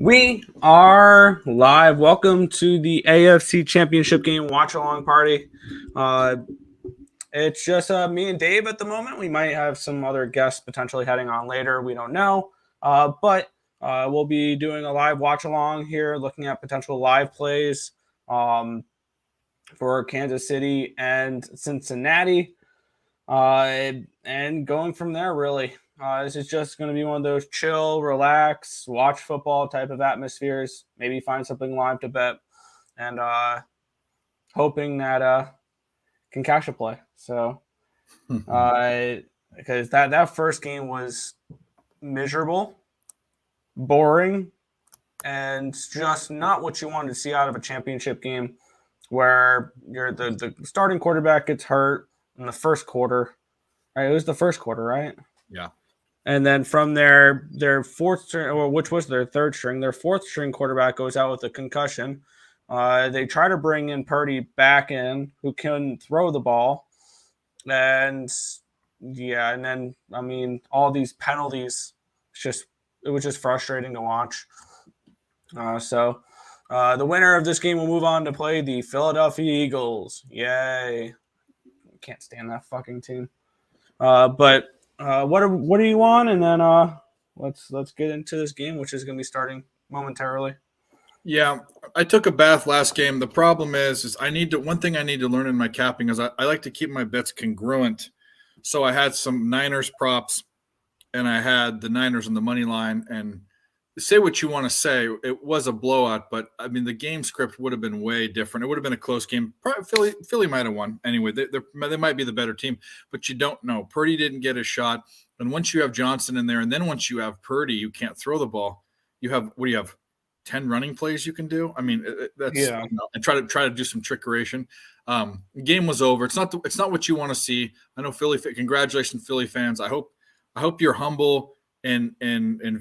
We are live. Welcome to the AFC Championship game watch-along party. It's just me and Dave at the moment. We might have some other guests potentially heading on later. We don't know. But we'll be doing a live watch-along here, looking at potential live plays for Kansas City and Cincinnati. And going from there, really. This is just going to be one of those chill, relax, watch football type of atmospheres. Maybe find something live to bet, and hoping that can cash a play. So, because that first game was miserable, boring, and just not what you wanted to see out of a championship game, where the starting quarterback gets hurt in the first quarter. Right, it was the first quarter, right? Yeah. And then from their fourth string, or which was their third string, their fourth string quarterback goes out with a concussion. They try to bring in Purdy back in, who can throw the ball. And then all these penalties, it was just frustrating to watch. So the winner of this game will move on to play the Philadelphia Eagles. Yay. Can't stand that fucking team. But what are you on? And then let's get into this game, which is going to be starting momentarily. Yeah, I took a bath last game. The problem is one thing I need to learn in my capping is I like to keep my bets congruent. So I had some Niners props, and I had the Niners on the money line. And say what you want to say, it was a blowout, but I mean the game script would have been way different. It would have been a close game. Philly might have won anyway. They might be the better team, but you don't know. Purdy didn't get a shot, and once you have Johnson in there, and then once you have Purdy, you can't throw the ball. You have 10 running plays you can do. I mean, that's and try to do some trickeration. Game was over. It's not what you want to see. I know Philly. Congratulations, Philly fans. I hope you're humble in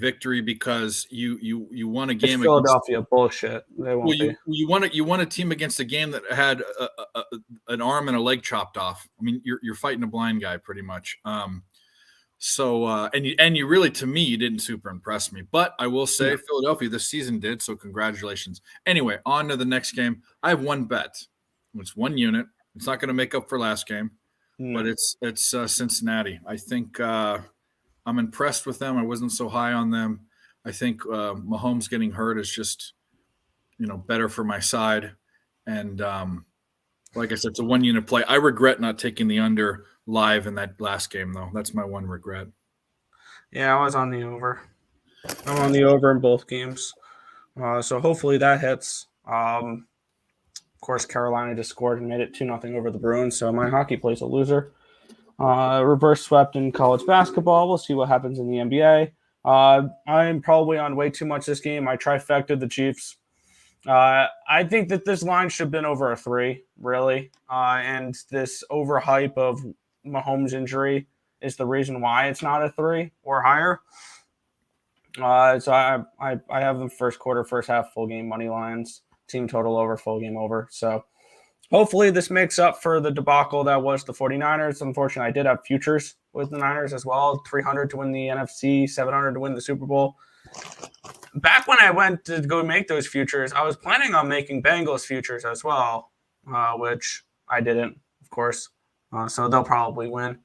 victory because you won a game. It's Philadelphia bullshit. They won't be. You won a team against a game that had an arm and a leg chopped off. I mean, you're fighting a blind guy pretty much. You really, to me, you didn't super impress me. But I will say Philadelphia this season did, so congratulations. Anyway, on to the next game. I have one bet. It's one unit. It's not going to make up for last game, but it's Cincinnati. I think I'm impressed with them. I wasn't so high on them. I think Mahomes getting hurt is just, better for my side. And like I said, it's a one-unit play. I regret not taking the under live in that last game, though. That's my one regret. Yeah, I was on the over. I'm on the over in both games. So hopefully that hits. Of course, Carolina just scored and made it 2-0 over the Bruins, so my hockey play's a loser. Reverse swept in college basketball. We'll see what happens in the NBA. I'm probably on way too much this game. I trifected the Chiefs. I think that this line should have been over a 3, really. And this overhype of Mahomes' injury is the reason why it's not a 3 or higher. So I have them first quarter, first half, full game money lines, team total over, full game over. So hopefully this makes up for the debacle that was the 49ers. Unfortunately, I did have futures with the Niners as well. 300 to win the NFC, 700 to win the Super Bowl. Back when I went to go make those futures, I was planning on making Bengals futures as well, which I didn't, of course. So they'll probably win.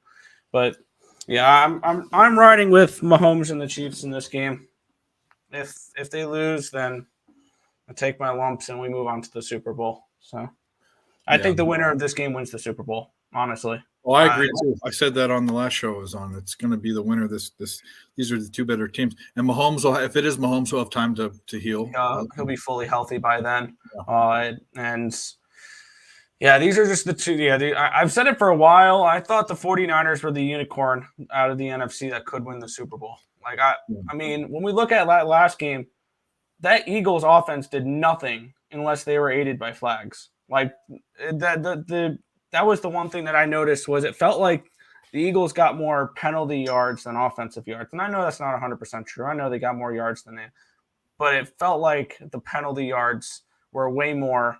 But yeah, I'm riding with Mahomes and the Chiefs in this game. If they lose, then I take my lumps and we move on to the Super Bowl. So I think the winner of this game wins the Super Bowl, honestly. Well, I agree too. I said that on the last show I was on. It's going to be the winner. These are the two better teams. And Mahomes, if it is Mahomes, he'll have time to heal. He'll be fully healthy by then. Yeah. These are just the two. Yeah, I've said it for a while. I thought the 49ers were the unicorn out of the NFC that could win the Super Bowl. I mean, when we look at that last game, that Eagles offense did nothing unless they were aided by flags. Like that was the one thing that I noticed was it felt like the Eagles got more penalty yards than offensive yards. And I know that's not 100% true. I know they got more yards than that. But it felt like the penalty yards were way more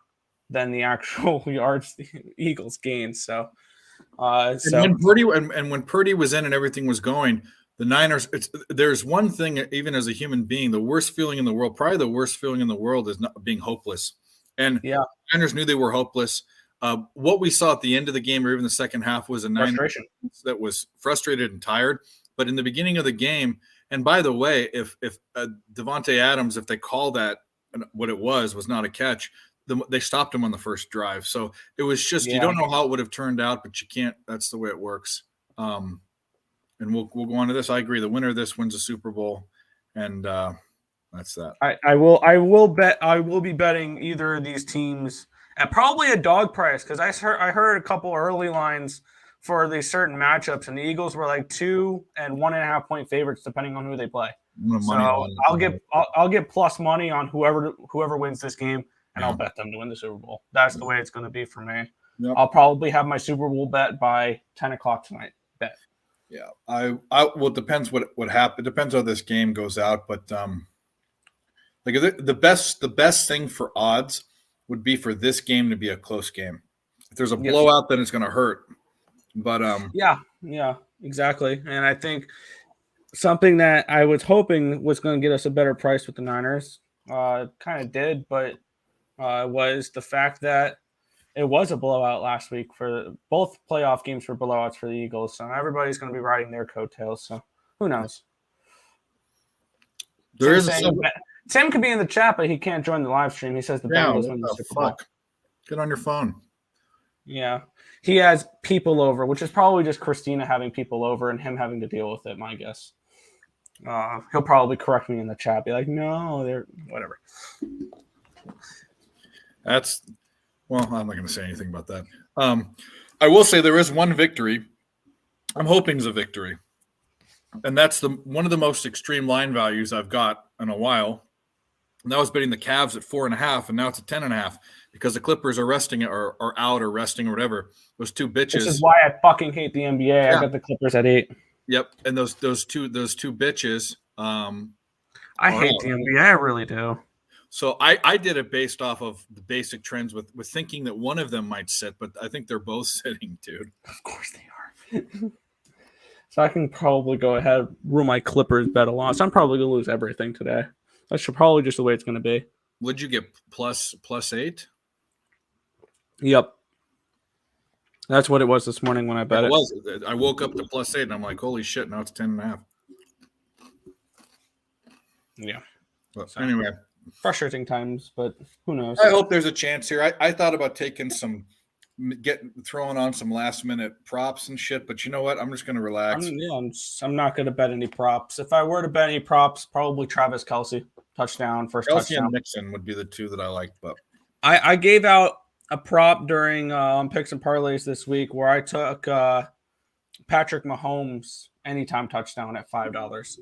than the actual yards the Eagles gained. So when Purdy was in and everything was going, the Niners, there's one thing, even as a human being, the worst feeling in the world, probably the worst feeling in the world is not being hopeless. And Yeah, the Niners knew they were hopeless. What we saw at the end of the game or even the second half was a Niners that was frustrated and tired. But in the beginning of the game, and by the way, if Devontae Adams, if they call that what it was not a catch, they stopped him on the first drive. So it was just, you don't know how it would have turned out, but you can't. That's the way it works. And we'll go on to this. I agree. The winner of this wins the Super Bowl, and that's that. I will be betting either of these teams at probably a dog price because I heard a couple early lines for these certain matchups, and the Eagles were like 2 and 1.5 point favorites depending on who they play. So I'll get plus money on whoever wins this game, and I'll bet them to win the Super Bowl. That's the way it's going to be for me. Yep. I'll probably have my Super Bowl bet by 10 o'clock tonight. Bet. Yeah, well, it depends what happens. It depends how this game goes out, but like the best thing for odds would be for this game to be a close game. If there's a blowout, then it's going to hurt. But yeah, exactly. And I think something that I was hoping was going to get us a better price with the Niners kind of did, but was the fact that it was a blowout last week for both playoff games for blowouts for the Eagles. So everybody's going to be riding their coattails. So who knows? Tim could be in the chat, but he can't join the live stream. He says the Bengals win the Super Bowl. Get on your phone. Yeah. He has people over, which is probably just Christina having people over and him having to deal with it, my guess. He'll probably correct me in the chat. Be like, no, they're whatever. Well, I'm not going to say anything about that. I will say there is one victory. I'm hoping is a victory. And that's one of the most extreme line values I've got in a while. And that was betting the Cavs at 4.5, and now it's at 10.5 because the Clippers are resting or out or resting or whatever. Those two bitches. This is why I fucking hate the NBA. Yeah. I got the Clippers at 8. Yep, and those two bitches. I hate the NBA. I really do. So I did it based off of the basic trends with thinking that one of them might sit, but I think they're both sitting, dude. Of course they are. So I can probably go ahead and rule my Clippers bet a loss. I'm probably going to lose everything today. That's probably just the way it's going to be. Would you get plus 8? Yep. That's what it was this morning when I bet it. I woke up to plus 8, and I'm like, holy shit, now it's 10.5. Yeah. But anyway. Frustrating times, but who knows? I hope there's a chance here. I thought about taking throwing on some last minute props and shit, but you know what? I'm just going to relax. I'm not going to bet any props. If I were to bet any props, probably Travis Kelce touchdown, first touchdown. And Mixon would be the two that I like. But I gave out a prop during picks and parlays this week where I took Patrick Mahomes anytime touchdown at $5.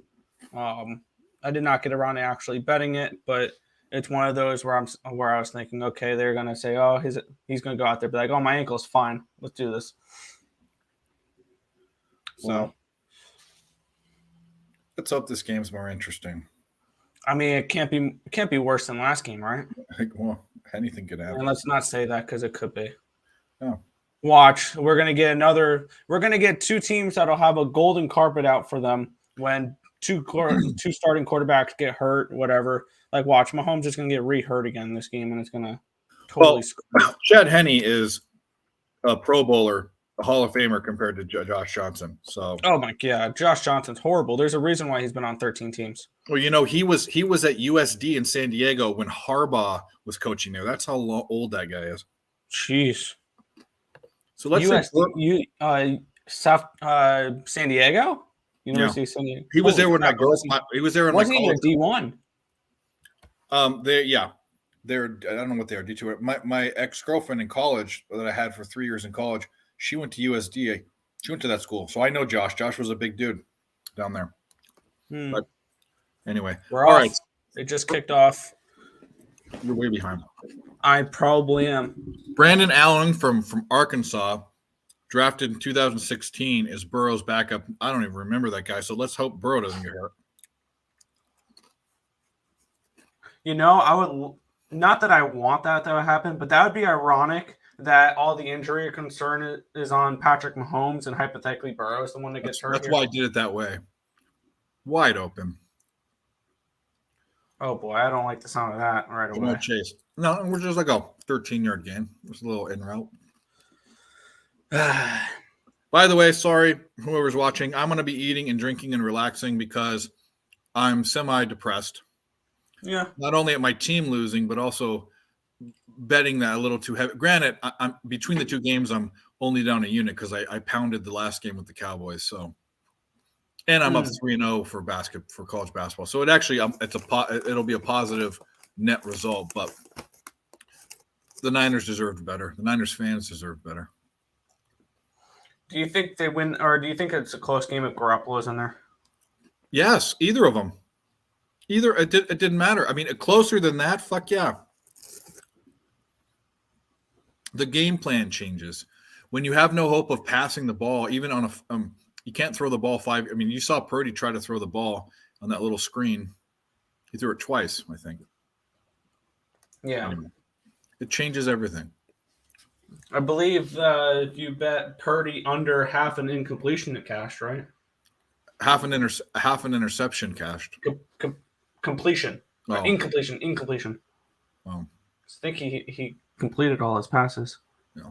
I did not get around to actually betting it, but it's one of those where I was thinking, okay, they're gonna say, oh, he's gonna go out there, be like, oh, my ankle's fine, let's do this. So let's hope this game's more interesting. I mean, it can't be worse than last game, right? Well, anything could happen. And let's not say that because it could be. Oh. Watch, we're gonna get two teams that'll have a golden carpet out for them when two starting quarterbacks get hurt, whatever. Like, watch, Mahomes is going to get re-hurt again in this game, and it's going to totally screw. Chad Henne is a Pro Bowler, a Hall of Famer compared to Josh Johnson. So, oh my God, Josh Johnson's horrible. There's a reason why he's been on 13 teams. Well, you know, he was at USD in San Diego when Harbaugh was coaching there. That's how old that guy is. Jeez. So let's San Diego. University of San Diego. He was there when I grew up. He was there in wasn't even D1. They're I don't know what they are D2. My ex-girlfriend in college that I had for 3 years in college, she went to USD. She went to that school, so I know Josh. Josh was a big dude down there. But anyway, we're all right. It just kicked off. You're way behind. I probably am. Brandon Allen from Arkansas, drafted in 2016, is Burrow's backup. I don't even remember that guy, so let's hope Burrow doesn't get hurt. You know, I would not that I want that to happen, but that would be ironic that all the injury concern is on Patrick Mahomes and hypothetically Burrow is the one that gets hurt. That's why I did it that way. Wide open. Oh boy, I don't like the sound of that right No away. chase. No, we're just like a 13-yard gain. Just a little in route. By the way, sorry, whoever's watching, I'm going to be eating and drinking and relaxing because I'm semi-depressed. Yeah. Not only at my team losing, but also betting that a little too heavy. Granted, I'm between the two games, I'm only down a unit because I pounded the last game with the Cowboys. So, and I'm up 3-0 for college basketball. So it actually it'll be a positive net result. But the Niners deserved better. The Niners fans deserved better. Do you think they win, or do you think it's a close game if Garoppolo's in there? Yes, either of them. Either it didn't matter. I mean, closer than that, fuck yeah. The game plan changes when you have no hope of passing the ball. Even on a, you can't throw the ball 5. I mean, you saw Purdy try to throw the ball on that little screen. He threw it twice, I think. Yeah, anyway, it changes everything. I believe if you bet Purdy under half an incompletion, it cashed, right? Half an interception cashed. Completion. Oh. Incompletion. Oh. I think he completed all his passes. Yeah.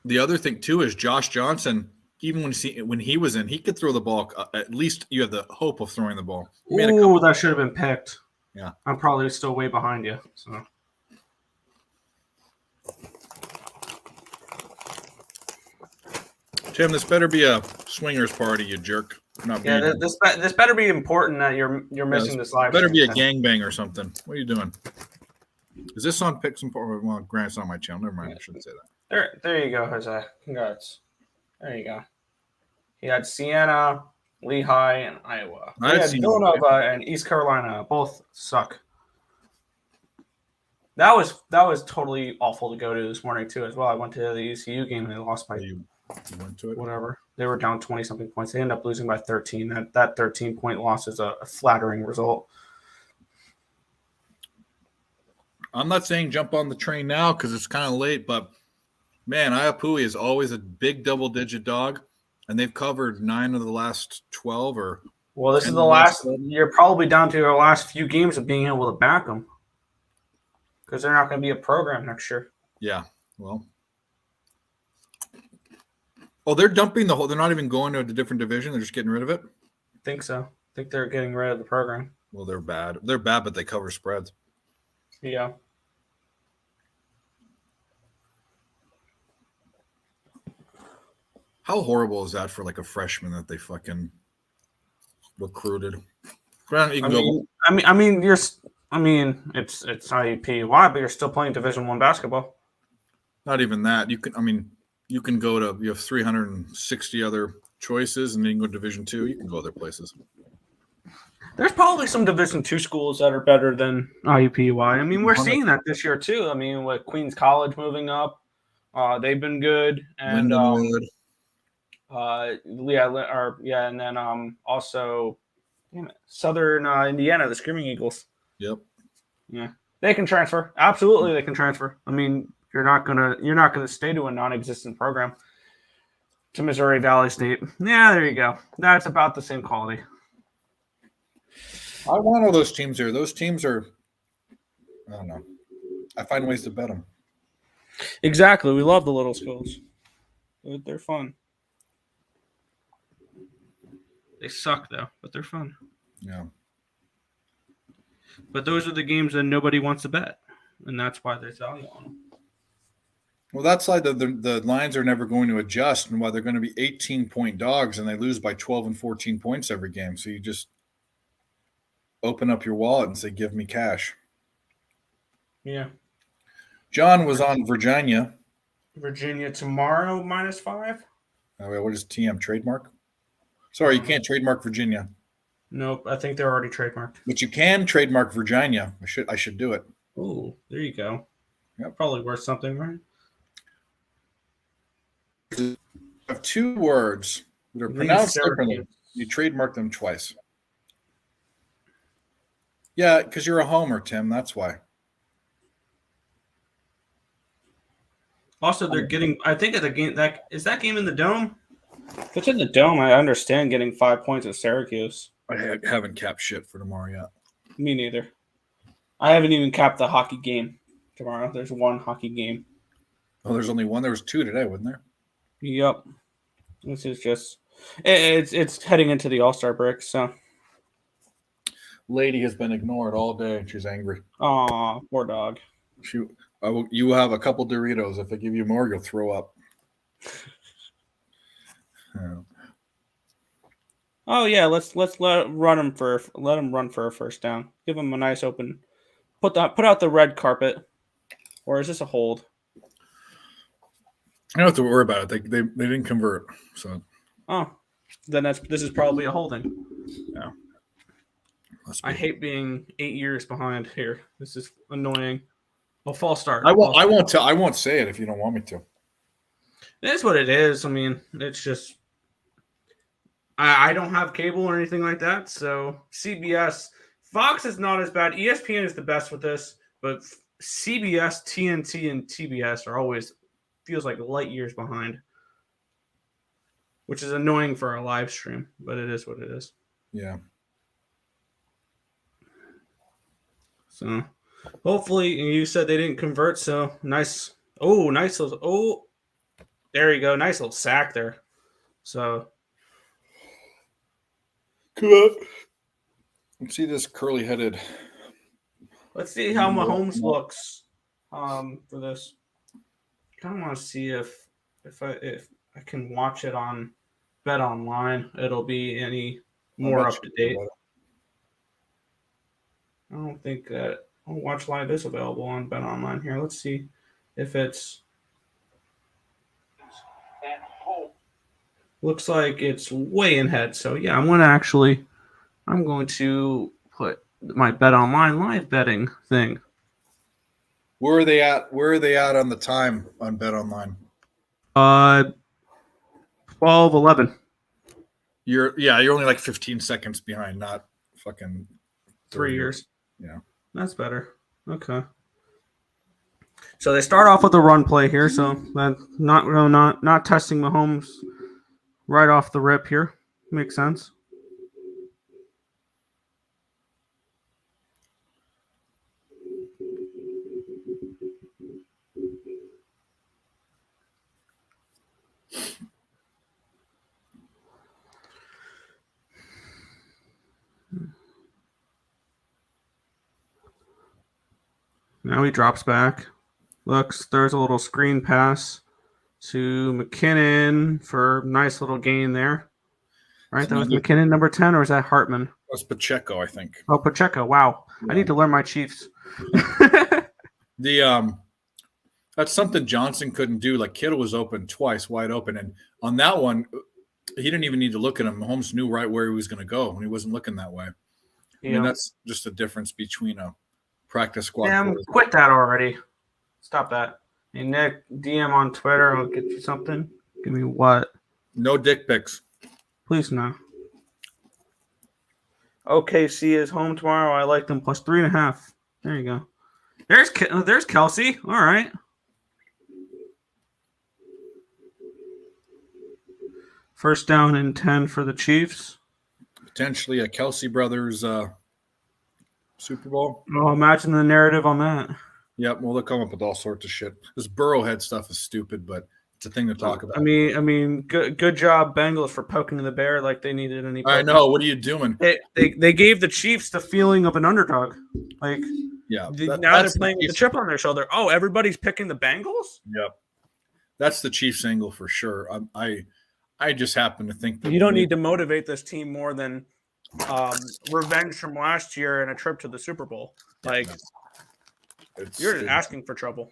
The other thing too is Josh Johnson. Even when he was in, he could throw the ball. At least you have the hope of throwing the ball. Ooh, that should have been picked. Yeah, I'm probably still way behind you. So. Tim, this better be a swingers party, you jerk. This better be important that you're missing this live. Better be a gangbang or something. What are you doing? Is this on Pick Some? Well, Grant's on my channel. Never mind. I shouldn't say that. There you go, Jose. Congrats. There you go. He had Siena, Lehigh, and Iowa. He had Villanova and East Carolina. Both suck. That was totally awful to go to this morning too. As well, I went to the ECU game and they lost by. You went to it. Whatever. They were down 20-something points. They ended up losing by 13. That 13-point loss is a flattering result. I'm not saying jump on the train now because it's kind of late, but man, Iapui is always a big double-digit dog, and they've covered 9 of the last 12 or. Well, this is the last. You're probably down to your last few games of being able to back them because they're not going to be a program next year. Yeah, well. Oh, they're dumping the whole. They're not even going to a different division. They're just getting rid of it. I think so. I think they're getting rid of the program. Well, they're bad. They're bad, but they cover spreads. Yeah. How horrible is that for like a freshman that they fucking recruited? Granted, you can go. I mean, it's IUPUI, but you're still playing Division I basketball. Not even that. You can go to. You have 360 other choices, and then you can go to Division II. You can go other places. There's probably some Division II schools that are better than IUPUI. I mean, we're seeing that this year too. I mean, with Queens College moving up, they've been good, and and then also Southern Indiana, the Screaming Eagles. Yep. Yeah, they can transfer. Absolutely, they can transfer. I mean, you're not gonna stay to a non-existent program. To Missouri Valley State. Yeah, there you go. That's about the same quality. I want all those teams here. Those teams are, I don't know. I find ways to bet them. Exactly. We love the little schools. They're fun. They suck, though, but they're fun. Yeah. But those are the games that nobody wants to bet, and that's why there's value on them. Well, that's why the lines are never going to adjust, and why they're going to be 18-point dogs, and they lose by 12 and 14 points every game. So you just open up your wallet and say, give me cash. Yeah. John was on Virginia. Virginia tomorrow, -5. Oh, what is TM? Trademark? Sorry, you can't trademark Virginia. Nope, I think they're already trademarked. But you can trademark Virginia. I should do it. Oh, there you go. Yep. Probably worth something, right? You have 2 words that are pronounced differently. You trademark them twice. Yeah, because you're a homer, Tim. That's why. Also, they're getting. I think at the game that game in the Dome. If it's in the dome, I understand getting 5 points at Syracuse. I haven't capped shit for tomorrow yet. Me neither. I haven't even capped the hockey game tomorrow. There's one hockey game. Oh, there's only one. There was two today, wasn't there? Yep. This is just it's heading into the All-Star break, so. Lady has been ignored all day, and she's angry. Aw, poor dog. You have a couple Doritos. If I give you more, you'll throw up. Yeah. Oh yeah, let's let him run for a first down. Give him a nice open. Put out the red carpet, or is this a hold? I don't have to worry about it. They didn't convert, so. Oh, then this is probably a holding. Yeah. I hate being 8 years behind here. This is annoying. A false start. I won't say it if you don't want me to. It is what it is. I mean, it's just I don't have cable or anything like that, so CBS, Fox is not as bad. ESPN is the best with this, but CBS, TNT, and TBS are always feels like light years behind, which is annoying for a live stream, but it is what it is. Yeah. So hopefully, you said they didn't convert, so nice. Oh, nice little. Oh, there you go. Nice little sack there. So. Let's see this curly-headed. Let's see how Mahomes looks for this. I kind of want to see if I can watch it on Bet Online. It'll be any more up to date. I don't think that Watch Live is available on Bet Online here. Let's see if it's. Looks like it's way in head. So yeah, I'm going to put my Bet Online live betting thing. Where are they at? Where are they at on the time on Bet Online? 12:11. You're only like 15 seconds behind, not fucking 3 years. Yeah. That's better. Okay. So they start off with a run play here, so that's not testing Mahomes right off the rip here. Makes sense. Now he drops back. There's a little screen pass to McKinnon for a nice little gain there. Right, that was McKinnon, number 10, or is that Hartman? That's Pacheco, I think. Oh, Pacheco. Wow. Yeah. I need to learn my Chiefs. That's something Johnson couldn't do. Like, Kittle was open twice, wide open. And on that one, he didn't even need to look at him. Mahomes knew right where he was going to go, and he wasn't looking that way. Yeah. I mean, that's just a difference between a practice squad. Damn, quit that already. Stop that. Hey, Nick, DM on Twitter. I'll get you something. Give me what? No dick pics. Please no. OKC is home tomorrow. I like them plus 3.5. There you go. There's Kelsey. All right. First down and 10 for the Chiefs. Potentially a Kelsey Brothers Super Bowl. Oh, imagine the narrative on that. Yep. Well, they'll come up with all sorts of shit. This Burrowhead stuff is stupid, but it's a thing to talk about. I mean, good job, Bengals, for poking the bear like they needed any. I know. What are you doing? They gave the Chiefs the feeling of an underdog. Like, yeah. Now they're playing with the chip on their shoulder. Oh, everybody's picking the Bengals? Yep. That's the Chiefs angle for sure. I just happen to think that you don't need to motivate this team more than revenge from last year and a trip to the Super Bowl. Like, you're just asking for trouble.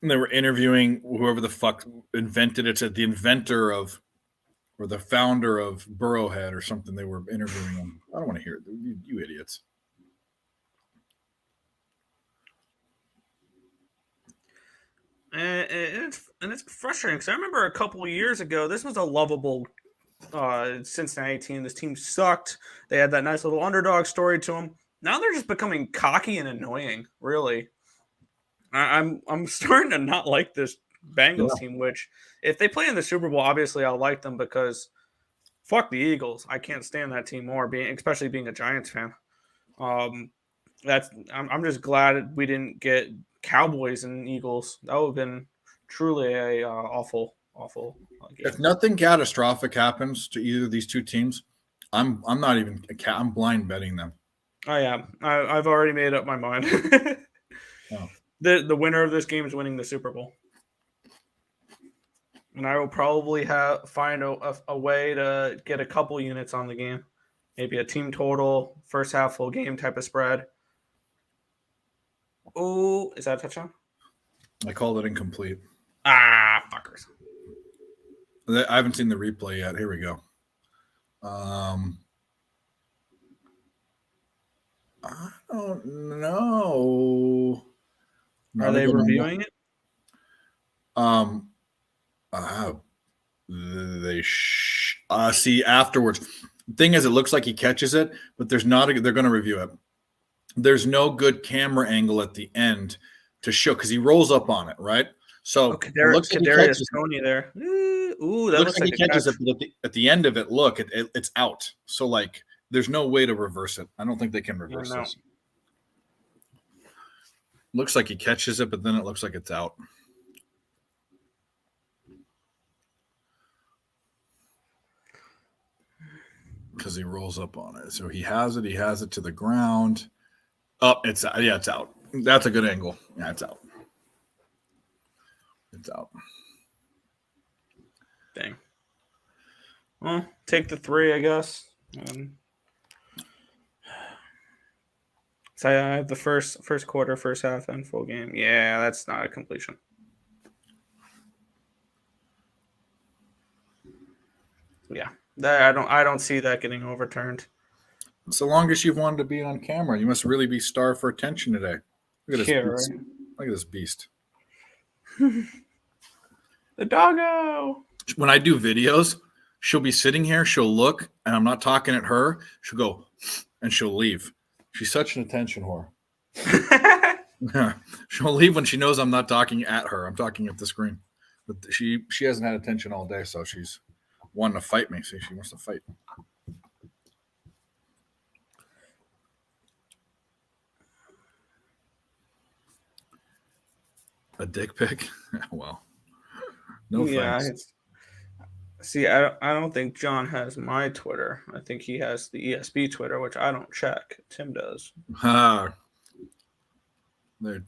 And they were interviewing whoever the fuck invented it. Said the inventor of, or the founder of Burrowhead or something. They were interviewing him. I don't want to hear it. You idiots. And it's frustrating because I remember a couple of years ago, this was a lovable Cincinnati team. This team sucked. They had that nice little underdog story to them. Now they're just becoming cocky and annoying. Really, I'm starting to not like this Bengals team, which if they play in the Super Bowl, obviously I'll like them because fuck the Eagles. I can't stand that team more, especially being a Giants fan. I'm just glad we didn't get Cowboys and Eagles. That would have been truly a awful game. If nothing catastrophic happens to either of these two teams, I'm not even I'm blind betting them. I am. I've already made up my mind. Oh. The winner of this game is winning the Super Bowl, and I will probably find a way to get a couple units on the game, maybe a team total, first half full game type of spread. Oh, is that a touchdown? I called it incomplete. Ah, fuckers. I haven't seen the replay yet. Here we go. I don't know. Are they reviewing it? They see afterwards. The thing is, it looks like he catches it, but there's not. They're going to review it. There's no good camera angle at the end to show because he rolls up on it, right? So it looks like Kadarius Toney there. Ooh, that looks like he catches it. But at the end of it, look, it's out. So like, there's no way to reverse it. I don't think they can reverse this. Looks like he catches it, but then it looks like it's out. Because he rolls up on it. So he has it to the ground. Oh, it's out. That's a good angle. Yeah, it's out. It's out. Dang. Well, take the 3, I guess. So I have the first quarter, first half, and full game. Yeah, that's not a completion. Yeah, I don't see that getting overturned. So long as you've wanted to be on camera, you must really be starved for attention today. Look at this beast. Right. Look at this beast. The doggo. When I do videos, she'll be sitting here, she'll look, and I'm not talking at her. She'll go, and she'll leave. She's such an attention whore. She'll leave when she knows I'm not talking at her. I'm talking at the screen. But she hasn't had attention all day, so she's wanting to fight me. See, she wants to fight. A dick pic? Well, no thanks. See, I don't think John has my Twitter. I think he has the ESB Twitter, which I don't check. Tim does. There,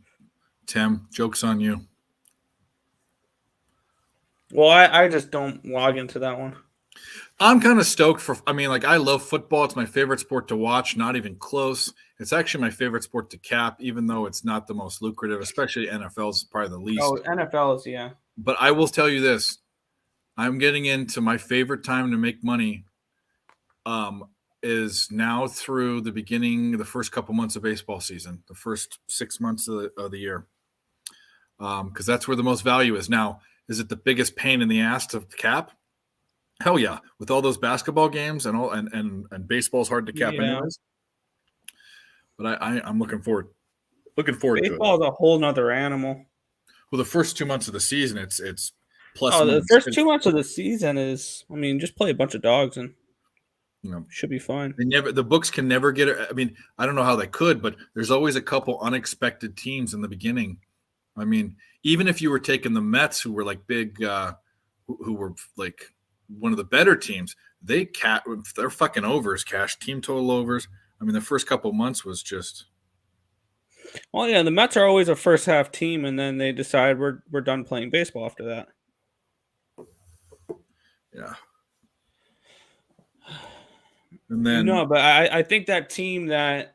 Tim, joke's on you. Well, I just don't log into that one. I'm kind of stoked for. I mean, like, I love football. It's my favorite sport to watch. Not even close. It's actually my favorite sport to cap, even though it's not the most lucrative. Especially NFL is probably the least. Oh, NFL is, yeah. But I will tell you this. I'm getting into my favorite time to make money is now through the beginning, the first couple months of baseball season, the first 6 months of the year, because that's where the most value is. Now, is it the biggest pain in the ass to cap? Hell yeah, with all those basketball games and all and baseball's hard to cap anyways. But I'm looking forward to it. Baseball is a whole nother animal. Well, the first 2 months of the season, it's plus. Oh, the first 2 months of the season is, I mean, just play a bunch of dogs and should be fine. The books can never get it. I mean, I don't know how they could, but there's always a couple unexpected teams in the beginning. I mean, even if you were taking the Mets, who were like big, who were like one of the better teams, their fucking overs, cash team total overs. I mean, the first couple months was just. Well, yeah, the Mets are always a first half team, and then they decide we're done playing baseball after that. Yeah. And then but I think that team I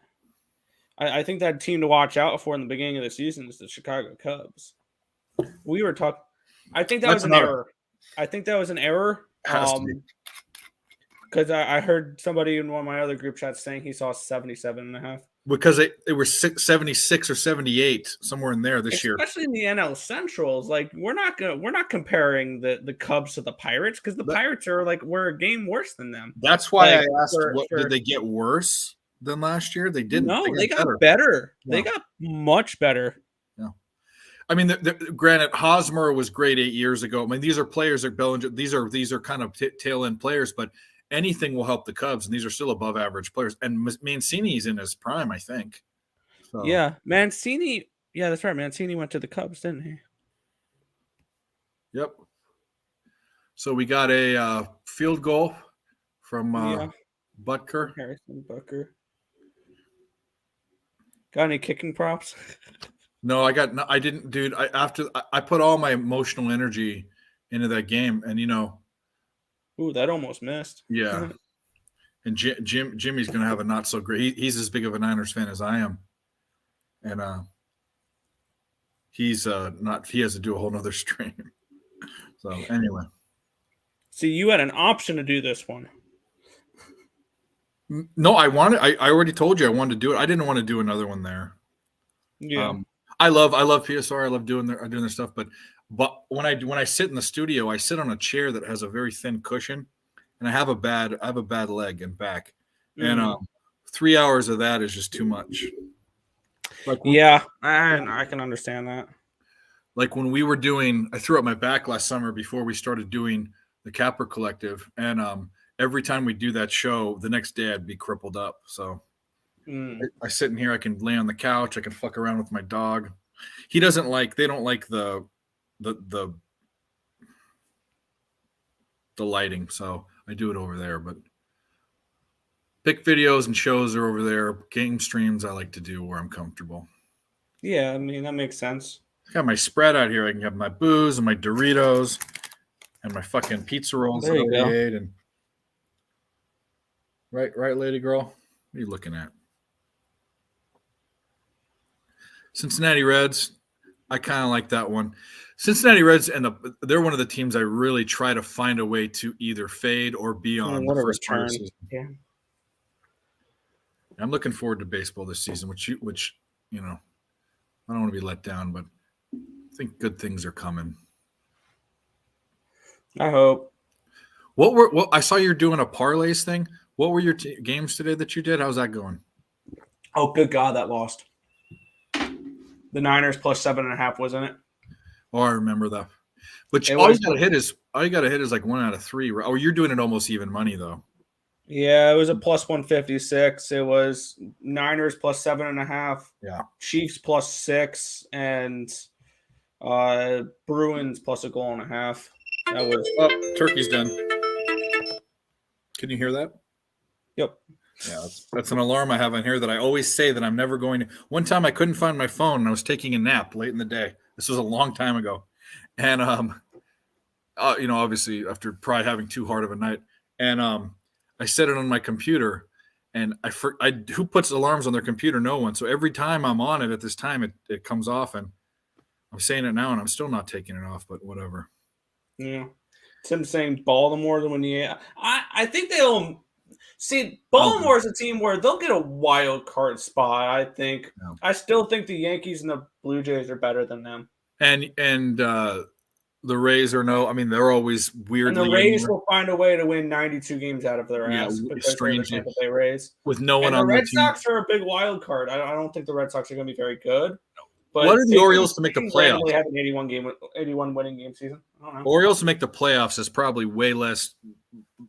think that team to watch out for in the beginning of the season is the Chicago Cubs. We were talking. I think that was an error. I think that was an error. Because I heard somebody in one of my other group chats saying he saw 77.5. Because they were 76 or 78 somewhere in there this year, especially in the NL Centrals. Like we're not comparing the Cubs to the Pirates because the Pirates are we're a game worse than them. That's why I asked, did they get worse than last year? They didn't. No, they got better. Yeah. They got much better. Yeah, I mean, granted, Hosmer was great 8 years ago. I mean, these are players that Bellinger. These are kind of tail end players, but anything will help the Cubs, and these are still above average players. And Mancini's in his prime, I think. So, Yeah, Mancini. Yeah, that's right. Mancini went to the Cubs, didn't he? yep. So we got a field goal from Butker. Harrison Butker. Got any kicking props? No, I didn't, dude. I put all my emotional energy into that game, and Ooh, that almost missed. yeah. And Jimmy's going to have a not so great. He's as big of a Niners fan as I am, and he's not. He has to do a whole nother stream. So anyway, See, you had an option to do this one. no, I wanted. I already told you I wanted to do it. I didn't want to do another one there. Yeah. I love PSR. I love doing their stuff. But when I sit in the studio, I sit on a chair that has a very thin cushion, and I have a bad leg and back, and 3 hours of that is just too much. Yeah, I can understand that. Like when we were doing, I threw out my back last summer before we started doing the Capper Collective, and every time we do that show, the next day I'd be crippled up. So I sit in here, I can lay on the couch, I can fuck around with my dog. They don't like the lighting, so I do it over there. But pick videos and shows are over there. Game streams I like to do where I'm comfortable. Yeah, I mean, that makes sense. I got my spread out here. I can have my booze and my Doritos and my fucking pizza rolls that I ate. And right, lady girl. What are you looking at? Cincinnati Reds. I kind of like that one. Cincinnati Reds, and they're one of the teams I really try to find a way to either fade or be on the first part of the season. Yeah. I'm looking forward to baseball this season, which I don't want to be let down, but I think good things are coming. I hope. What I saw you're doing a parlays thing. What were your games today that you did? How's that going? Oh, good God, that lost. The Niners plus 7.5 was in it. Oh, I remember that. But all you got to hit is like 1 out of 3. Oh, you're doing it almost even money though. Yeah, it was a plus 156. It was Niners plus 7.5. Yeah. Chiefs plus 6 and Bruins plus 1.5. That was turkey's done. Can you hear that? Yep. Yeah, that's an alarm I have on here that I always say that I'm never going to. One time I couldn't find my phone and I was taking a nap late in the day. This was a long time ago. And obviously after probably having too hard of a night. And I set it on my computer, and who puts alarms on their computer? No one. So every time I'm on it at this time, it comes off, and I'm saying it now, and I'm still not taking it off, but whatever. Yeah. Tim saying Baltimore to win the I think they'll see Baltimore is a team where they'll get a wild card spot, I think. Yeah. I still think the Yankees and the Blue Jays are better than them. And the Rays they're always weirdly. And the Rays will find a way to win 92 games out of their ass because strangely of the Bay Rays. With no one and on the Red Sox are a big wild card. I don't think the Red Sox are going to be very good. But what are the Orioles to make the playoffs? They have an 81 winning game season. I don't know. Orioles to make the playoffs is probably way less.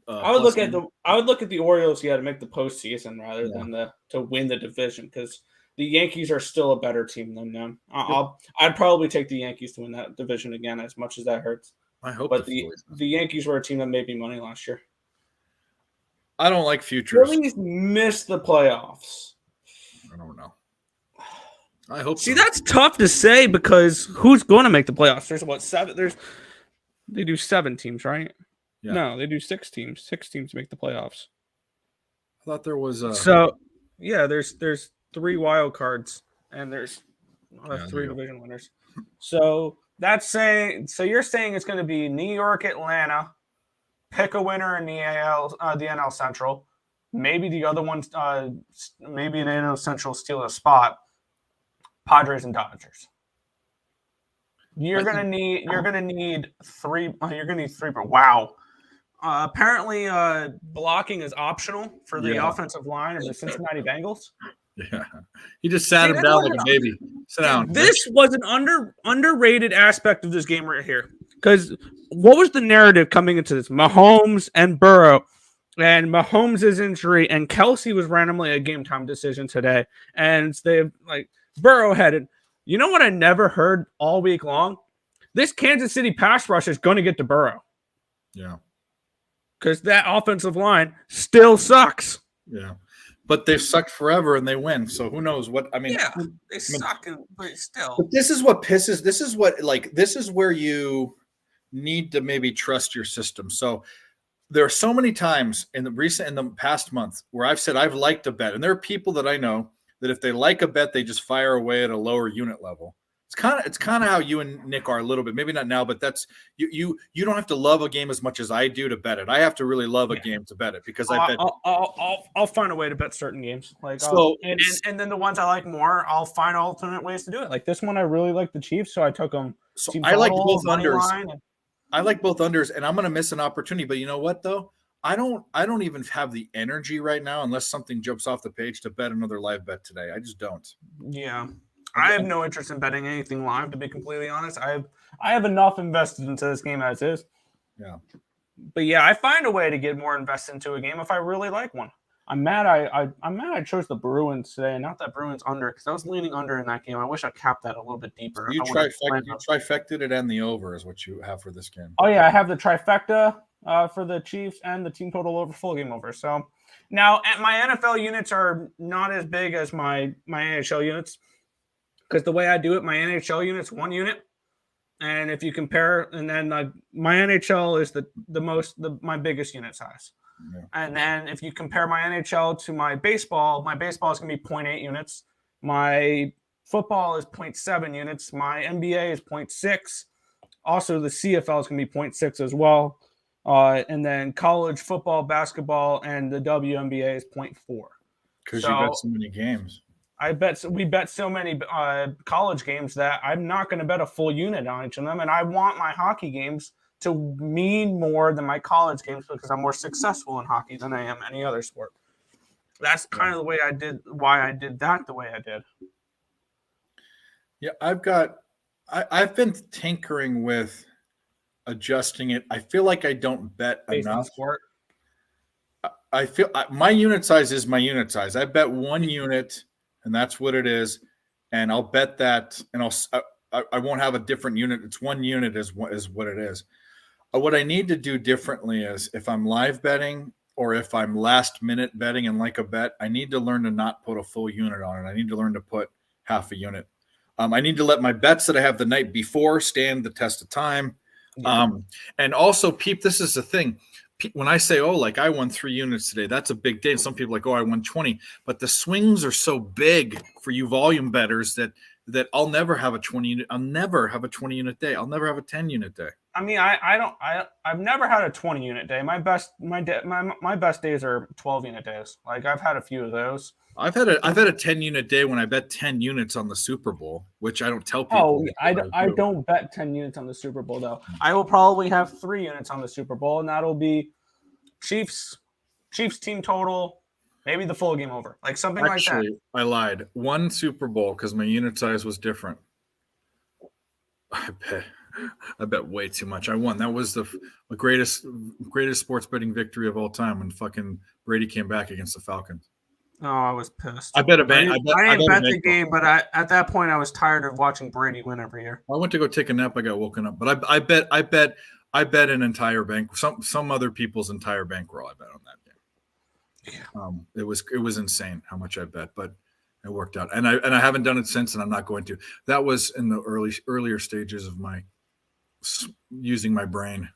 I would look at the Orioles, to make the postseason rather than to win the division, because the Yankees are still a better team than them. I'd probably take the Yankees to win that division again, as much as that hurts. I hope. But the Yankees were a team that made me money last year. I don't like futures. Phillies missed the playoffs. I don't know. I hope. See, that's tough to say because who's going to make the playoffs? There's 7. They do 7 teams, right? Yeah. No, they do 6 teams. 6 teams make the playoffs. I thought there was there's 3 wild cards and there's 3 division winners. So that's saying. So you're saying it's going to be New York, Atlanta, pick a winner in the NL Central. Maybe the other ones, maybe an NL Central steal a spot. Padres and Dodgers. You're gonna need 3. You're gonna need 3. But wow, apparently blocking is optional for the offensive line of the Cincinnati Bengals. Yeah. He just sat him down like a baby. Sit down. This was an underrated aspect of this game right here. Because what was the narrative coming into this? Mahomes and Burrow, and Mahomes' injury, and Kelsey was randomly a game time decision today. And they like Burrow headed. You know what I never heard all week long? This Kansas City pass rush is going to get to Burrow. Yeah. Because that offensive line still sucks. Yeah. But they've sucked forever and they win. So who knows what I mean? Yeah, they suck, but still. But this is where you need to maybe trust your system. So there are so many times in the past month where I've said I've liked a bet, and there are people that I know that if they like a bet, they just fire away at a lower unit level. It's kind of how you and Nick are a little bit, maybe not now, but that's you don't have to love a game as much as I do to bet it. I have to really love a game to bet it because I bet. I'll find a way to bet certain games, like and then the ones I like more, I'll find alternate ways to do it. Like this one, I really like the Chiefs, so I took them. So I like both unders. I like both unders, and I'm going to miss an opportunity. But you know what, though? I don't even have the energy right now, unless something jumps off the page, to bet another live bet today. I just don't. Yeah. I have no interest in betting anything live, to be completely honest. I have enough invested into this game as is. Yeah. But yeah, I find a way to get more invested into a game if I really like one. I'm mad I chose the Bruins today, not that Bruins under, because I was leaning under in that game. I wish I capped that a little bit deeper. You trifected it and the over is what you have for this game. Oh yeah, I have the trifecta for the Chiefs and the team total over, full game over. So now my NFL units are not as big as my NHL units. Because the way I do it, my NHL unit's 1 unit, and if you compare, and then my NHL is my biggest unit size, and then if you compare my NHL to my baseball is going to be 0.8 units, my football is 0.7 units, my NBA is 0.6, also the CFL is going to be 0.6 as well, and then college football, basketball, and the WNBA is 0.4. Because you bet so many games. We bet so many college games that I'm not going to bet a full unit on each of them, and I want my hockey games to mean more than my college games because I'm more successful in hockey than I am any other sport. That's kind of the way why I did that the way I did. Yeah, I've been tinkering with adjusting it. I feel like I don't bet enough. Sport. I feel my unit size is my unit size. I bet 1 unit. And that's what it is, and I'll bet that, and I won't have a different unit. It's 1 unit is what it is. What I need to do differently is if I'm live betting or if I'm last minute betting and like a bet, I need to learn to not put a full unit on it. I need to learn to put half a unit. I need to let my bets that I have the night before stand the test of time. Yeah. And also, this is the thing. When I say, like I won 3 units today, that's a big day. And some people are like, I won 20. But the swings are so big for you volume bettors that I'll never have a 20 unit. I'll never have a 20 unit day. I'll never have a 10 unit day. I mean, I've never had a 20 unit day. My best days are 12 unit days. Like I've had a few of those. I've had a 10 unit day when I bet 10 units on the Super Bowl, which I don't tell people. I don't bet 10 units on the Super Bowl though. I will probably have 3 units on the Super Bowl, and that'll be Chiefs team total, maybe the full game over, like something like that. I lied. 1 Super Bowl because my unit size was different. I bet way too much. I won. That was the greatest sports betting victory of all time when fucking Brady came back against the Falcons. Oh, I was pissed. I bet a bank. I didn't bet the game, but at that point, I was tired of watching Brady win every year. I went to go take a nap. I got woken up, but I bet an entire bank, some other people's entire bankroll. I bet on that game. Yeah. It was insane how much I bet, but it worked out, and I haven't done it since, and I'm not going to. That was in the earlier stages of my using my brain.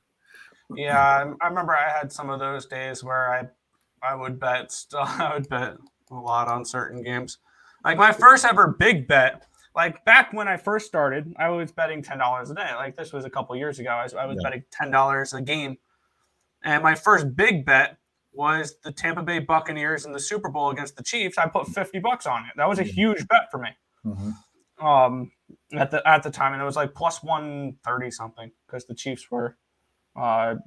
Yeah, I remember I had some of those days where I would bet a lot on certain games. Like my first ever big bet, like back when I first started, I was betting $10 a day. Like this was a couple years ago. I was betting $10 a game. And my first big bet was the Tampa Bay Buccaneers in the Super Bowl against the Chiefs. I put $50 on it. That was a huge bet for me. At the time, and it was like plus 130 something because the Chiefs were a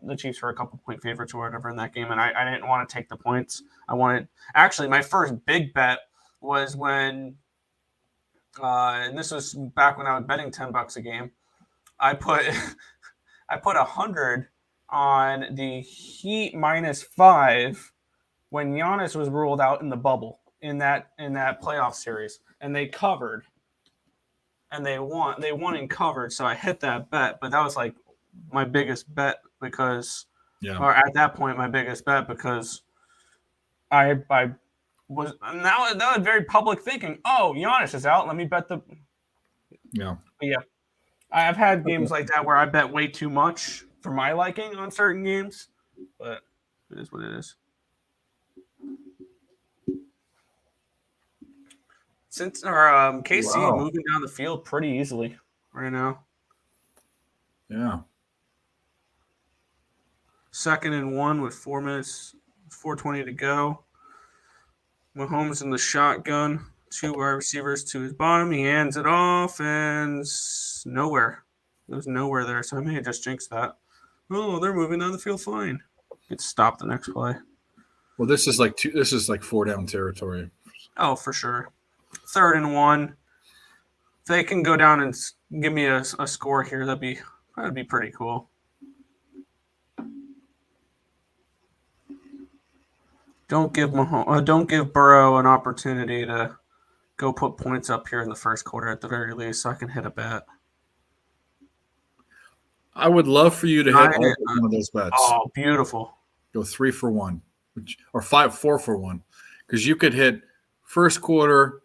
couple point favorites or whatever in that game, and I didn't want to take the points. I wanted my first big bet was when, and this was back when I was betting $10 a game. I put I put 100 on the Heat -5 when Giannis was ruled out in the bubble in that playoff series, and they covered, and they won. They won and covered, so I hit that bet. But that was like my biggest bet because, or at that point, my biggest bet because I was that was very public thinking. Oh, Giannis is out. Let me bet the. Yeah. But yeah, I've had games like that where I bet way too much for my liking on certain games, but it is what it is. Since our KC moving down the field pretty easily right now. Yeah. 2nd and 1 with 4 minutes, 4:20 to go. Mahomes in the shotgun, 2 wide receivers to his bottom. He hands it off and nowhere. There's nowhere there, so I may have just jinxed that. Oh, they're moving down the field fine. It's stop the next play. Well, this is like 4 down territory. Oh, for sure. 3rd and 1. If they can go down and give me a score here, that'd be pretty cool. Don't give Burrow an opportunity to go put points up here in the first quarter at the very least, so I can hit a bet. I would love for you to hit one of those bets. Oh, beautiful! Go 3 for 1, or 4 for 1, because you could hit first quarter,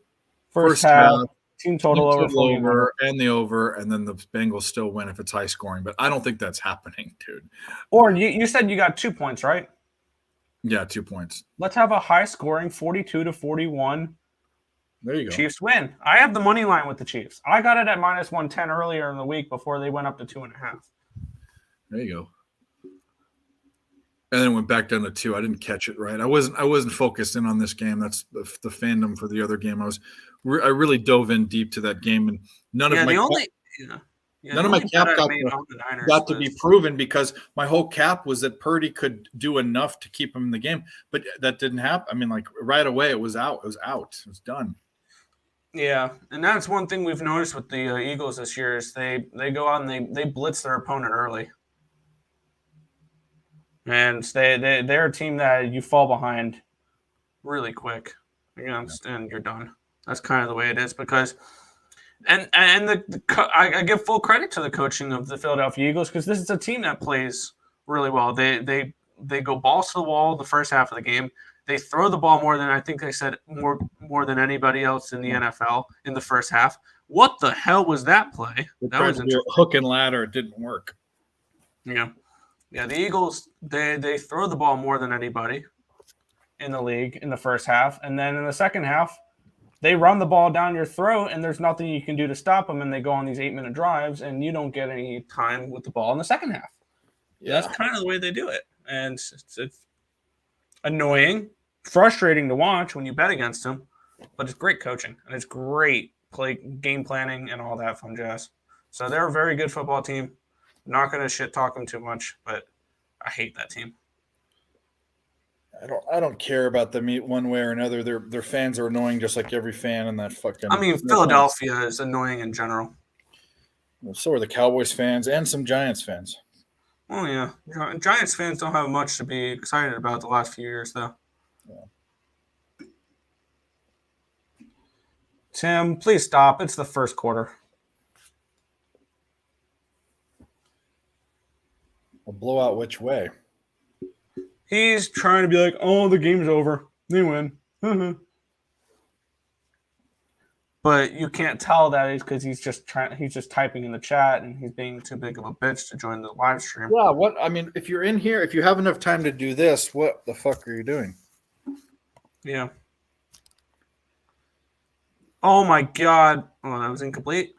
first half, team total over, and the over, and then the Bengals still win if it's high scoring. But I don't think that's happening, dude. Or you said you got 2 points, right? Yeah, 2 points. Let's have a high scoring 42-41. There you go. Chiefs win. I have the money line with the Chiefs. I got it at -110 earlier in the week before they went up to 2.5. There you go. And then it went back down to 2. I didn't catch it right. I wasn't focused in on this game. That's the fandom for the other game. I really dove in deep to that game, and none of my cap got to be proven because my whole cap was that Purdy could do enough to keep him in the game, but that didn't happen. I mean, like right away, it was out. It was out. It was done. Yeah, and that's one thing we've noticed with the Eagles this year is they go out and they blitz their opponent early. And they're a team that you fall behind really quick, and you're done. That's kind of the way it is because, and I give full credit to the coaching of the Philadelphia Eagles because this is a team that plays really well. They go balls to the wall the first half of the game. They throw the ball more than I think they said more than anybody else in the NFL in the first half. What the hell was that play? That was a hook and ladder. It didn't work. Yeah. Yeah, the Eagles, they throw the ball more than anybody in the league in the first half. And then in the second half, they run the ball down your throat, and there's nothing you can do to stop them. And they go on these 8-minute drives, and you don't get any time with the ball in the second half. Yeah. That's kind of the way they do it. And it's annoying, frustrating to watch when you bet against them, but it's great coaching. And it's great game planning and all that fun jazz. So they're a very good football team. Not going to shit talk them too much, but I hate that team. I don't care about them one way or another. Their fans are annoying, just like every fan in that fucking. I mean, Philadelphia is annoying in general. Well, so are the Cowboys fans and some Giants fans. Oh yeah, Giants fans don't have much to be excited about the last few years, though. Yeah. Tim, please stop. It's the first quarter. A blowout which way? He's trying to be like, oh, the game's over. They win. But you can't tell that is because he's just typing in the chat and he's being too big of a bitch to join the live stream. Yeah, if you're in here, if you have enough time to do this, what the fuck are you doing? Yeah. Oh my god. Oh, that was incomplete.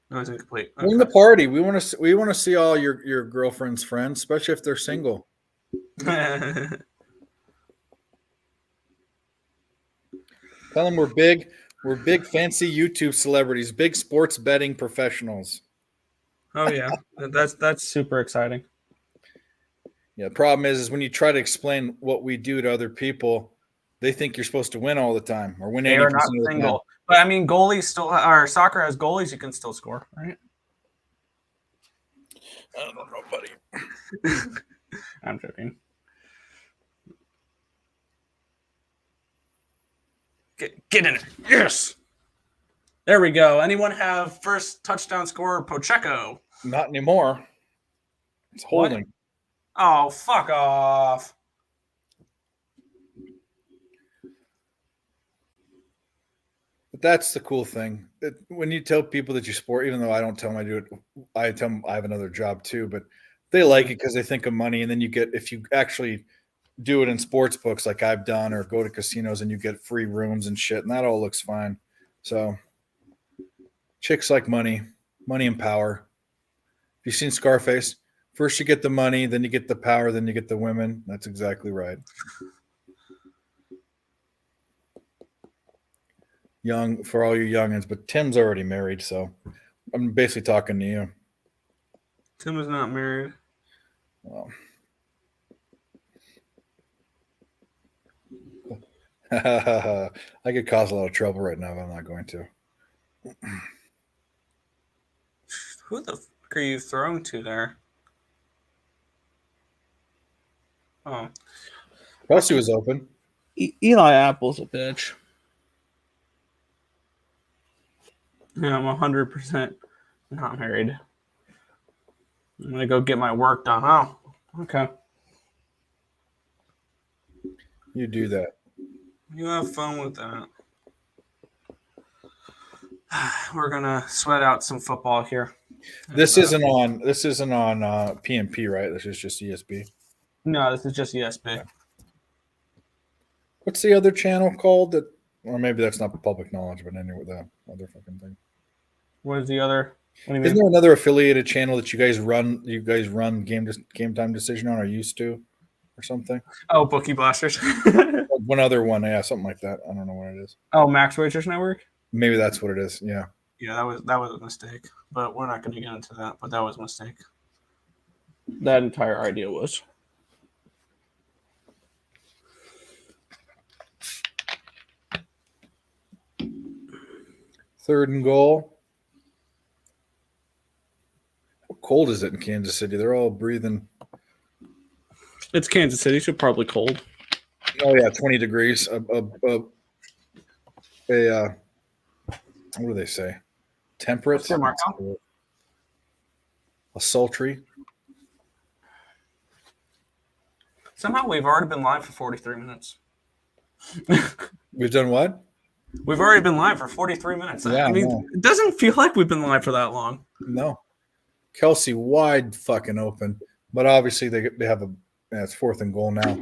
Okay. In the party, we want to see all your girlfriend's friends, especially if they're single. Tell them we're big fancy YouTube celebrities, big sports betting professionals. Oh yeah, that's super exciting. Yeah, the problem is when you try to explain what we do to other people, They think you're supposed to win all the time or win They 80% are of not the time. single. But I mean, goalies still, or soccer has goalies, you can still score, right? I don't know, buddy. I'm joking. Get in it. Yes. There we go. Anyone have first touchdown scorer Pacheco? Not anymore. It's holding. What? Oh, fuck off. But that's the cool thing. When you tell people that you sport, even though I don't tell them I do it, I tell them I have another job too, but they like it because they think of money. And then you get, if you actually do it in sports books like I've done or go to casinos and you get free rooms and shit, and that all looks fine. So chicks like money and power. Have you seen Scarface? First you get the money, then you get the power, then you get the women. That's exactly right. Young for all you youngins, but Tim's already married, so I'm basically talking to you. Tim is not married. Well, I could cause a lot of trouble right now, but I'm not going to. Who the fuck are you throwing to there? Oh. Kelsey was open. Eli Apple's a bitch. Yeah, I'm 100% not married. I'm going to go get my work done. Oh, okay. You do that. You have fun with that. We're going to sweat out some football here. This isn't on PMP, right? This is just ESB. No, this is just ESB. Okay. What's the other channel called? That, or maybe that's not public knowledge, but anyway, the other fucking thing. What is the other? What do you mean? Isn't there another affiliated channel that you guys run? You guys run game time decision on, or used to, or something? Oh, Bookie Blasters. One other one, yeah, something like that. I don't know what it is. Oh, Max Wagers Network. Maybe that's what it is. Yeah. Yeah, that was a mistake, but we're not going to get into that. But that was a mistake. That entire idea was. Third and goal. How cold is it in Kansas City? They're all breathing. It's Kansas City, so probably cold. Oh yeah, 20 degrees. What do they say? Temperate. A sultry. Somehow we've already been live for 43 minutes. We've done what? We've already been live for 43 minutes. Yeah, I mean, it doesn't feel like we've been live for that long. No. Kelsey wide fucking open, but obviously they have it's 4th and goal now,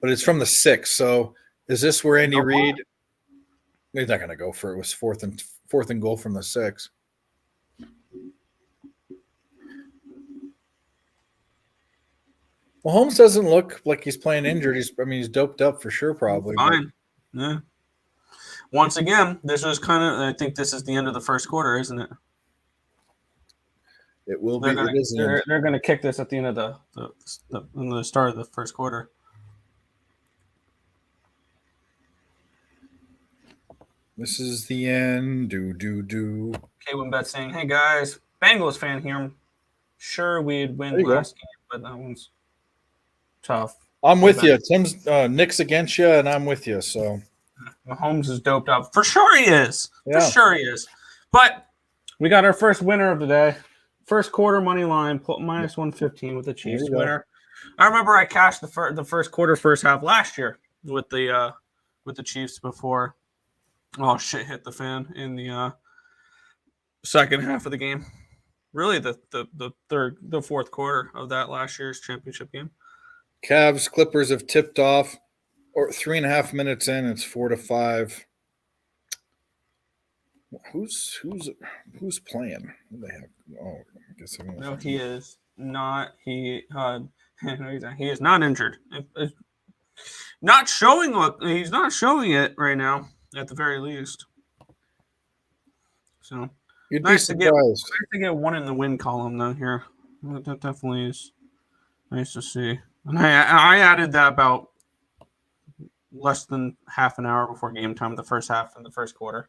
but it's from the 6. So is this where Andy Reid? He's not going to go for it. It was 4th and goal from the 6. Well, Holmes doesn't look like he's playing injured. He's doped up for sure, probably. Fine. But... Yeah. Once again, this was I think this is the end of the first quarter, isn't it? It will be. They're going to kick this at the end of the start of the first quarter. This is the end. Do. K1Bet saying, "Hey guys, Bengals fan here. I'm sure we'd win last game, but that one's tough." I'm with you. Tim's Nick's against you, and I'm with you. So Mahomes is doped up. For sure he is. Yeah. For sure he is. But we got our first winner of the day. First quarter money line, minus 115 with the Chiefs winner. I remember I cashed the first quarter, first half last year with the Chiefs before shit hit the fan in the second half of the game. Really the fourth quarter of that last year's championship game. Cavs Clippers have tipped off, or 3.5 minutes in, it's 4-5. Who's playing? Who they have? Oh, I guess no, he is not. He is not injured. Not showing. He's not showing it right now, at the very least. So you'd be surprised. Nice to get one in the win column though here. That definitely is nice to see. And I added that about less than half an hour before game time, the first half and the first quarter,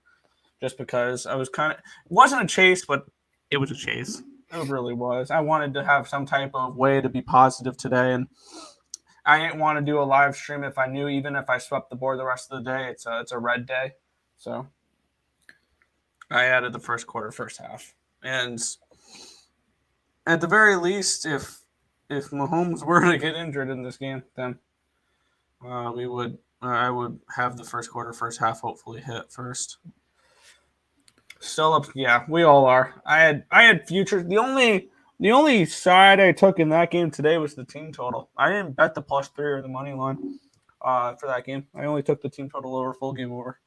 just because I was it wasn't a chase, but it was a chase. It really was. I wanted to have some type of way to be positive today, and I didn't want to do a live stream if I knew even if I swept the board the rest of the day, it's a red day. So I added the first quarter, first half, and at the very least, if Mahomes were to get injured in this game, then I would have the first quarter, first half hopefully hit first. Still up, yeah, we all are. I had futures. The only side I took in that game today was the team total. I didn't bet the +3 or the money line for that game. I only took the team total over, full game over,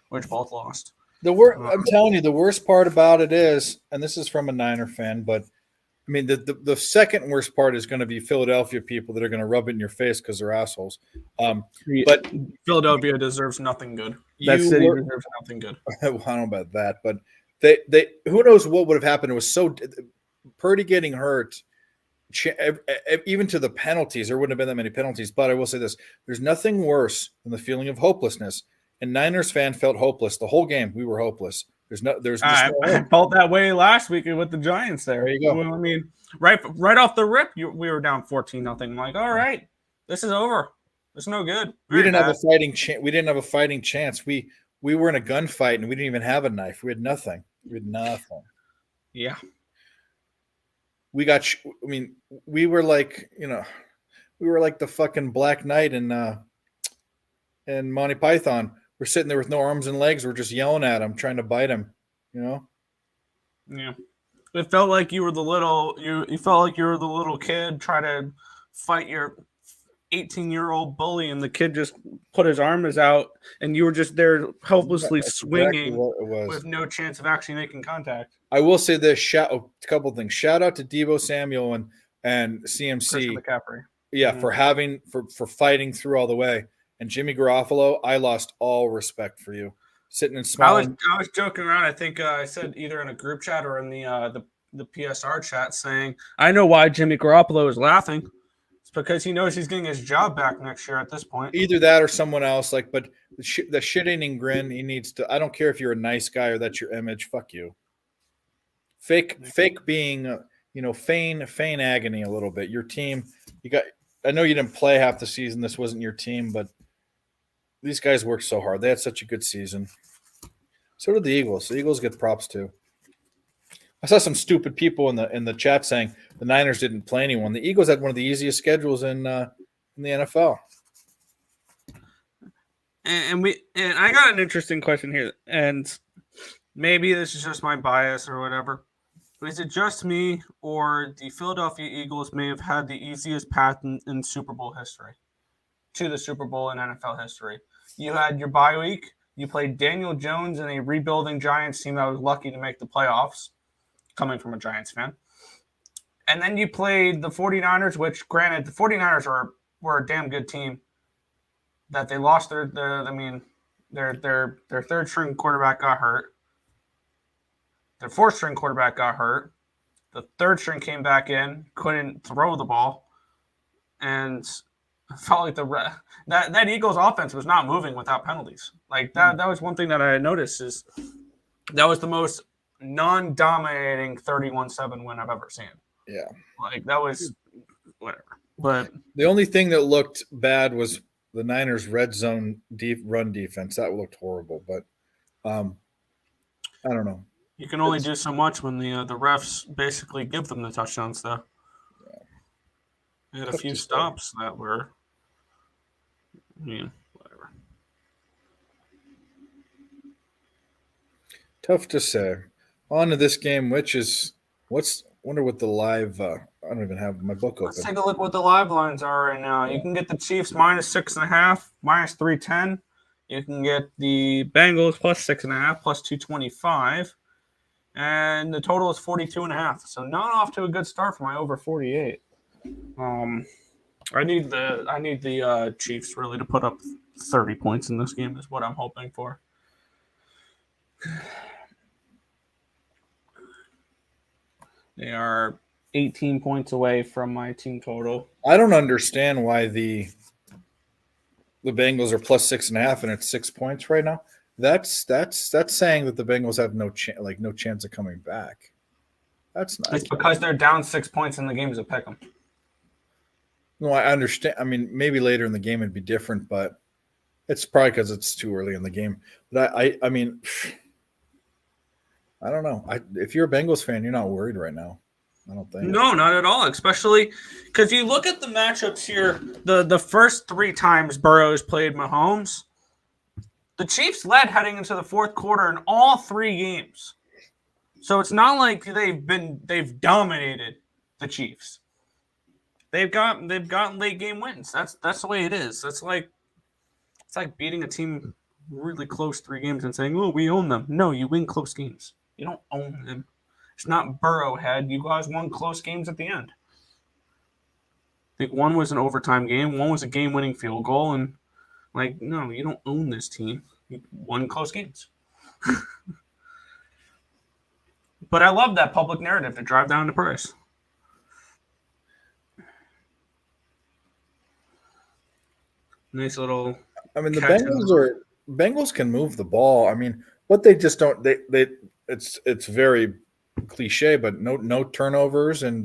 which both lost. I'm telling you, the worst part about it is, and this is from a Niner fan, but I mean, the second worst part is going to be Philadelphia people that are going to rub it in your face because they're assholes. But Philadelphia deserves nothing good. That city deserves nothing good. I don't know about that, but they who knows what would have happened. It was so Purdy getting hurt, even to the penalties. There wouldn't have been that many penalties. But I will say this: there's nothing worse than the feeling of hopelessness. And Niners fan felt hopeless the whole game. We were hopeless. I felt that way last week with the Giants. There you go. I mean, right off the rip, we were down 14-0. I'm like, all right, this is over. It's no good. We didn't have a fighting chance. We didn't have a fighting chance. We were in a gunfight and we didn't even have a knife. We had nothing. Yeah. We got. I mean, we were like the fucking Black Knight in Monty Python. We're sitting there with no arms and legs. We're just yelling at him, trying to bite him. Yeah. It felt like you were the little you felt like you were the little kid trying to fight your 18-year-old bully, and the kid just put his arms out, and you were just there helplessly swinging with no chance of actually making contact. I will say this: a couple things. Shout out to Deebo Samuel and CMC McCaffrey. Yeah, for fighting through all the way. And Jimmy Garofalo, I lost all respect for you. Sitting and smiling. I was joking around. I think I said either in a group chat or in the PSR chat saying, I know why Jimmy Garoppolo is laughing. It's because he knows he's getting his job back next year at this point. Either that or someone else. But the shit-eating grin, he needs to – I don't care if you're a nice guy or that's your image. Fuck you. Fake being, feign agony a little bit. Your team, I know you didn't play half the season. This wasn't your team, but these guys worked so hard. They had such a good season. So did the Eagles. The Eagles get props too. I saw some stupid people in the chat saying the Niners didn't play anyone. The Eagles had one of the easiest schedules in the NFL. And I got an interesting question here, and maybe this is just my bias or whatever. Is it just me, or the Philadelphia Eagles may have had the easiest path in Super Bowl history to the Super Bowl in NFL history? You had your bye week. You played Daniel Jones and a rebuilding Giants team that was lucky to make the playoffs, coming from a Giants fan. And then you played the 49ers, which, granted, the 49ers were a damn good team. That they lost their third string quarterback got hurt. Their fourth string quarterback got hurt. The third string came back in, couldn't throw the ball, and it felt like that Eagles offense was not moving without penalties. Like that was one thing that I noticed is that was the most non-dominating 31-7 win I've ever seen. Yeah, like that was whatever. But the only thing that looked bad was the Niners' red zone run defense. That looked horrible, but I don't know. You can only do so much when the refs basically give them the touchdowns, though. Yeah. They had a few stops that were, whatever. Tough to say. On to this game, which is wonder what the live. I don't even have my book open. Let's take a look what the live lines are right now. You can get the Chiefs -6.5, -310. You can get the Bengals +6.5, +225. And the total is 42.5. So not off to a good start for my over 48. I need the Chiefs really to put up 30 points in this game is what I'm hoping for. They are 18 points away from my team total. I don't understand why the the Bengals are plus 6.5, and it's 6 points right now. That's saying that the Bengals have no chance of coming back. That's not. It's because they're down 6 points in the games of Pick'em. No, I understand. I mean, maybe later in the game it'd be different, but it's probably because it's too early in the game. But I mean, I don't know. If you're a Bengals fan, you're not worried right now. I don't think. No, not at all. Especially because you look at the matchups here. The first 3 times Burrow's played Mahomes, the Chiefs led heading into the fourth quarter in all 3 games. So it's not like they've dominated the Chiefs. They've gotten late game wins. That's the way it is. It's like beating a team really close 3 games and saying, "Oh, we own them." No, you win close games. You don't own them. It's not Burrowhead. You guys won close games at the end. I think one was an overtime game, one was a game-winning field goal, and no, you don't own this team. You won close games. But I love that public narrative to drive down the price. Nice little. I mean, the Bengals can move the ball. I mean, what they just don't. It's very cliche, but no turnovers, and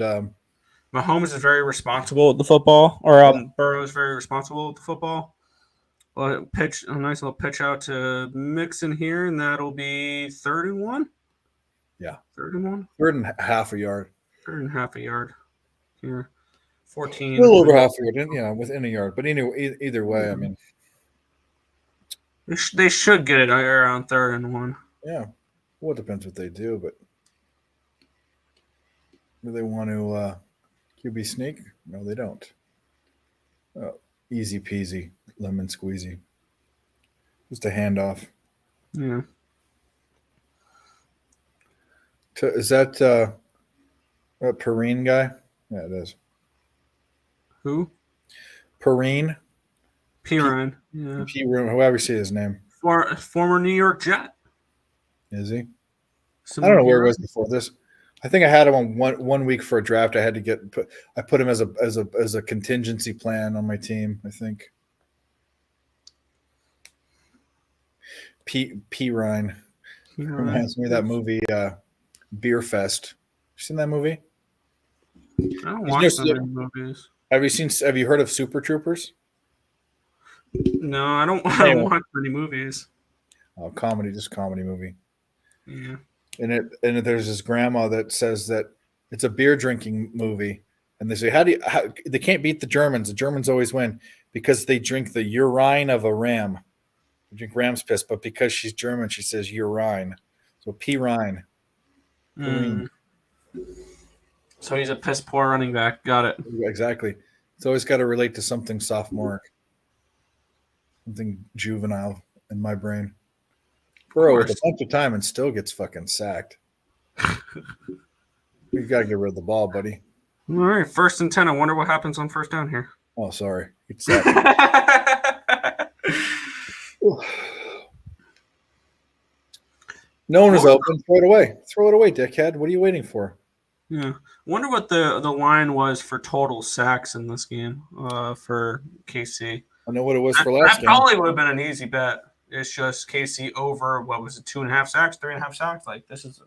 Mahomes is very responsible with the football, or Burrow is very responsible with the football. Well, a nice little pitch out to Mixon here, and that'll be 31. Yeah, 31. Third and half a yard. Third and half a yard here. 14. A little over half a yard, yeah, within a yard. But anyway, either way, I mean, they should get it around 3rd and 1. Yeah, well, it depends what they do, but do they want to QB sneak? No, they don't. Oh, easy peasy, lemon squeezy. Just a handoff. Yeah. Is that Perrine guy? Yeah, it is. Who? Perrine. Pirine. Yeah. Whoever you say his name. Former New York Jet. Is he? I don't know where it was before this. I think I had him on one week for a draft. I had to I put him as a contingency plan on my team, I think. Pirine. Reminds me of that movie Beer Fest. You seen that movie? I don't watch that many movies. Have you heard of Super Troopers? No, I don't watch many movies. Oh, just comedy movie. Yeah. And there's this grandma that says that it's a beer drinking movie, and they say they can't beat the Germans. The Germans always win because they drink the urine of a ram. They drink ram's piss, but because she's German, she says urine. So Pirine. So he's a piss poor running back. Got it. Exactly. It's always got to relate to something sophomoric, something juvenile in my brain. Burrow with a bunch of time and still gets fucking sacked. You got to get rid of the ball, buddy. All right, 1st and 10. I wonder what happens on 1st down here. Oh, sorry. It's no one is open. Throw it away. Throw it away, dickhead. What are you waiting for? Yeah. Wonder what the line was for total sacks in this game for KC. I know what it was for last game. That probably would have been an easy bet. It's just KC over, what was it, 2.5 sacks, 3.5 sacks? Like, this is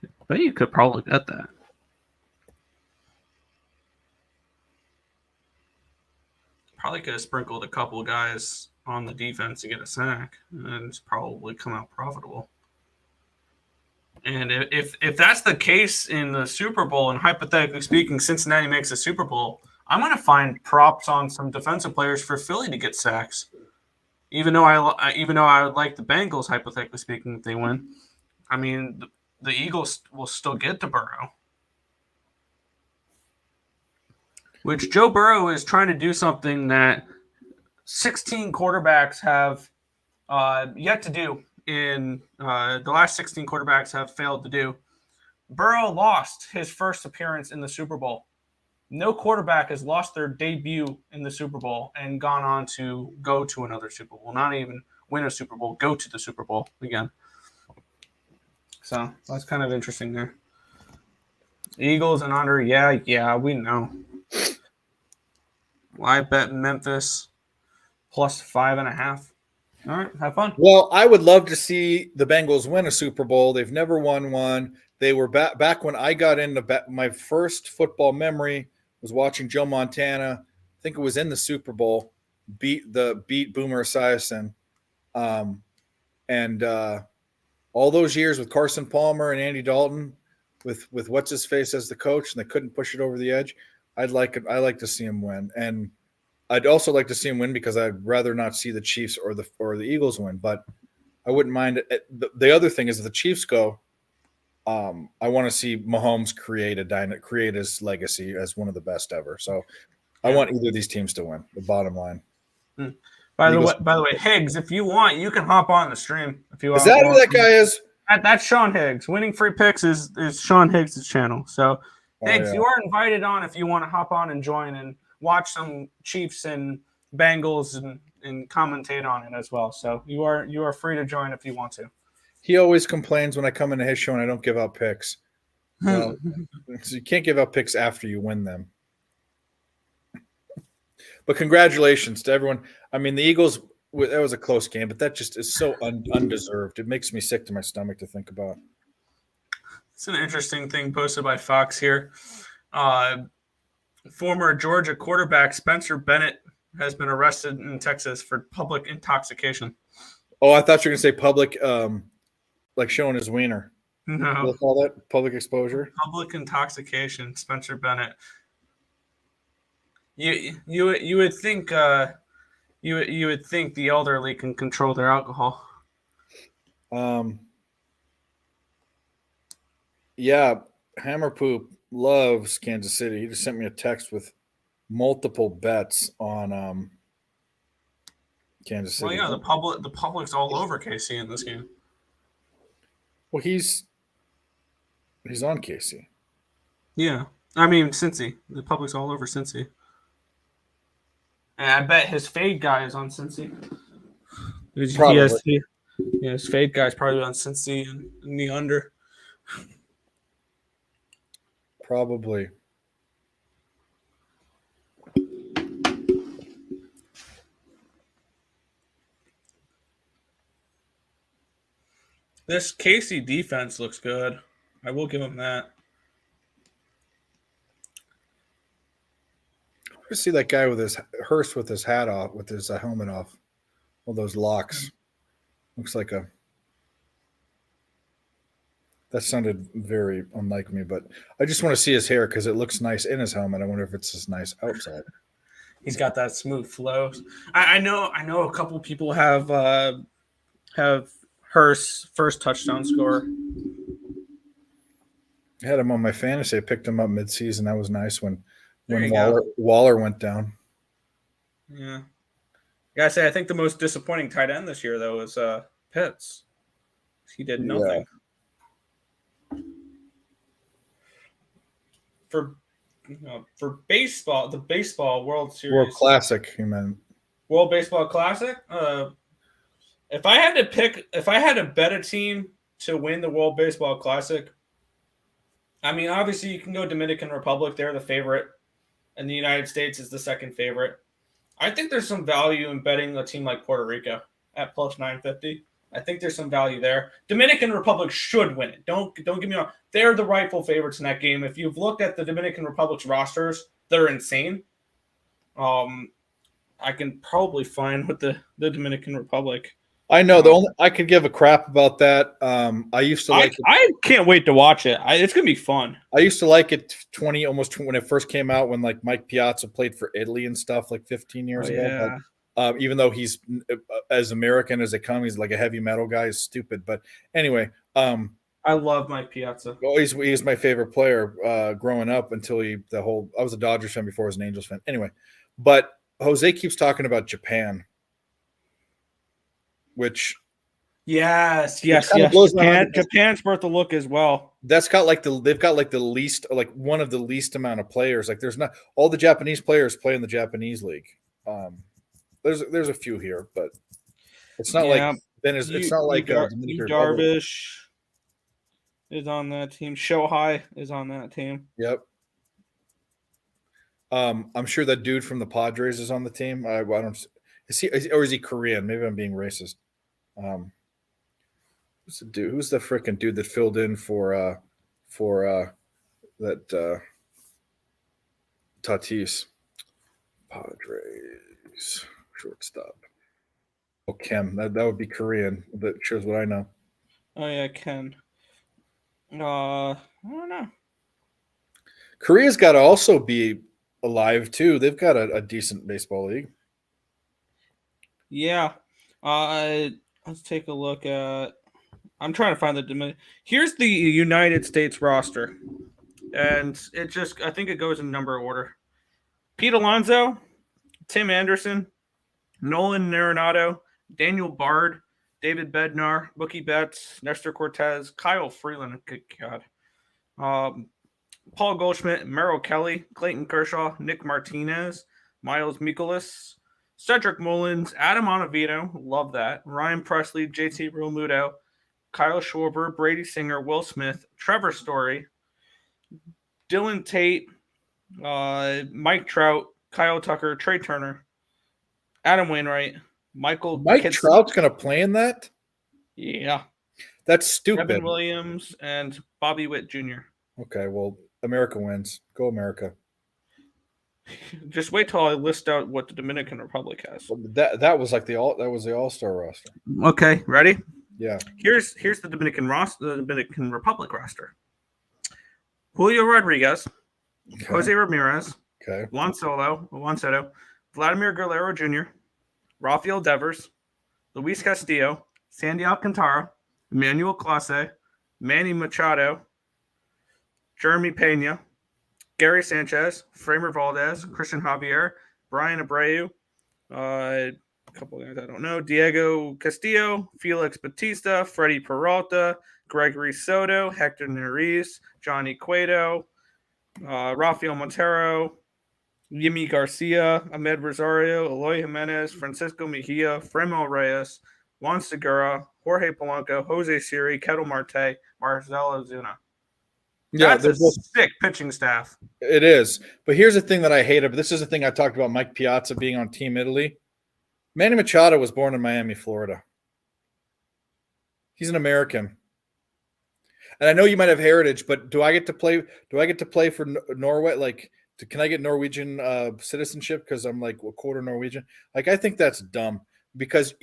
I bet you could probably get that. Probably could have sprinkled a couple of guys on the defense to get a sack, and it's probably come out profitable. And if that's the case in the Super Bowl, and hypothetically speaking, Cincinnati makes a Super Bowl, I'm going to find props on some defensive players for Philly to get sacks. Even though I would like the Bengals, hypothetically speaking, if they win. I mean, the Eagles will still get to Burrow. Which Joe Burrow is trying to do something that 16 quarterbacks have yet to do. In the last 16 quarterbacks have failed to do. Burrow lost his first appearance in the Super Bowl. No quarterback has lost their debut in the Super Bowl and gone on to go to another Super Bowl. Not even win a Super Bowl, go to the Super Bowl again. So that's kind of interesting there. Eagles and under, yeah, we know. Well, I bet Memphis plus 5.5. All right, have fun. Well, I would love to see the Bengals win a Super Bowl. They've never won one. They were back when I got into my first football memory was watching Joe Montana. I think it was in the Super Bowl, beat Boomer Esiason, and all those years with Carson Palmer and Andy Dalton, with what's his face as the coach, and they couldn't push it over the edge. I like to see him win, and I'd also like to see him win because I'd rather not see the Chiefs or the Eagles win, but I wouldn't mind it. The other thing is if the Chiefs go, I want to see Mahomes create his legacy as one of the best ever. So I want either of these teams to win. The bottom line. By the way, Higgs, if you want, you can hop on the stream if you want. Is that who that guy is? That's Sean Higgs. Winning Free Picks is Sean Higgs' channel. So Higgs, you are invited on if you want to hop on and join and watch some Chiefs and Bengals and commentate on it as well. So you are free to join if you want to. He always complains when I come into his show and I don't give out picks. Well, so you can't give out picks after you win them. But congratulations to everyone. I mean, the Eagles, that was a close game, but that just is so undeserved. It makes me sick to my stomach to think about. It's an interesting thing posted by Fox here. Former Georgia quarterback Spencer Bennett has been arrested in Texas for public intoxication. Oh, I thought you were going to say public, like showing his wiener. No. What do they call that? Public exposure? Public intoxication, Spencer Bennett. You would think you would think the elderly can control their alcohol. Yeah, Hammer Poop loves Kansas City. He just sent me a text with multiple bets on Kansas City. Well, yeah, the public's all over KC in this game. Well, he's on KC. Yeah, I mean Cincy. The public's all over Cincy. And I bet his fade guy is on Cincy. Probably. His fade guy's probably on Cincy and the under. Probably. This KC defense looks good. I will give him that. I see that guy with his Hurst with his hat off, with his helmet off. All those locks. Looks like a. That sounded very unlike me, but I just want to see his hair because it looks nice in his helmet. I wonder if it's as nice outside. He's got that smooth flow. I know a couple people have Hurst's first touchdown score. I had him on my fantasy. I picked him up midseason. That was nice when Waller went down. Yeah. Gotta say, I think the most disappointing tight end this year, though, is Pitts. He did nothing. Yeah. For baseball, the baseball World Series. World Classic, you meant. World Baseball Classic? If I had to bet a team to win the World Baseball Classic, I mean, obviously you can go Dominican Republic. They're the favorite. And the United States is the second favorite. I think there's some value in betting a team like Puerto Rico at plus 950. I think there's some value there. Dominican Republic should win it. Don't get me wrong. They're the rightful favorites in that game. If you've looked at the Dominican Republic's rosters, they're insane. I can probably find with the Dominican Republic. I know I could give a crap about that. I used to like it. I can't wait to watch it. It's gonna be fun. I used to like it almost when it first came out, when like Mike Piazza played for Italy and stuff like 15 years ago. Yeah. But, even though he's as American as it comes, he's like a heavy metal guy. He's stupid, but anyway. I love Mike Piazza. Oh, he's my favorite player growing up until I was a Dodgers fan before I was an Angels fan. Anyway, but Jose keeps talking about Japan. Which yes. Japan's worth a look as well. They've got like the least, like one of the least amount of players. Like there's not all the Japanese players play in the Japanese league. There's a few here, but it's not like it's not like Darvish is on that team. Shohei is on that team. Yep. I'm sure that dude from the Padres is on the team. I don't. Is he Korean? Maybe I'm being racist. Who's the dude? Who's the freaking dude that filled in for that Tatis? Padres shortstop. Oh, Kim. That would be Korean. That shows what I know. Oh yeah, Ken. I don't know. Korea's got to also be alive too. They've got a decent baseball league. Yeah. Let's take a look at. I'm trying to find the. Here's the United States roster, and it just. I think it goes in number order. Pete Alonso, Tim Anderson, Nolan Arenado, Daniel Bard, David Bednar, Mookie Betts, Nestor Cortez, Kyle Freeland. Good God. Paul Goldschmidt, Merrill Kelly, Clayton Kershaw, Nick Martinez, Miles Mikolas, Cedric Mullins, Adam Ottavino, love that, Ryan Presley, JT Realmuto, Kyle Schwarber, Brady Singer, Will Smith, Trevor Story, Dylan Tate, Mike Trout, Kyle Tucker, Trey Turner, Adam Wainwright, Mike Kitson. Trout's going to play in that? Yeah. That's stupid. Evan Williams and Bobby Witt Jr. Okay, well, America wins. Go America. Just wait till I list out what the Dominican Republic has. That was like the All-Star roster. Okay, ready? Yeah. Here's the Dominican Republic roster. Julio Rodriguez, okay. Jose Ramirez, okay. Juan Soto, Vladimir Guerrero Jr., Rafael Devers, Luis Castillo, Sandy Alcantara, Emmanuel Clase, Manny Machado, Jeremy Pena, Gary Sanchez, Framer Valdez, Christian Javier, Brian Abreu, a couple of guys I don't know, Diego Castillo, Felix Batista, Freddie Peralta, Gregory Soto, Hector Neris, Johnny Cueto, Rafael Montero, Yimi Garcia, Ahmed Rosario, Eloy Jimenez, Francisco Mejia, Fremel Reyes, Juan Segura, Jorge Polanco, Jose Siri, Kettle Marte, Marcelo Ozuna. Yeah, that's a sick pitching staff. It is. But here's the thing that I hate about this is the thing I talked about Mike Piazza being on Team Italy. Manny Machado was born in Miami, Florida. He's an American. And I know you might have heritage, but do I get to play for Norway? Like, can I get Norwegian citizenship because I'm like a quarter Norwegian? Like, I think that's dumb because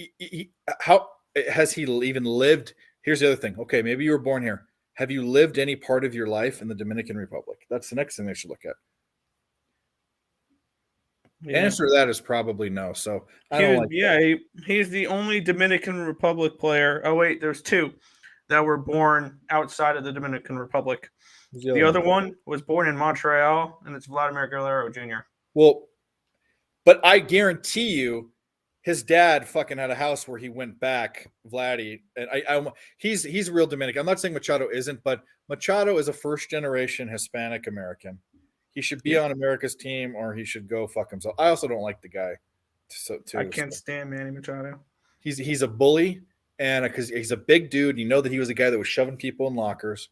how has he even lived? Here's the other thing. Okay, maybe you were born here. Have you lived any part of your life in the Dominican Republic? That's the next thing they should look at. Yeah. The answer to that is probably no. So I don't like that. He's the only Dominican Republic player. Oh wait, there's two that were born outside of the Dominican Republic. The other one was born in Montreal, and it's Vladimir Guerrero Jr. Well, but I guarantee you, his dad fucking had a house where he went back, Vladdy, and he's real Dominican. I'm not saying Machado isn't, but Machado is a first generation Hispanic American. He should be on America's team, or he should go fuck himself. I also don't like the guy. I can't stand Manny Machado. He's a bully, and because he's a big dude, you know that he was a guy that was shoving people in lockers,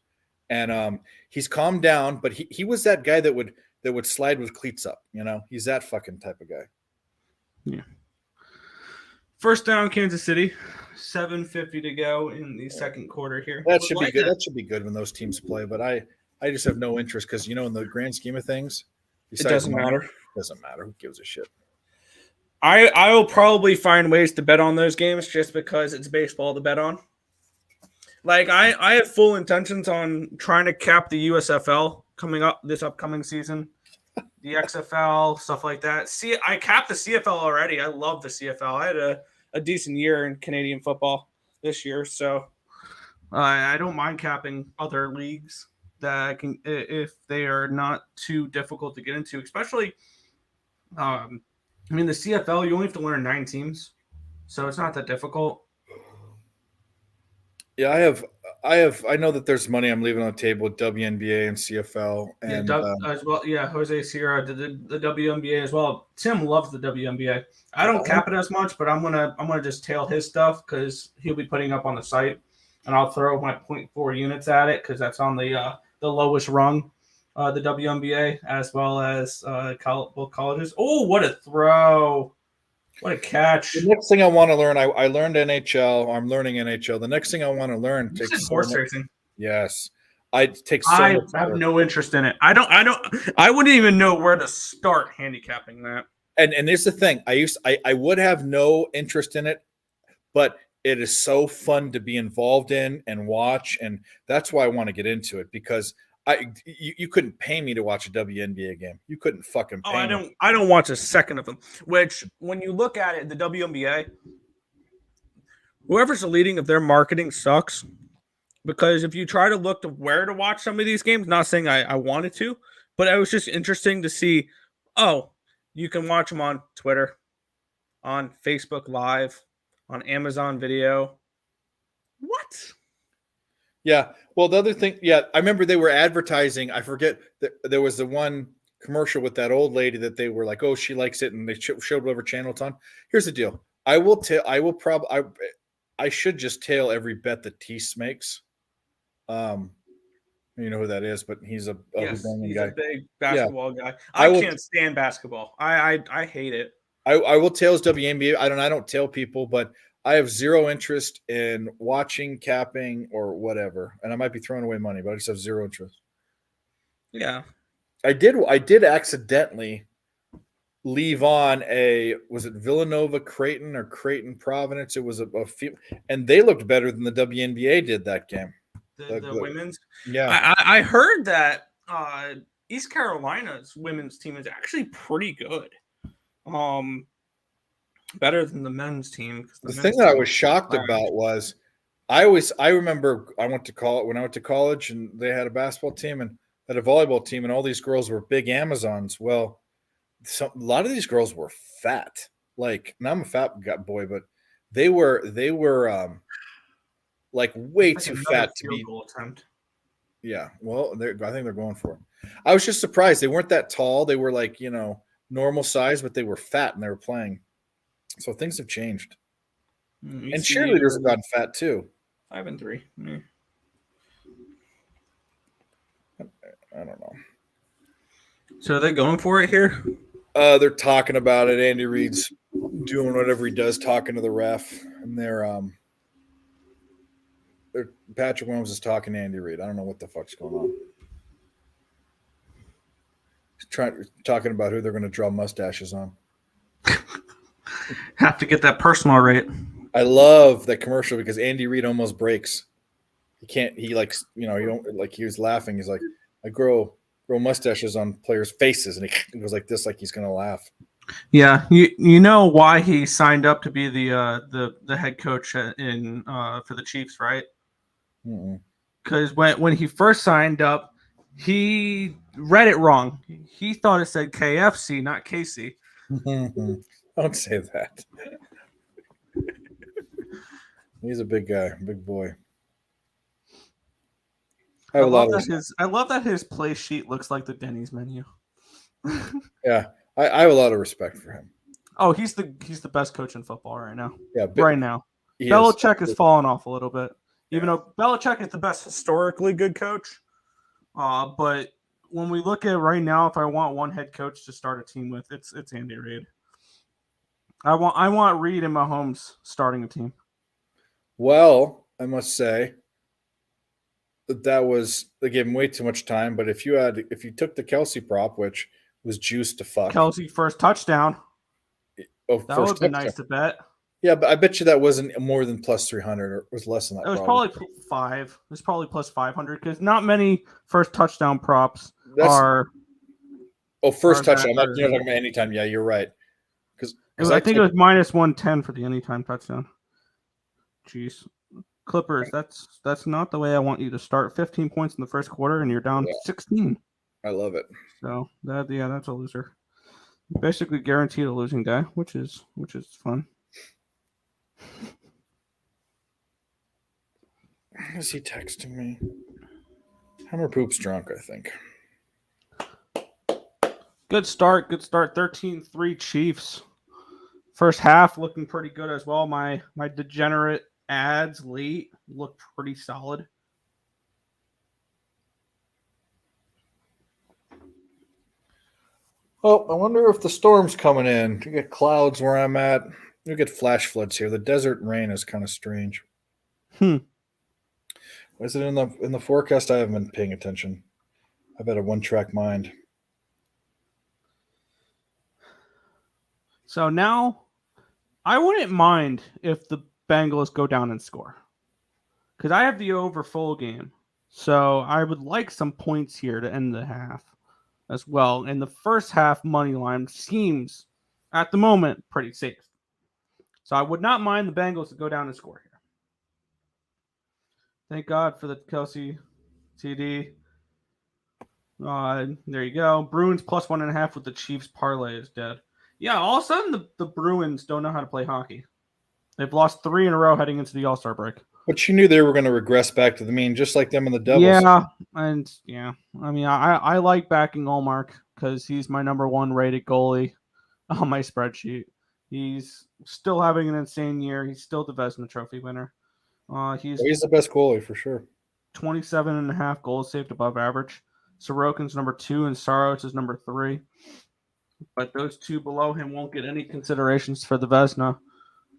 and he's calmed down, but he was that guy that would slide with cleats up. You know, he's that fucking type of guy. Yeah. First down, Kansas City. 7:50 to go in the second quarter here. That should be good. That should be good when those teams play. But I just have no interest because, you know, in the grand scheme of things, it doesn't matter. It doesn't matter. Who gives a shit? I will probably find ways to bet on those games just because it's baseball to bet on. Like, I have full intentions on trying to cap the USFL coming up this upcoming season. The XFL, stuff like that. See, I capped the CFL already. I love the CFL. I had a decent year in Canadian football this year, so I don't mind capping other leagues that I can if they are not too difficult to get into. Especially, I mean, the CFL you only have to learn 9 teams, so it's not that difficult. Yeah, I know that there's money I'm leaving on the table with WNBA and CFL and as well. Yeah, Jose Sierra did the WNBA as well. Tim loves the WNBA. I don't cap it as much, but I'm gonna just tail his stuff because he'll be putting up on the site, and I'll throw my 0.4 units at it because that's on the lowest rung. the WNBA as well as both colleges. Oh, what a throw! What a catch! The next thing I want to learn, I learned NHL. I'm learning NHL. The next thing I want to learn You said takes so horse much. racing. Yes, I take so I much have work. no interest in it. I wouldn't even know where to start handicapping that. And here's the thing: I would have no interest in it, but it is so fun to be involved in and watch, and that's why I want to get into it because you couldn't pay me to watch a WNBA game. You couldn't fucking Oh, pay me. I don't watch a second of them. Which, when you look at it, the WNBA, whoever's the leading of their marketing sucks. Because if you try to look to where to watch some of these games, not saying I wanted to, but it was just interesting to see. Oh, you can watch them on Twitter, on Facebook Live, on Amazon Video. What? Yeah. Well, the other thing, yeah, I remember they were advertising. I forget that there was the one commercial with that old lady that they were like, "Oh, she likes it," and they showed whatever channel it's on. Here's the deal: I will tell. I will probably. I should just tail every bet that Tease makes. You know who that is, but he's a Yes, hooping he's guy. a big Yeah, basketball guy. I I will. can't stand basketball. I hate it. I will tail his WNBA. I don't tell people, but I have zero interest in watching, capping, or whatever. And I might be throwing away money, but I just have zero interest. Yeah. I did accidentally leave on was it Villanova Creighton or Creighton Providence? It was a and they looked better than the WNBA did that game. The women's. Yeah. I heard that East Carolina's women's team is actually pretty good. Better than the men's team. The thing that I was shocked about was I remember I went to college and they had a basketball team and had a volleyball team and all these girls were big Amazons. Well, a lot of these girls were fat. Like, now I'm a fat boy, but they were like way too fat to be. Goal attempt. Yeah, well, I think they're going for it. I was just surprised they weren't that tall. They were like normal size, but they were fat and they were playing. So things have changed. And cheerleaders have gotten fat too. 5-3. I don't know. So are they going for it here? They're talking about it. Andy Reid's doing whatever he does, talking to the ref, and Patrick Williams is talking to Andy Reid. I don't know what the fuck's going on. He's talking about who they're going to draw mustaches on. Have to get that personal rate. I love that commercial because Andy Reid almost breaks. He can't. He likes he don't like. He was laughing. He's like, I grow mustaches on players' faces, and he goes like this, like he's going to laugh. Yeah, you know why he signed up to be the head coach in for the Chiefs, right? Because when he first signed up, he read it wrong. He thought it said KFC, not KC. Don't say that. He's a big guy, big boy. I love that his play sheet looks like the Denny's menu. Yeah, I have a lot of respect for him. Oh, he's the best coach in football right now. Yeah, right now. Belichick has fallen off a little bit, even though Belichick is the best historically good coach. But when we look at right now, if I want one head coach to start a team with, it's Andy Reid. I want Reid and Mahomes starting a team. Well, I must say that was, they gave him way too much time. But if you took the Kelsey prop, which was juiced to fuck, Kelsey first touchdown. That would be nice to bet. Yeah, but I bet you that wasn't more than plus 300 or was less than that. It was probably 5. It was probably plus 500 because not many first touchdown props are. Oh, first touchdown. You're talking about anytime. Yeah, you're right. I think it was minus 110 for the anytime touchdown. Jeez. Clippers, that's not the way I want you to start. 15 points in the first quarter and you're down 16. I love it. So that's a loser. Basically guaranteed a losing guy, which is fun. Is he texting me? Hammer Poop's drunk, I think. Good start. 13-3 Chiefs. First half looking pretty good as well. My degenerate ads late looked pretty solid. Oh, I wonder if the storm's coming in. You get clouds where I'm at. You get flash floods here. The desert rain is kind of strange. Is it in the forecast? I haven't been paying attention. I've had a one-track mind. So now, I wouldn't mind if the Bengals go down and score, because I have the over full game. So I would like some points here to end the half as well. And the first half money line seems, at the moment, pretty safe. So I would not mind the Bengals to go down and score here. Thank God for the Kelsey TD. There you go. Bruins plus 1.5 with the Chiefs parlay is dead. Yeah, all of a sudden the Bruins don't know how to play hockey. They've lost 3 in a row heading into the All-Star break. But you knew they were going to regress back to the mean, just like them and the Devils. Yeah, and I mean, I like backing Allmark because he's my number 1 rated goalie on my spreadsheet. He's still having an insane year. He's still the Vezina Trophy winner. He's the best goalie for sure. 27.5 goals saved above average. Sorokin's number 2 and Saros is number 3. But those 2 below him won't get any considerations for the Vezina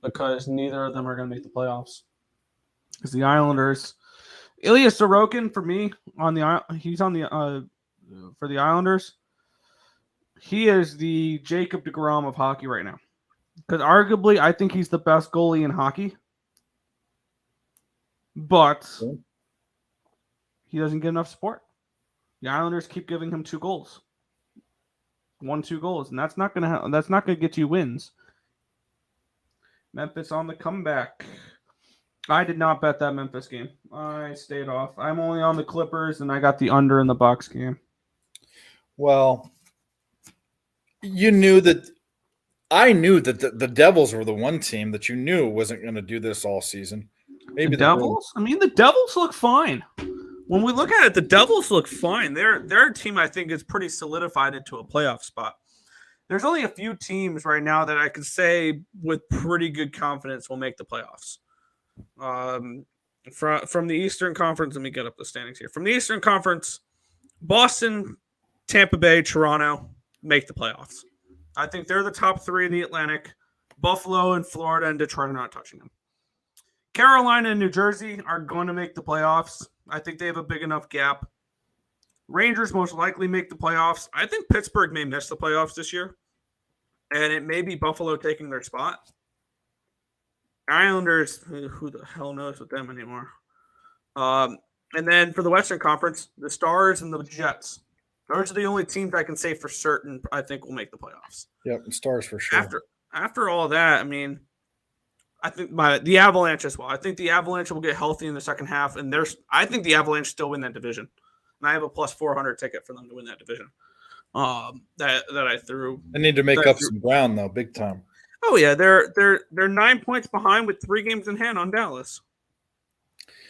because neither of them are going to make the playoffs. Because the Islanders, Ilya Sorokin for me he's on the for the Islanders. He is the Jacob deGrom of hockey right now. Because arguably, I think he's the best goalie in hockey. But he doesn't get enough support. The Islanders keep giving him 2 goals. 1-2 goals, and that's not gonna get you wins. Memphis on the comeback. I did not bet that Memphis game. I stayed off. I'm only on the Clippers, and I got the under in the Bucks game. Well, you knew that. I knew that the Devils were the one team that you knew wasn't going to do this all season. Maybe the Devils. I mean, the Devils look fine. When we look at it, the Devils look fine. Their team, I think, is pretty solidified into a playoff spot. There's only a few teams right now that I could say with pretty good confidence will make the playoffs. From the Eastern Conference, let me get up the standings here. From the Eastern Conference, Boston, Tampa Bay, Toronto make the playoffs. I think they're the top 3 in the Atlantic. Buffalo and Florida and Detroit are not touching them. Carolina and New Jersey are going to make the playoffs. I think they have a big enough gap. Rangers most likely make the playoffs. I think Pittsburgh may miss the playoffs this year. And it may be Buffalo taking their spot. Islanders, who the hell knows with them anymore. And then for the Western Conference, the Stars and the Jets. Those are the only teams I can say for certain I think will make the playoffs. Yep, the Stars for sure. After all that, I mean, I think the Avalanche as well. I think the Avalanche will get healthy in the second half, and I think the Avalanche still win that division. And I have a plus 400 ticket for them to win that division. That I threw. They need to make up some ground though, big time. Oh yeah, they're 9 points behind with 3 games in hand on Dallas.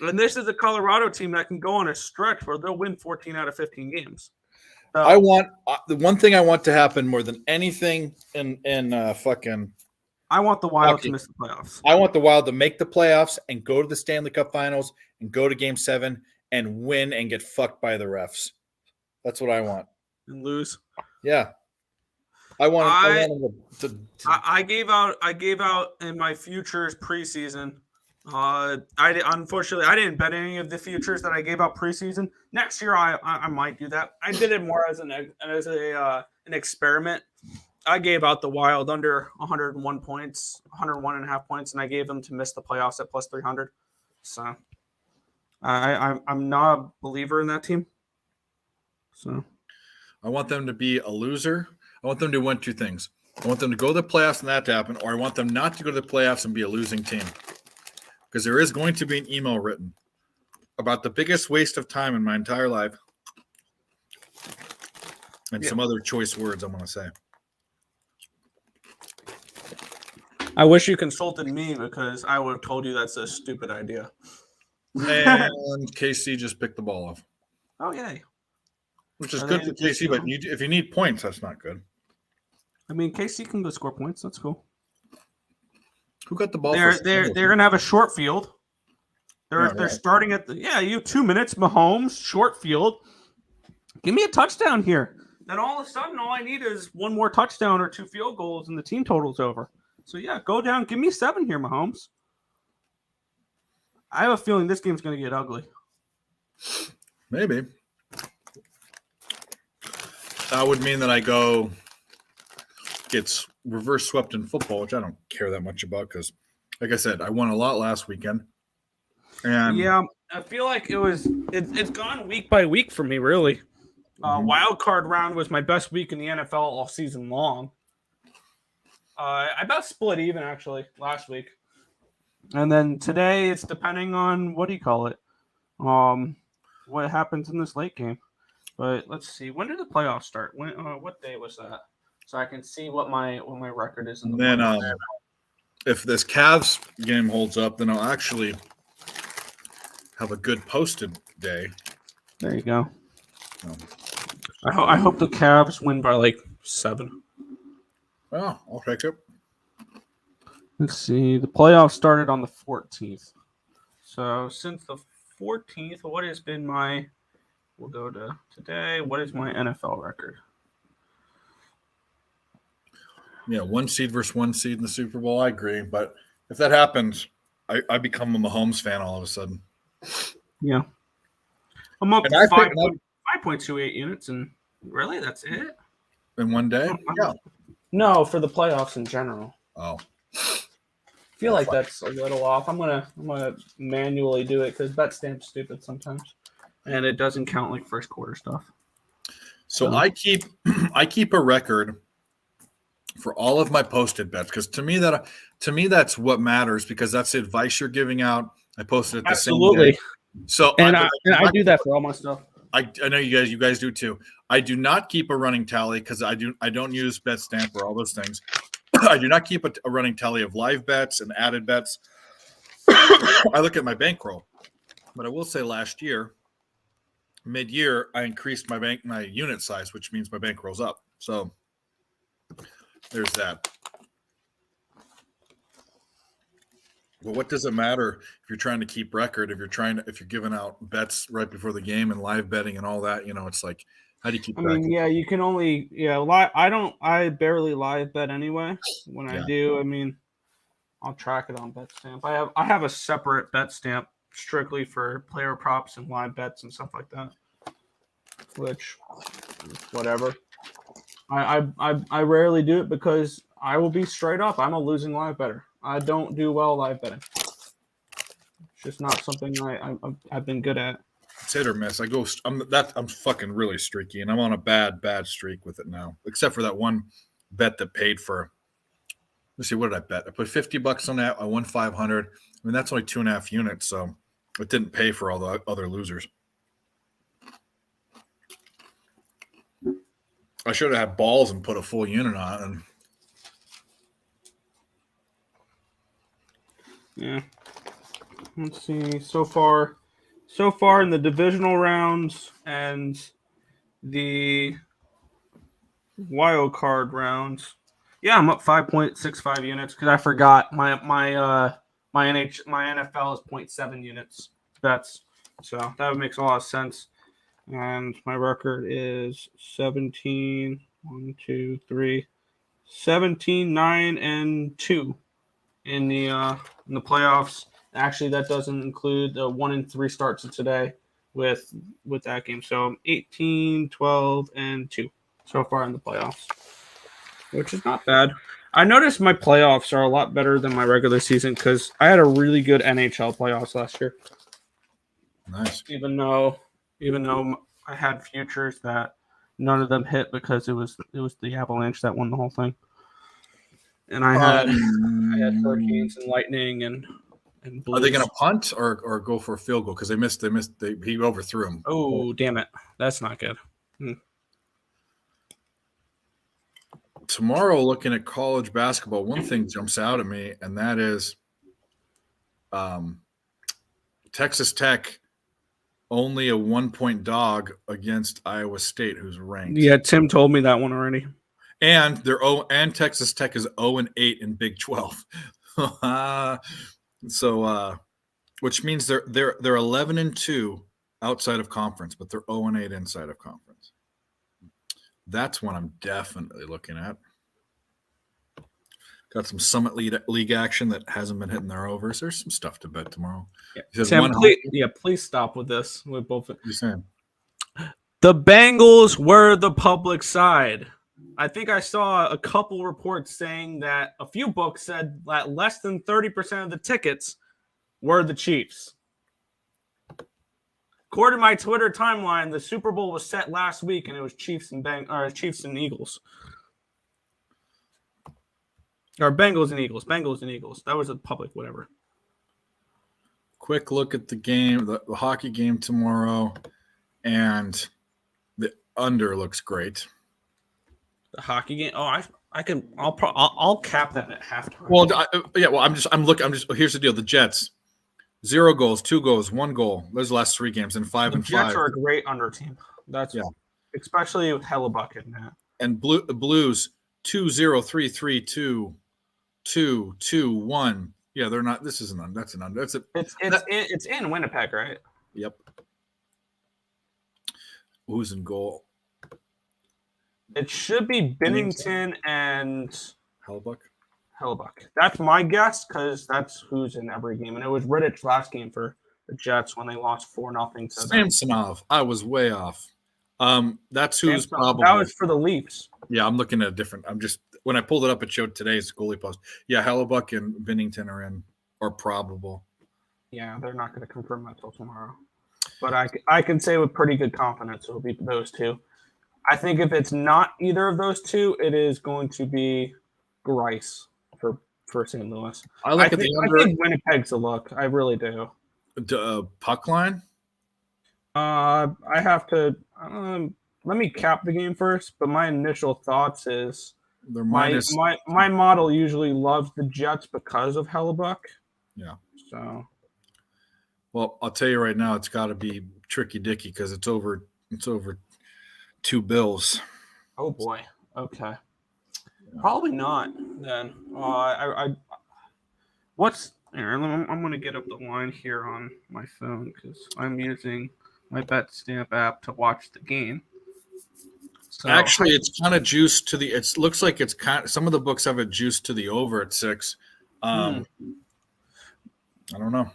And this is a Colorado team that can go on a stretch where they'll win 14 out of 15 games. I want the one thing I want to happen more than anything in fucking. I want the Wild to miss the playoffs. I want the Wild to make the playoffs and go to the Stanley Cup Finals and go to Game 7 and win and get fucked by the refs. That's what I want. And lose. Yeah. I gave out in my futures preseason. Unfortunately I didn't bet any of the futures that I gave out preseason. Next year I might do that. I did it more as an experiment. I gave out the Wild under 101 points, 101.5 points, and I gave them to miss the playoffs at plus 300. So I'm not a believer in that team. So I want them to be a loser. I want them to do 1, 2 things. I want them to go to the playoffs and that to happen, or I want them not to go to the playoffs and be a losing team. Because there is going to be an email written about the biggest waste of time in my entire life. And some other choice words I'm going to say. I wish you consulted me because I would have told you that's a stupid idea. And KC just picked the ball off. Oh, yay. Which is good for KC, but if you need points, that's not good. I mean, KC can go score points. That's cool. Who got the ball? They're going to have a short field. They're starting at you have 2 minutes. Mahomes, short field. Give me a touchdown here. then all of a sudden, all I need is one more touchdown or 2 field goals, and the team total's over. So, yeah, go down. Give me 7 here, Mahomes. I have a feeling this game's going to get ugly. Maybe. That would mean that I go gets reverse swept in football, which I don't care that much about because, like I said, I won a lot last weekend. And yeah, I feel like it's gone week by week for me, really. Wild card round was my best week in the NFL all season long. I about split even, actually, last week. And then today, it's depending on, what do you call it? What happens in this late game. But let's see. When did the playoffs start? What day was that? So I can see what my record is in the then playoffs. if this Cavs game holds up, then I'll actually have a good posted day. There you go. I hope the Cavs win by like 7. Well, I'll take it. Let's see. The playoffs started on the 14th. So since the 14th, what has been my... We'll go to today. What is my NFL record? Yeah, 1 seed versus 1 seed in the Super Bowl. I agree. But if that happens, I become a Mahomes fan all of a sudden. Yeah. I'm up to 5.28 units, and really, that's it? In one day? Yeah. No, for the playoffs in general. Oh. I feel like that's a little off. I'm gonna manually do it because BetStamp's stupid sometimes, and it doesn't count like first quarter stuff. So I keep a record for all of my posted bets because to me that's what matters because that's the advice you're giving out. I posted it the same day. So I do that for all my stuff. I know you guys do too. I do not keep a running tally because I don't use BetStamp or all those things. I do not keep a running tally of live bets and added bets. I look at my bankroll, but I will say last year, mid-year, I increased my unit size, which means my bankroll's up. So there's that. Well, what does it matter if you're trying to keep record? If you're giving out bets right before the game and live betting and all that, it's like, how do you keep record? Yeah, you can only I barely live bet anyway. When I do, I'll track it on BetStamp. I have a separate BetStamp strictly for player props and live bets and stuff like that. Which, whatever. I rarely do it because I will be straight up. I'm a losing live better. I don't do well live betting. It's just not something I've been good at. It's hit or miss. I'm fucking really streaky, and I'm on a bad streak with it now. Except for that one bet that paid for. Let's see, what did I bet? I put $50 on that. I won 500. That's only 2.5 units, so it didn't pay for all the other losers. I should have had balls and put a full unit on it. Yeah. Let's see. So far in the divisional rounds and the wild card rounds. Yeah, I'm up 5.65 units because I forgot my NFL is 0.7 units bets. So that makes a lot of sense. And my record is 17, 9, and 2 in the playoffs. Actually, that doesn't include the 1 and 3 starts of today with that game. So 18, 12, and 2 so far in the playoffs, which is not bad. I noticed my playoffs are a lot better than my regular season because I had a really good NHL playoffs last year. Nice. Even though I had futures that none of them hit because it was the Avalanche that won the whole thing. And I had Hurricanes and Lightning and Blues. Are they going to punt or go for a field goal? Because he overthrew him. Oh, damn it. That's not good. Tomorrow, looking at college basketball, one thing jumps out at me, and that is Texas Tech only a 1-point dog against Iowa State, who's ranked. Yeah, Tim told me that one already. And Texas Tech is 0-8 in Big 12. So, which means they're 11-2 outside of conference, but they're 0-8 inside of conference. That's one I'm definitely looking at. Got some Summit League action that hasn't been hitting their overs. There's some stuff to bet tomorrow. Yeah. Sam, please stop with this. With both. You're saying The Bengals were the public side. I think I saw a couple reports saying that a few books said that less than 30% of the tickets were the Chiefs. According to my Twitter timeline, the Super Bowl was set last week, and it was Chiefs and Eagles. Or Bengals and Eagles. That was a public whatever. Quick look at the game, the hockey game tomorrow, and the under looks great. The hockey game. Oh, I'll cap that at halftime. Well, here's the deal. The Jets, 0 goals, 2 goals, 1 goal. Those the last 3 games, and 5 and 5. The Jets are a great under team. Especially with Hellebuck in that. And Blues 2-0, 3-3, 2-2-1. Yeah, they're not. This isn't on. That's an under. It's in Winnipeg, right? Yep. Who's in goal? It should be Binnington and Hellebuck. That's my guess because that's who's in every game, and it was Rittich last game for the Jets when they lost 4-0 to Samsonov. I was way off. That's who's probably. That was for the Leafs. Yeah, I'm looking at a different. When I pulled it up, it showed today's goalie post. Yeah, Hellebuck and Binnington are in or probable. Yeah, they're not going to confirm that till tomorrow. But I can say with pretty good confidence it'll be those two. I think if it's not either of those two, it is going to be Grice for St. Louis. I think Winnipeg's a look. I really do. Puck line? I have to let me cap the game first, but my initial thoughts is my model usually loves the Jets because of Hellebuck. Yeah. So. Well, I'll tell you right now, it's got to be Tricky Dicky because it's over 2 bills. Oh boy. Okay. Yeah. Probably not then. I'm going to get up the line here on my phone because I'm using my BetStamp app to watch the game. So, actually, it's kind of juiced to the. It looks like it's kind. Some of the books have it juiced to the over at 6. I don't know.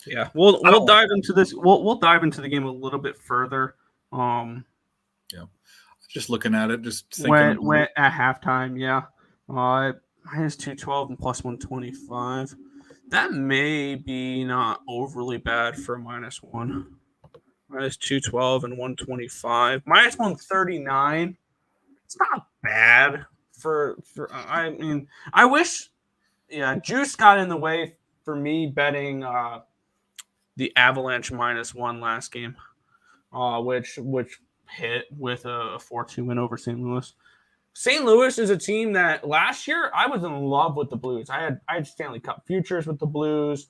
Yeah, we'll dive into this. We'll dive into the game a little bit further. Yeah, just looking at it, just thinking when at halftime. Yeah, minus 212 and plus 125. That may be not overly bad for a -1. Minus 212 and 125. Minus 139. It's not bad for I mean, I wish juice got in the way for me betting the Avalanche -1 last game. Which hit with a 4-2 win over St. Louis. St. Louis is a team that last year I was in love with the Blues. I had Stanley Cup futures with the Blues.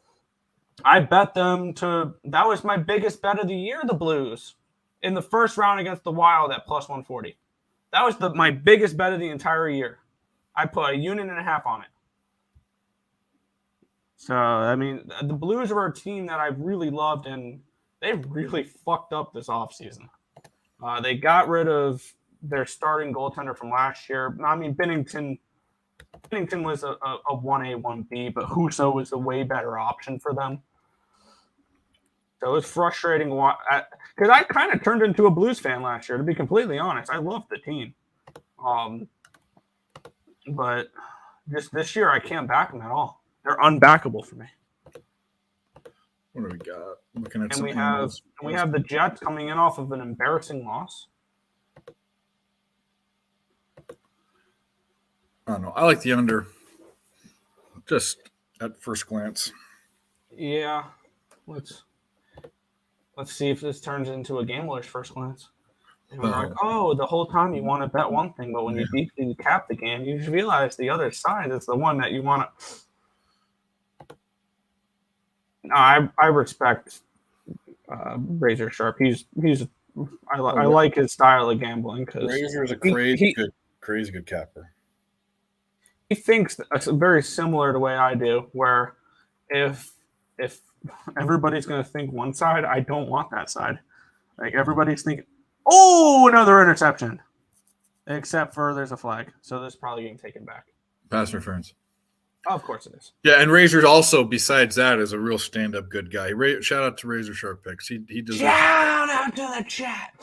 I bet them that was my biggest bet of the year, the Blues, in the first round against the Wild at plus 140. That was my biggest bet of the entire year. I put a unit and a half on it. So, I mean, the Blues are a team that I really loved, and they really fucked up this offseason. They got rid of their starting goaltender from last year. I mean, Binnington was a 1A, 1B, but Husso was a way better option for them. So it's frustrating because I kind of turned into a Blues fan last year, to be completely honest. I loved the team. But just this year, I can't back them at all. They're unbackable for me. What do we got? I'm looking at we have the Jets coming in off of an embarrassing loss. I don't know. I like the under. Just at first glance. Yeah. Let's see if this turns into a gambler's first glance. And we're like, the whole time you want to bet one thing, but when you deeply cap the game, you realize the other side is the one that you want to. No, I respect Razor Sharp. I like his style of gambling because Razor is a crazy good capper. He thinks very similar to the way I do, where if everybody's going to think one side, I don't want that side. Like everybody's thinking, another interception. except for there's a flag, so this is probably getting taken back. Pass interference. Oh, of course it is. Yeah, and Razor also, besides that, is a real stand-up good guy. Shout out to Razor Sharp Picks. He deserves. Shout out to the chat.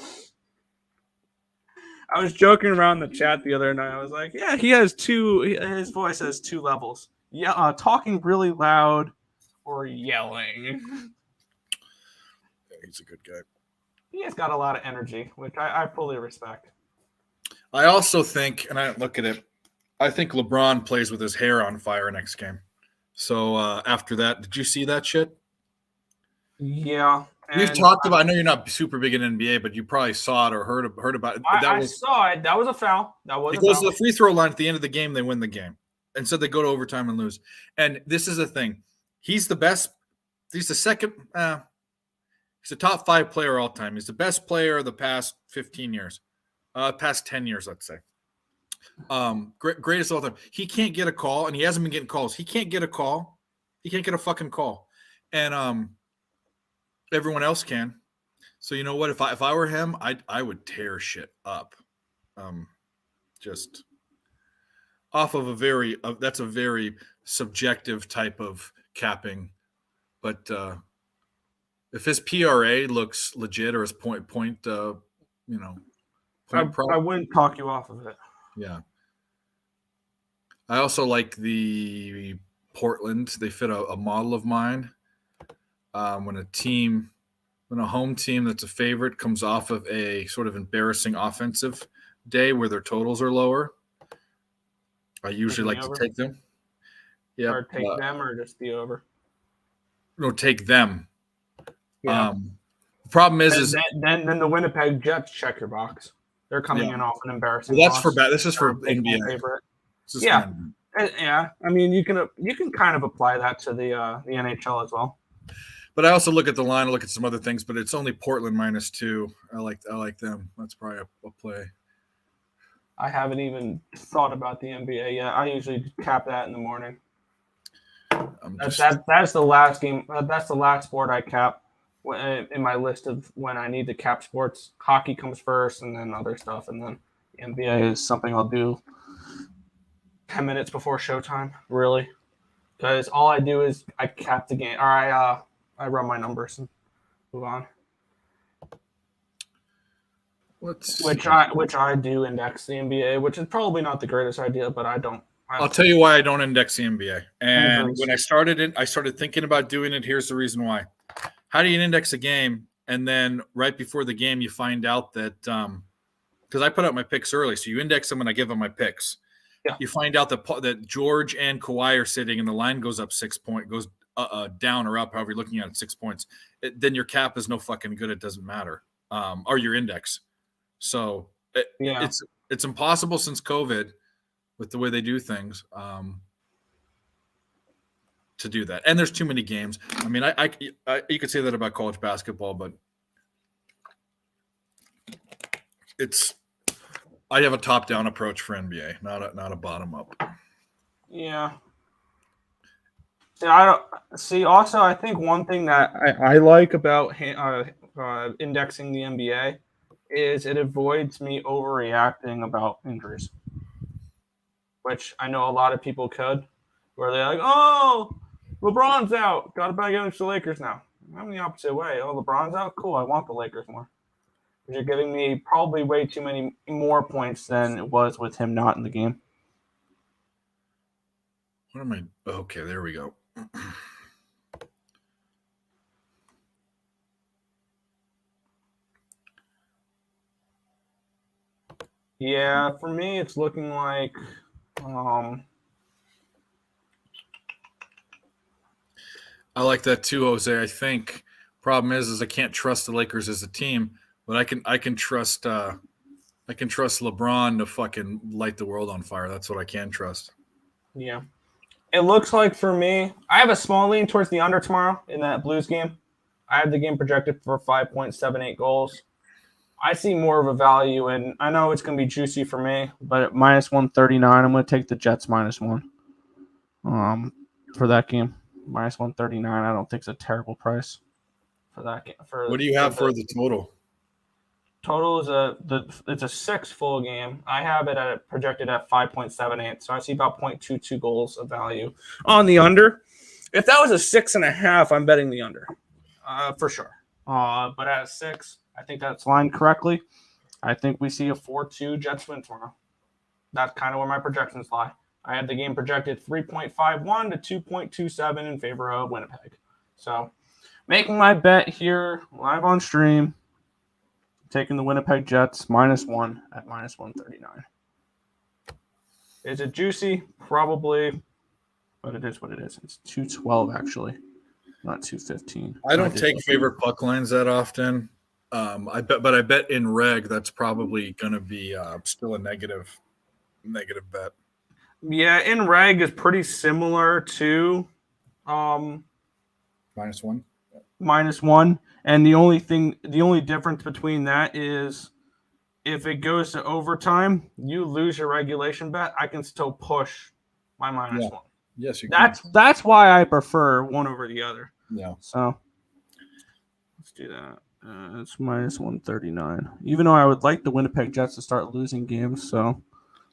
I was joking around the chat the other night. I was like, yeah, he has two. His voice has 2 levels. Yeah, talking really loud or yelling. Yeah, he's a good guy. He has got a lot of energy, which I fully respect. I also think, and I look at it, I think LeBron plays with his hair on fire next game. So after that, did you see that shit? Yeah. We've talked about. I know you're not super big in NBA, but you probably saw it or heard about it. I saw it. That was a foul. That was. It goes to the free throw line at the end of the game. They win the game. Instead, they go to overtime and lose. And this is the thing. He's the best. He's the second. He's a top 5 player all time. He's the best player of the past 15 years, past 10 years, let's say. Greatest all time. He can't get a call, and he hasn't been getting calls. He can't get a call. He can't get a fucking call, and everyone else can. So you know what? If I were him, I would tear shit up. Just off of a very that's a very subjective type of capping, but if his PRA looks legit or his point, I wouldn't talk you off of it. Yeah. I also like the Portland. They fit a model of mine. When a home team that's a favorite comes off of a sort of embarrassing offensive day where their totals are lower, I usually like to take them. Yeah. Or take them or just the over? No, take them. Yeah. The problem is then the Winnipeg Jets check your box. They're coming in off an embarrassing. Well, that's for bad. This is for NBA. Favorite. Yeah. Yeah. I mean, you can kind of apply that to the NHL as well. But I also look at the line, I look at some other things, but it's only Portland -2. I like them. That's probably a play. I haven't even thought about the NBA yet. I usually cap that in the morning. That's the last game. That's the last sport I cap in my list of when I need to cap sports. Hockey comes first, and then other stuff, and then the NBA is something I'll do 10 minutes before showtime. Really, because all I do is I cap the game, or I run my numbers and move on. Which I do index the NBA, which is probably not the greatest idea, but I don't. I'll tell you why I don't index the NBA. And when I started thinking about doing it. Here's the reason why. How do you index a game? And then right before the game, you find out that because I put out my picks early, so you index them and I give them my picks. Yeah. You find out that George and Kawhi are sitting, and the line goes up 6 points, goes down or up, however you're looking at it, 6 points. Then your cap is no fucking good. It doesn't matter, or your index. So it's impossible since COVID, with the way they do things, to do that. And there's too many games. I mean, I you could say that about college basketball, but I have a top-down approach for NBA, not a bottom-up. Yeah. Also, I think one thing that I like about indexing the NBA is it avoids me overreacting about injuries, which I know a lot of people could, where they're like, "Oh, LeBron's out, got to bet against the Lakers now." I'm the opposite way. Oh, LeBron's out, cool. I want the Lakers more. You're giving me probably way too many more points than it was with him not in the game. What am I? Okay, there we go. Yeah, for me, it's looking like I like that too, Jose. I think problem is I can't trust the Lakers as a team, but I can trust LeBron to fucking light the world on fire. That's what I can trust. Yeah. It looks like for me, I have a small lean towards the under tomorrow in that Blues game. I have the game projected for 5.78 goals. I see more of a value, and I know it's going to be juicy for me, but at -139, I'm going to take the Jets -1 for that game. -139, I don't think it's a terrible price for that game. What do you have for the total? Total is it's a 6 full game. I have it projected at 5.78, so I see about 0.22 goals of value on the under. If that was a 6.5, I'm betting the under, for sure. But at a 6, I think that's lined correctly. I think we see a 4-2 Jets win tomorrow. That's kind of where my projections lie. I had the game projected 3.51 to 2.27 in favor of Winnipeg. So, making my bet here live on stream, taking the Winnipeg Jets -1 at -139. Is it juicy? Probably, but it is what it is. It's 212 actually, not 215. I don't take favorite puck lines that often. I bet in reg that's probably going to be still a negative bet. Yeah, in reg is pretty similar to -1. -1, and the only difference between that is if it goes to overtime, you lose your regulation bet. I can still push my -1. Yes, you can. That's why I prefer one over the other. Yeah. So let's do that. It's -139. Even though I would like the Winnipeg Jets to start losing games, so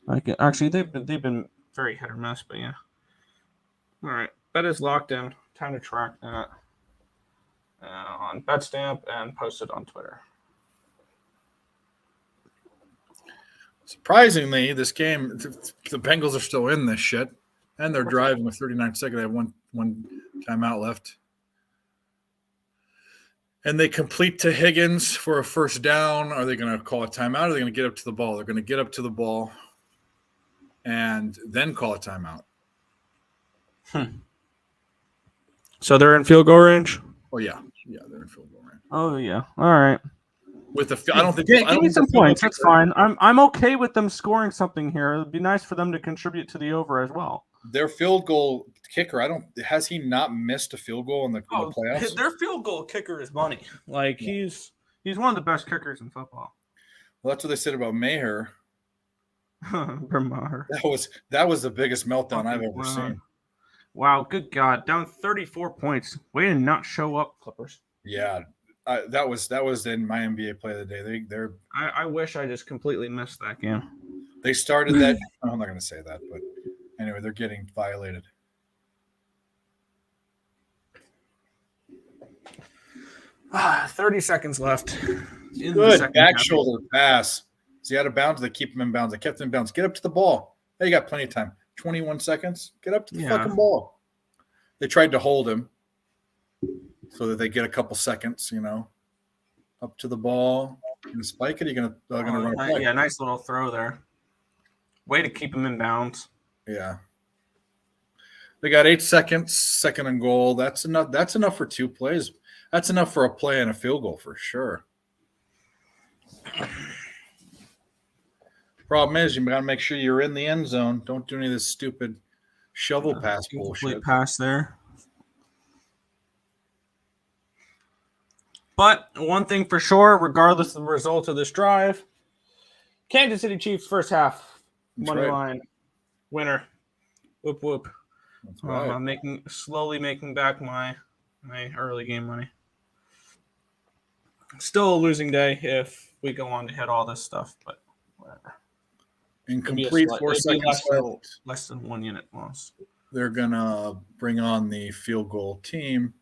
I can actually they've been very hit or miss, but yeah. All right, bet is locked in. Time to track that on BetStamp and post it on Twitter. Surprisingly, this game, the Bengals are still in this shit, and they're driving with 39 seconds. They have one timeout left. And they complete to Higgins for a first down. Are they going to call a timeout? Or are they going to get up to the ball? They're going to get up to the ball and then call a timeout. So they're in field goal range? Oh, yeah. Yeah, they're in field goal range. Oh, yeah. All right. I don't think give me some points. That's fine. I'm okay with them scoring something here. It'd be nice for them to contribute to the over as well. Their field goal kicker, has he not missed a field goal in the playoffs? Their field goal kicker is money. Like he's one of the best kickers in football. Well, that's what they said about Maher. Maher. That was the biggest meltdown I've ever seen. Wow, good God. Down 34 points. Way to not show up, Clippers. Yeah. That was in my NBA play of the day. I wish I just completely missed that game. They started that. I'm not going to say that, but anyway, they're getting violated. 30 seconds left. Good back shoulder pass. Is he out of bounds? They keep him in bounds. They kept him in bounds. Get up to the ball. Hey, you got plenty of time. 21 seconds. Get up to the fucking ball. They tried to hold him so that they get a couple seconds, up to the ball. You going to spike it? Are you going to run a play? Yeah, nice little throw there. Way to keep him in bounds. Yeah. They got 8 seconds, second and goal. That's enough. That's enough for 2 plays. That's enough for a play and a field goal for sure. Problem is, you got to make sure you're in the end zone. Don't do any of this stupid shovel pass bullshit. Complete pass there. But one thing for sure, regardless of the result of this drive, Kansas City Chiefs first half money line winner. Whoop whoop. That's right. I'm slowly making back my early game money. Still a losing day if we go on to hit all this stuff, but whatever. Incomplete 4 seconds left. Less than 1 unit loss. They're gonna bring on the field goal team.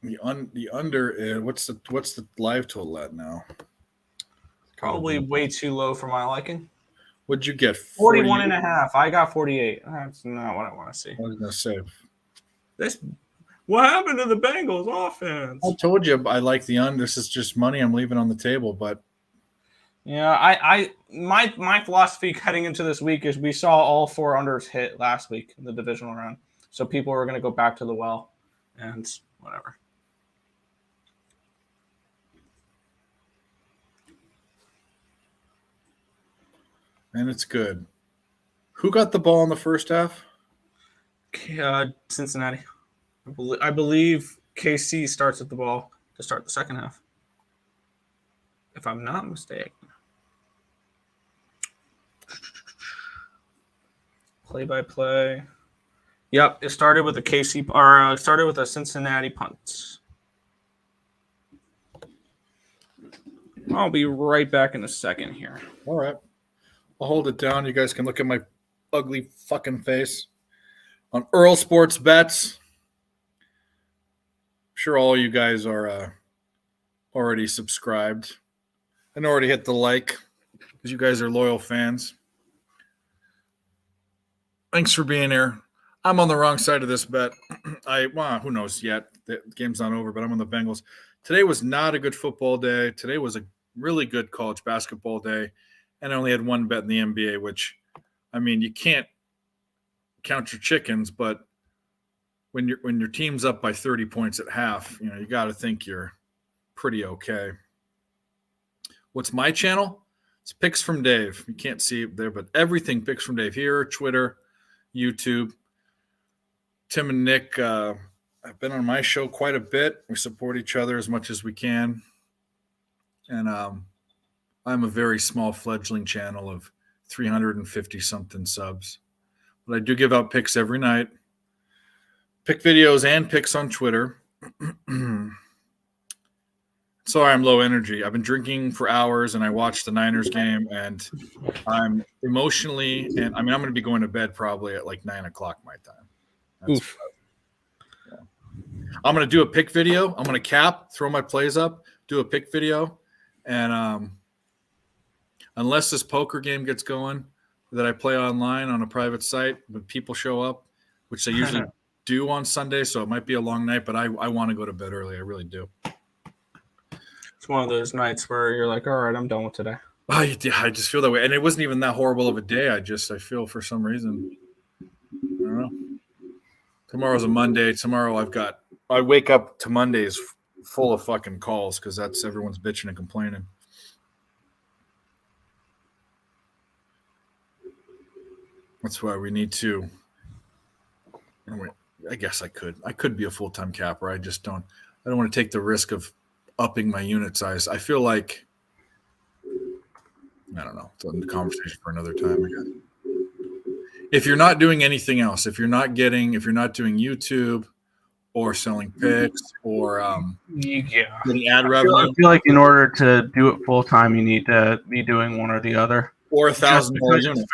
The under what's the live total at now? Probably way too low for my liking. What'd you get? 41.5. I got 48. That's not what I want to see. I was gonna say what happened to the Bengals offense? I told you I like the under. This is just money I'm leaving on the table, but yeah, my philosophy heading into this week is we saw all 4 unders hit last week in the divisional round. So people are going to go back to the well and whatever. And it's good. Who got the ball in the first half? Cincinnati. I believe KC starts at the ball to start the second half. If I'm not mistaken. Play-by-play. Yep, it started with a Cincinnati punt. I'll be right back in a second here. All right. I'll hold it down. You guys can look at my ugly fucking face. On Earle Sports Bets. I'm sure all you guys are already subscribed and already hit the like because you guys are loyal fans. Thanks for being here. I'm on the wrong side of this bet. Who knows yet? The game's not over, but I'm on the Bengals. Today was not a good football day. Today was a really good college basketball day, and I only had one bet in the NBA, which, I mean, you can't count your chickens, but when your team's up by 30 points at half, you got to think you're pretty okay. What's my channel? It's Picks from Dave. You can't see it there, but everything Picks from Dave here, Twitter, YouTube. Tim and Nick have been on my show quite a bit. We support each other as much as we can. And I'm a very small fledgling channel of 350-something subs. But I do give out picks every night. Pick videos and picks on Twitter. Sorry, I'm low energy. I've been drinking for hours, and I watched the Niners game, and I'm emotionally, and I'm going to be going to bed probably at like 9 o'clock my time. Oof. Yeah. I'm going to do a pick video. I'm going to throw my plays up, do a pick video, and unless this poker game gets going that I play online on a private site, but people show up, which they usually do on Sunday, so it might be a long night, but I want to go to bed early. I really do. It's one of those nights where you're like, all right, I'm done with today. I just feel that way. And it wasn't even that horrible of a day. I feel for some reason. I don't know. Tomorrow's a Monday. Tomorrow I wake up to Mondays full of fucking calls because that's everyone's bitching and complaining. That's why we need to. I guess I could be a full-time capper. I don't want to take the risk of upping my unit size. I feel like, I don't know. It's a conversation for another time, I guess. If you're not doing anything else, if you're not doing YouTube or selling picks or getting ad revenue. I feel like in order to do it full time, you need to be doing one or the other. Or $1,000 unit.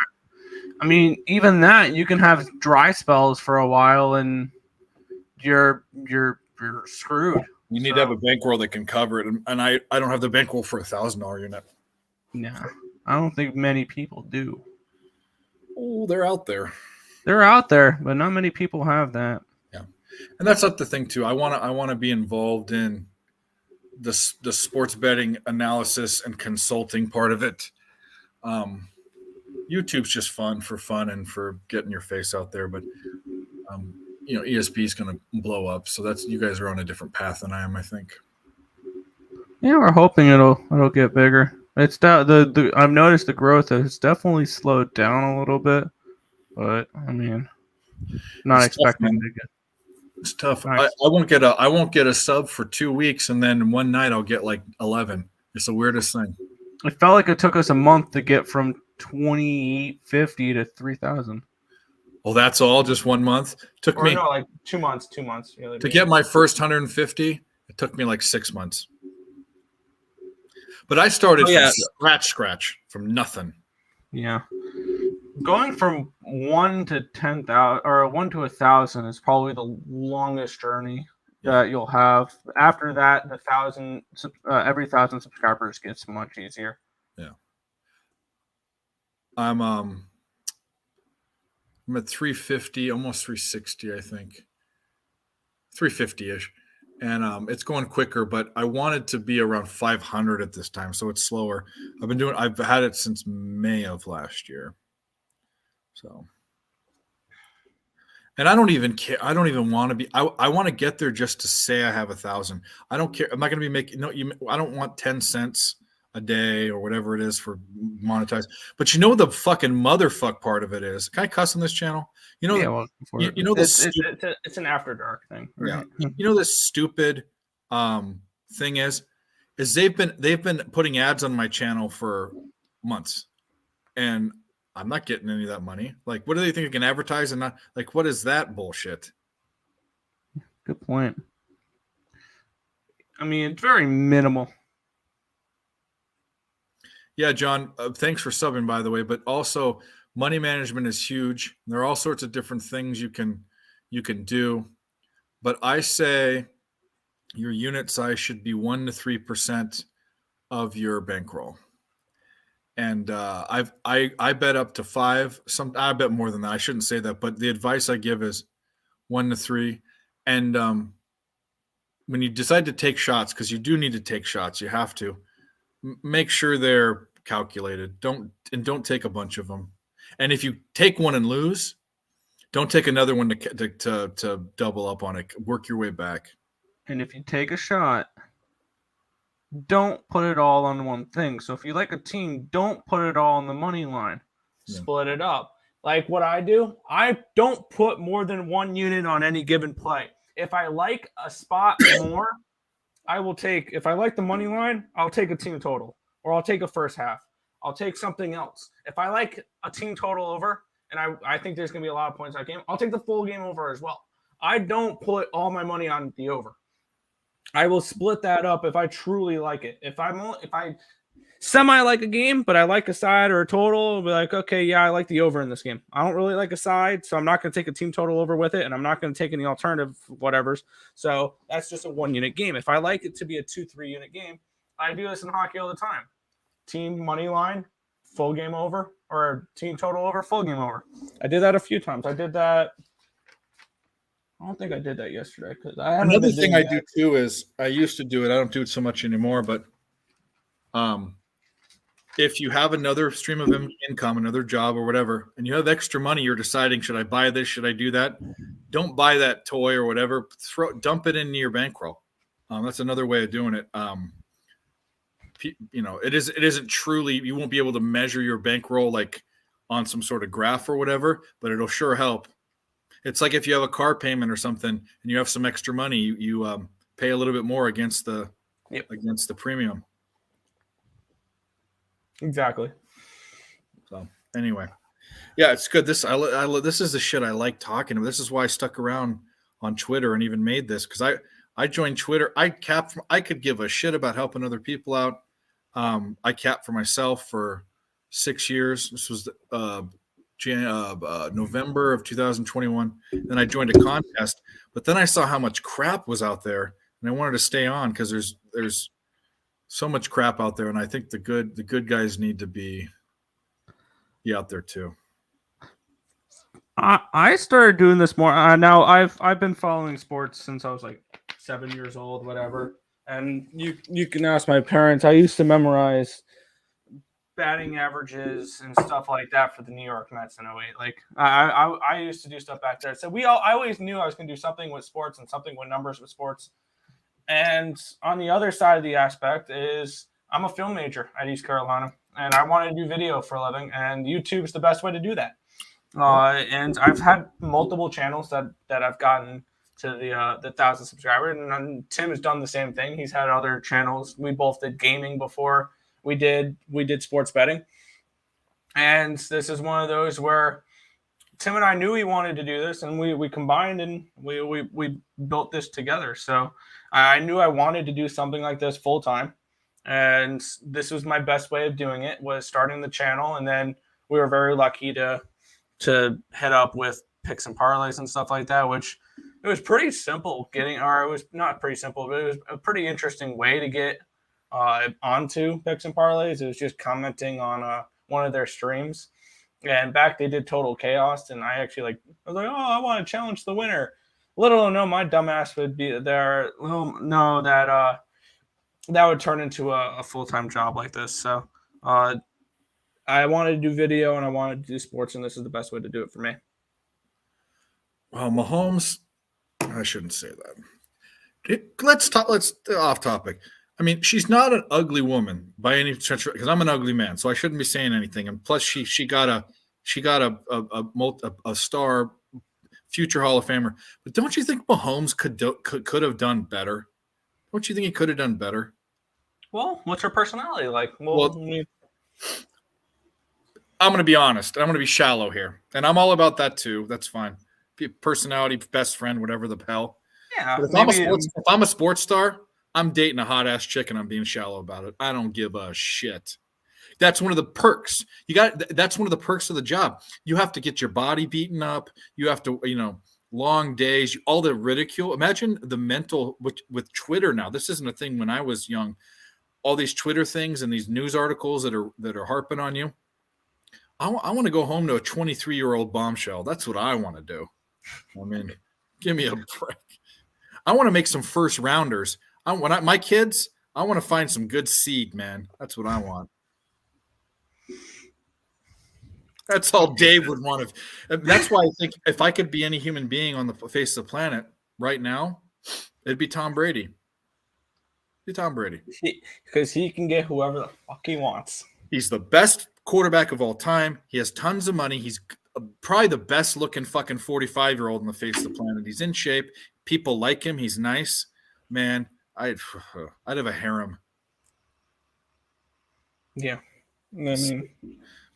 I mean, even that, you can have dry spells for a while and you're screwed. You need to have a bankroll that can cover it, and I don't have the bankroll for $1,000 unit. Yeah, I don't think many people do. Oh, they're out there. They're out there, but not many people have that. Yeah, and that's not the thing too. I want to be involved in the sports betting analysis and consulting part of it. YouTube's just fun and for getting your face out there, but ESP is going to blow up. So you guys are on a different path than I am, I think. Yeah, we're hoping it'll get bigger. It's I've noticed the growth has definitely slowed down a little bit, but I mean, not expecting to get. It's tough. Nice. I won't get a sub for 2 weeks, and then one night I'll get like 11. It's the weirdest thing. It felt like it took us a month to get from 2,850 to 3,000. Well, that's all. Just 1 month took me. No, like 2 months. 2 months. To get my first 150, it took me like 6 months. But I started from scratch, from nothing. Yeah, going from 1 to 10,000 or 1 to 1,000 is probably the longest journey that you'll have. After that, every 1,000 subscribers gets much easier. Yeah, I'm at 350, almost 360, I think, 350-ish. And it's going quicker, but I wanted to be around 500 at this time, so it's slower. I've had it since May of last year. So, and I don't even care. I don't even want to be. I want to get there just to say I have 1,000. I don't care. I'm not going to be making. I don't want 10 cents a day or whatever it is for monetize. But you know the fucking motherfuck part of it is. Can I cuss on this channel? You know, it's an after dark thing. Right? Yeah. You know this stupid thing is they've been putting ads on my channel for months, and I'm not getting any of that money. Like, what do they think they can advertise and not? Like, what is that bullshit? Good point. I mean, it's very minimal. Yeah, John, thanks for subbing, by the way. But also, money management is huge. There are all sorts of different things you can do. But I say your unit size should be 1 to 3% of your bankroll. And I bet up to 5. I bet more than that. I shouldn't say that, but the advice I give is 1 to 3. And when you decide to take shots, because you do need to take shots, you have to make sure they're calculated. Don't take a bunch of them. And if you take one and lose, don't take another one to double up on it. Work your way back. And if you take a shot, don't put it all on one thing. So if you like a team, don't put it all on the money line. Split it up. Like what I do, I don't put more than one unit on any given play. If I like a spot more, I will take, if I like the money line, I'll take a team total or I'll take a first half. I'll take something else. If I like a team total over and I think there's going to be a lot of points in that game, I'll take the full game over as well. I don't put all my money on the over. I will split that up if I truly like it. If I semi like a game, but I like a side or a total, I'll be like, okay, yeah, I like the over in this game. I don't really like a side, so I'm not going to take a team total over with it, and I'm not going to take any alternative whatevers. So that's just a 1-unit game. If I like it to be a 2-3 unit game, I do this in hockey all the time. Team money line, full game over, or team total over, full game over. I did that a few times. I did that. I don't think I did that yesterday because I haven't. Another thing I do too is I used to do it. I don't do it so much anymore, but if you have another stream of income, another job or whatever, and you have extra money, you're deciding, should I buy this? Should I do that? Don't buy that toy or whatever. Dump it into your bankroll. That's another way of doing it. It isn't truly, you won't be able to measure your bankroll like on some sort of graph or whatever, but it'll sure help. It's like if you have a car payment or something and you have some extra money, you pay a little bit more against the premium. Exactly. So anyway, yeah, it's good. This is the shit I like talking about. This is why I stuck around on Twitter and even made this, because I joined Twitter. I could give a shit about helping other people out. I capped for myself for 6 years. This was November of 2021. Then I joined a contest, but then I saw how much crap was out there, and I wanted to stay on because there's so much crap out there, and I think the good guys need to be out there too. I started doing this more. Now I've been following sports since I was like 7 years old, whatever. And you can ask my parents. I used to memorize batting averages and stuff like that for the New York Mets in 08. Like I used to do stuff back there. So I always knew I was going to do something with sports and something with numbers with sports. And on the other side of the aspect is I'm a film major at East Carolina, and I want to do video for a living, and YouTube's the best way to do that. And I've had multiple channels that I've gotten to the 1,000 subscribers, and Tim has done the same thing. He's had other channels. We both did gaming before we did sports betting, and this is one of those where Tim and I knew he wanted to do this, and we combined and we built this together. So I knew I wanted to do something like this full time, and this was my best way of doing it, was starting the channel, and then we were very lucky to head up with picks and parlays and stuff like that, which it was pretty simple getting, or it was not pretty simple, but it was a pretty interesting way to get onto picks and parlays. It was just commenting on one of their streams. And back they did Total Chaos, and I actually I was like, oh, I want to challenge the winner. Little to know my dumbass would be there. Little know that that would turn into a full-time job like this. So I wanted to do video and I wanted to do sports, and this is the best way to do it for me. Well, Mahomes, I shouldn't say that. Let's off topic. I mean, she's not an ugly woman by any stretch, because I'm an ugly man, so I shouldn't be saying anything. And plus, she got a star, future Hall of Famer. But don't you think Mahomes could have done better? Don't you think he could have done better? Well, what's her personality like? Well, I'm going to be honest. I'm going to be shallow here, and I'm all about that too. That's fine. Personality, best friend, whatever the hell. Yeah. But if I'm a sports star, I'm dating a hot ass chick and I'm being shallow about it. I don't give a shit. That's one of the perks. That's one of the perks of the job. You have to get your body beaten up. You have to, long days, all the ridicule. Imagine the mental with Twitter now. This isn't a thing when I was young. All these Twitter things and these news articles that are harping on you. I want to go home to a 23-year-old bombshell. That's what I want to do. I mean, give me a break. I want to make some first rounders. My kids, I want to find some good seed, man. That's what I want. That's all Dave would want to. That's why I think if I could be any human being on the face of the planet right now, it'd be Tom Brady. Tom Brady. Because he can get whoever the fuck he wants. He's the best quarterback of all time. He has tons of money. He's probably the best looking fucking 45-year-old on the face of the planet. He's in shape. People like him. He's nice. Man, I'd have a harem. Yeah. I mean,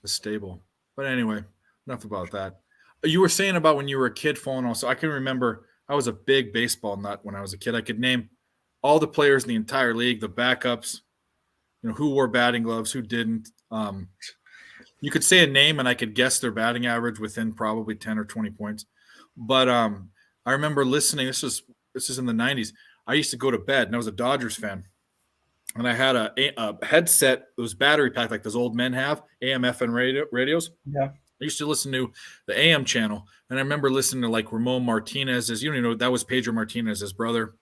the stable. But anyway, enough about that. You were saying about when you were a kid falling off. So I can remember I was a big baseball nut when I was a kid. I could name all the players in the entire league, the backups, who wore batting gloves, who didn't. You could say a name and I could guess their batting average within probably 10 or 20 points. But I remember listening. This is in the 90s. I used to go to bed, and I was a Dodgers fan. And I had a headset, those battery pack like those old men have, AM, FM radios. Yeah. I used to listen to the AM channel, and I remember listening to like Ramon Martinez's. That was Pedro Martinez's brother,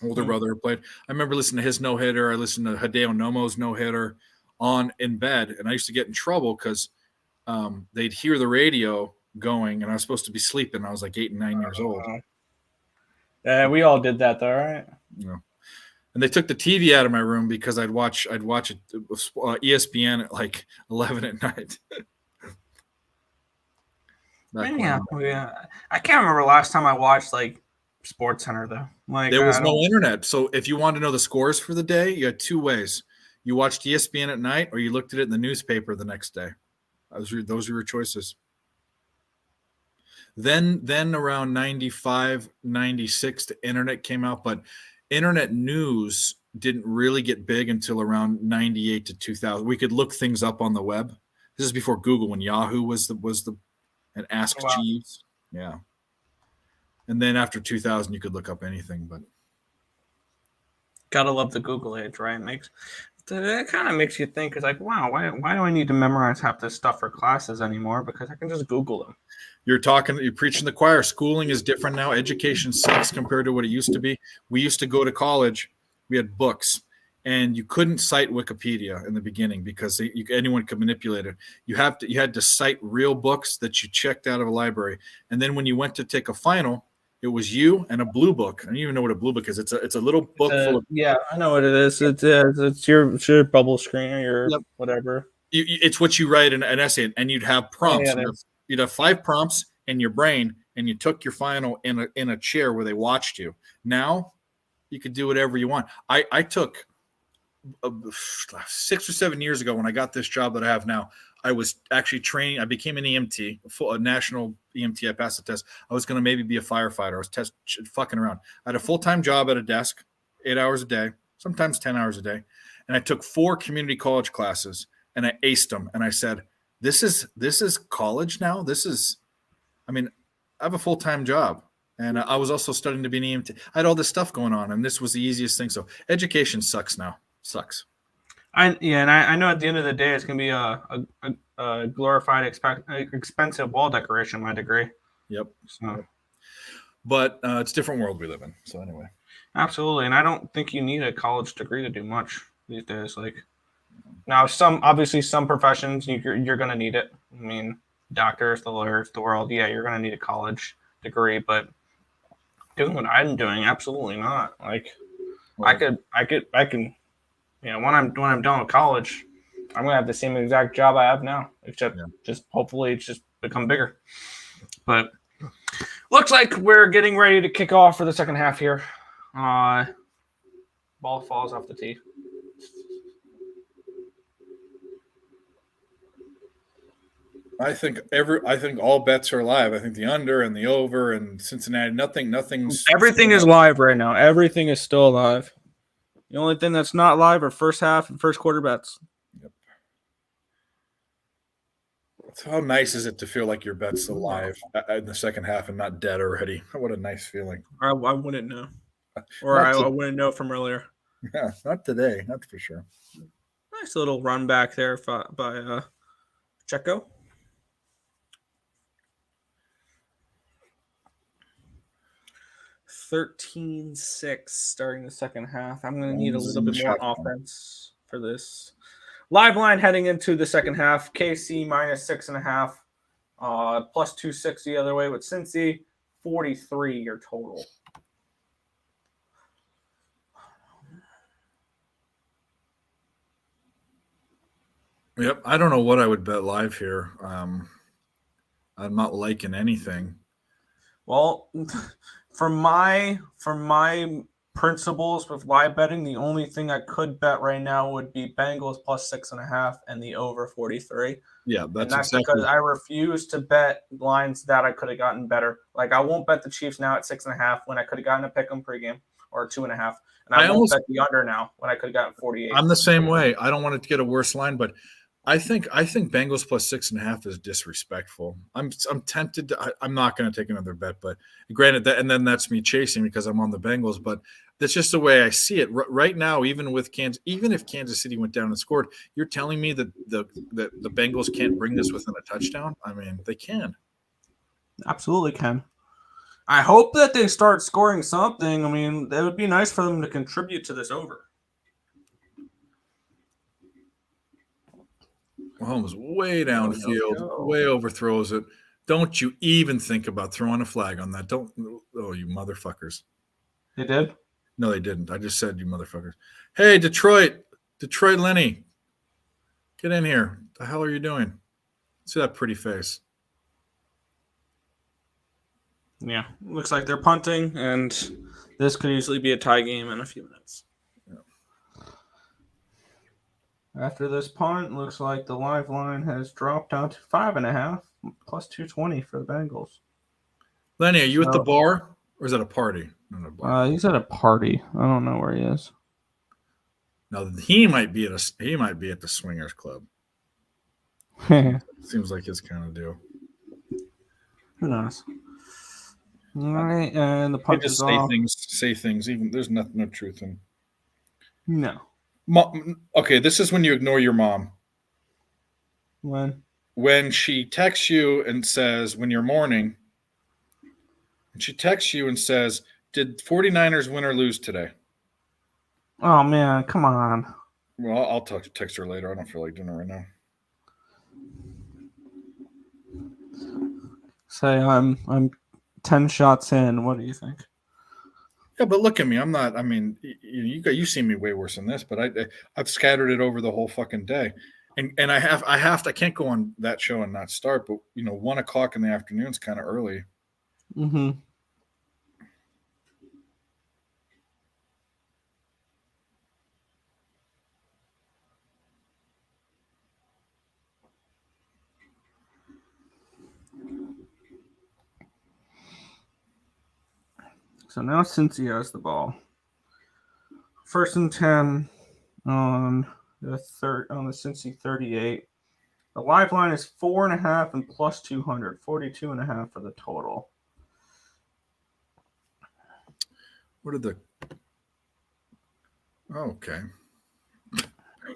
older brother who played. I remember listening to his no-hitter. I listened to Hideo Nomo's no-hitter in bed, and I used to get in trouble because they'd hear the radio going, and I was supposed to be sleeping. I was like 8 and 9 years old. Yeah, we all did that though, right? Yeah. And they took the TV out of my room because I'd watch it, ESPN at like 11 at night. Yeah. I can't remember last time I watched like Sports Center though. Like there was no internet, so if you wanted to know the scores for the day, you had two ways: you watched ESPN at night, or you looked at it in the newspaper the next day. Those were your choices. Then around 95, 96, the internet came out, but internet news didn't really get big until around 98 to 2000. We could look things up on the web. This is before Google, when Yahoo was the and Ask Jeeves. Yeah. And then after 2000, you could look up anything, but gotta love the Google age, right? It kind of makes you think. It's like, wow, why do I need to memorize half this stuff for classes anymore? Because I can just Google them. You're preaching the choir. Schooling is different now. Education sucks compared to what it used to be. We used to go to college. We had books, and you couldn't cite Wikipedia in the beginning because anyone could manipulate it. You had to cite real books that you checked out of a library. And then when you went to take a final, it was you and a blue book. I don't even know what a blue book is. It's a little book full of. Yeah, I know what it is. It's your bubble screen or your whatever. It's what you write in an essay, and you'd have prompts. Yeah, you'd have 5 prompts in your brain, and you took your final in a chair where they watched you. Now, you could do whatever you want. I took 6 or 7 years ago when I got this job that I have now. I was actually training. I became an EMT, a national EMT. I passed the test. I was going to maybe be a firefighter. I was fucking around. I had a full-time job at a desk, 8 hours a day, sometimes 10 hours a day. And I took 4 community college classes, and I aced them. And I said, this is college now? I have a full-time job. And I was also studying to be an EMT. I had all this stuff going on, and this was the easiest thing. So education sucks now. Sucks. I know at the end of the day it's gonna be a glorified expensive wall decoration. My degree. Yep. So, but it's a different world we live in. So anyway. Absolutely, and I don't think you need a college degree to do much these days. Like now, some professions you're gonna need it. I mean, doctors, the lawyers, the world. Yeah, you're gonna need a college degree, but doing what I'm doing, absolutely not. Like I can. When I'm done with college, I'm gonna have the same exact job I have now, except just hopefully it's just become bigger. But looks like we're getting ready to kick off for the second half here. Ball falls off the tee. I think all bets are live. I think the under and the over and Cincinnati. Nothing's. Everything is live right now. Everything is still live. The only thing that's not live are first half and first quarter bets. Yep. How nice is it to feel like your bet's alive in the second half and not dead already? What a nice feeling. I wouldn't know, or Not I to, wouldn't know from earlier. yeah, not today. That's for sure. Nice little run back there by Checo. 13-6 starting the second half. I'm going to need a little bit more offense for this. Live line heading into the second half. KC minus 6.5. Plus 260 the other way with Cincy. 43 your total. Yep. I don't know what I would bet live here. I'm not liking anything. Well, from my principles with live betting, the only thing I could bet right now would be Bengals plus 6.5 and the over 43. Yeah, that's exactly because I refuse to bet lines that I could have gotten better. Like I won't bet the Chiefs now at 6.5 when I could have gotten a pick 'em pregame or 2.5, and I won't bet the under now when I could have gotten 48. I'm the same way. I don't want it to get a worse line, but I think Bengals plus 6.5 is disrespectful. I'm tempted to. I'm not going to take another bet, but granted that, and then that's me chasing because I'm on the Bengals. But that's just the way I see it right now. Even with even if Kansas City went down and scored, you're telling me that the Bengals can't bring this within a touchdown? I mean, they can. Absolutely can. I hope that they start scoring something. I mean, it would be nice for them to contribute to this over. Mahomes way downfield, way overthrows it. Don't you even think about throwing a flag on that. Don't. Oh, you motherfuckers. They did? No, they didn't. I just said you motherfuckers. Hey, Detroit Lenny. Get in here. The hell are you doing? See that pretty face. Yeah, looks like they're punting, and this could easily be a tie game in a few minutes. After this punt, looks like the live line has dropped down to 5.5, plus 220 for the Bengals. Lenny, are you at the bar, or is that a party? Not a bar. He's at a party. I don't know where he is. Now he might be at the swingers club. Seems like his kind of deal. Who knows? All right, and the punch is off. Say things. Even there's no truth in. No. Okay, this is when you ignore your mom. When she texts you and says, when you're mourning, and she texts you and says, did 49ers win or lose today? Oh, man, come on. Well, I'll text her later. I don't feel like doing it right now. Say I'm 10 shots in. What do you think? Yeah, but look at me. I'm not. I mean, you see me way worse than this, but I've scattered it over the whole fucking day, and I can't go on that show and not start. But 1 o'clock in the afternoon is kind of early. Mm-hmm. So now Cincy has the ball. 1st and 10 on the Cincy 38. The live line is 4.5 and plus 200, 42.5 for the total. What did okay.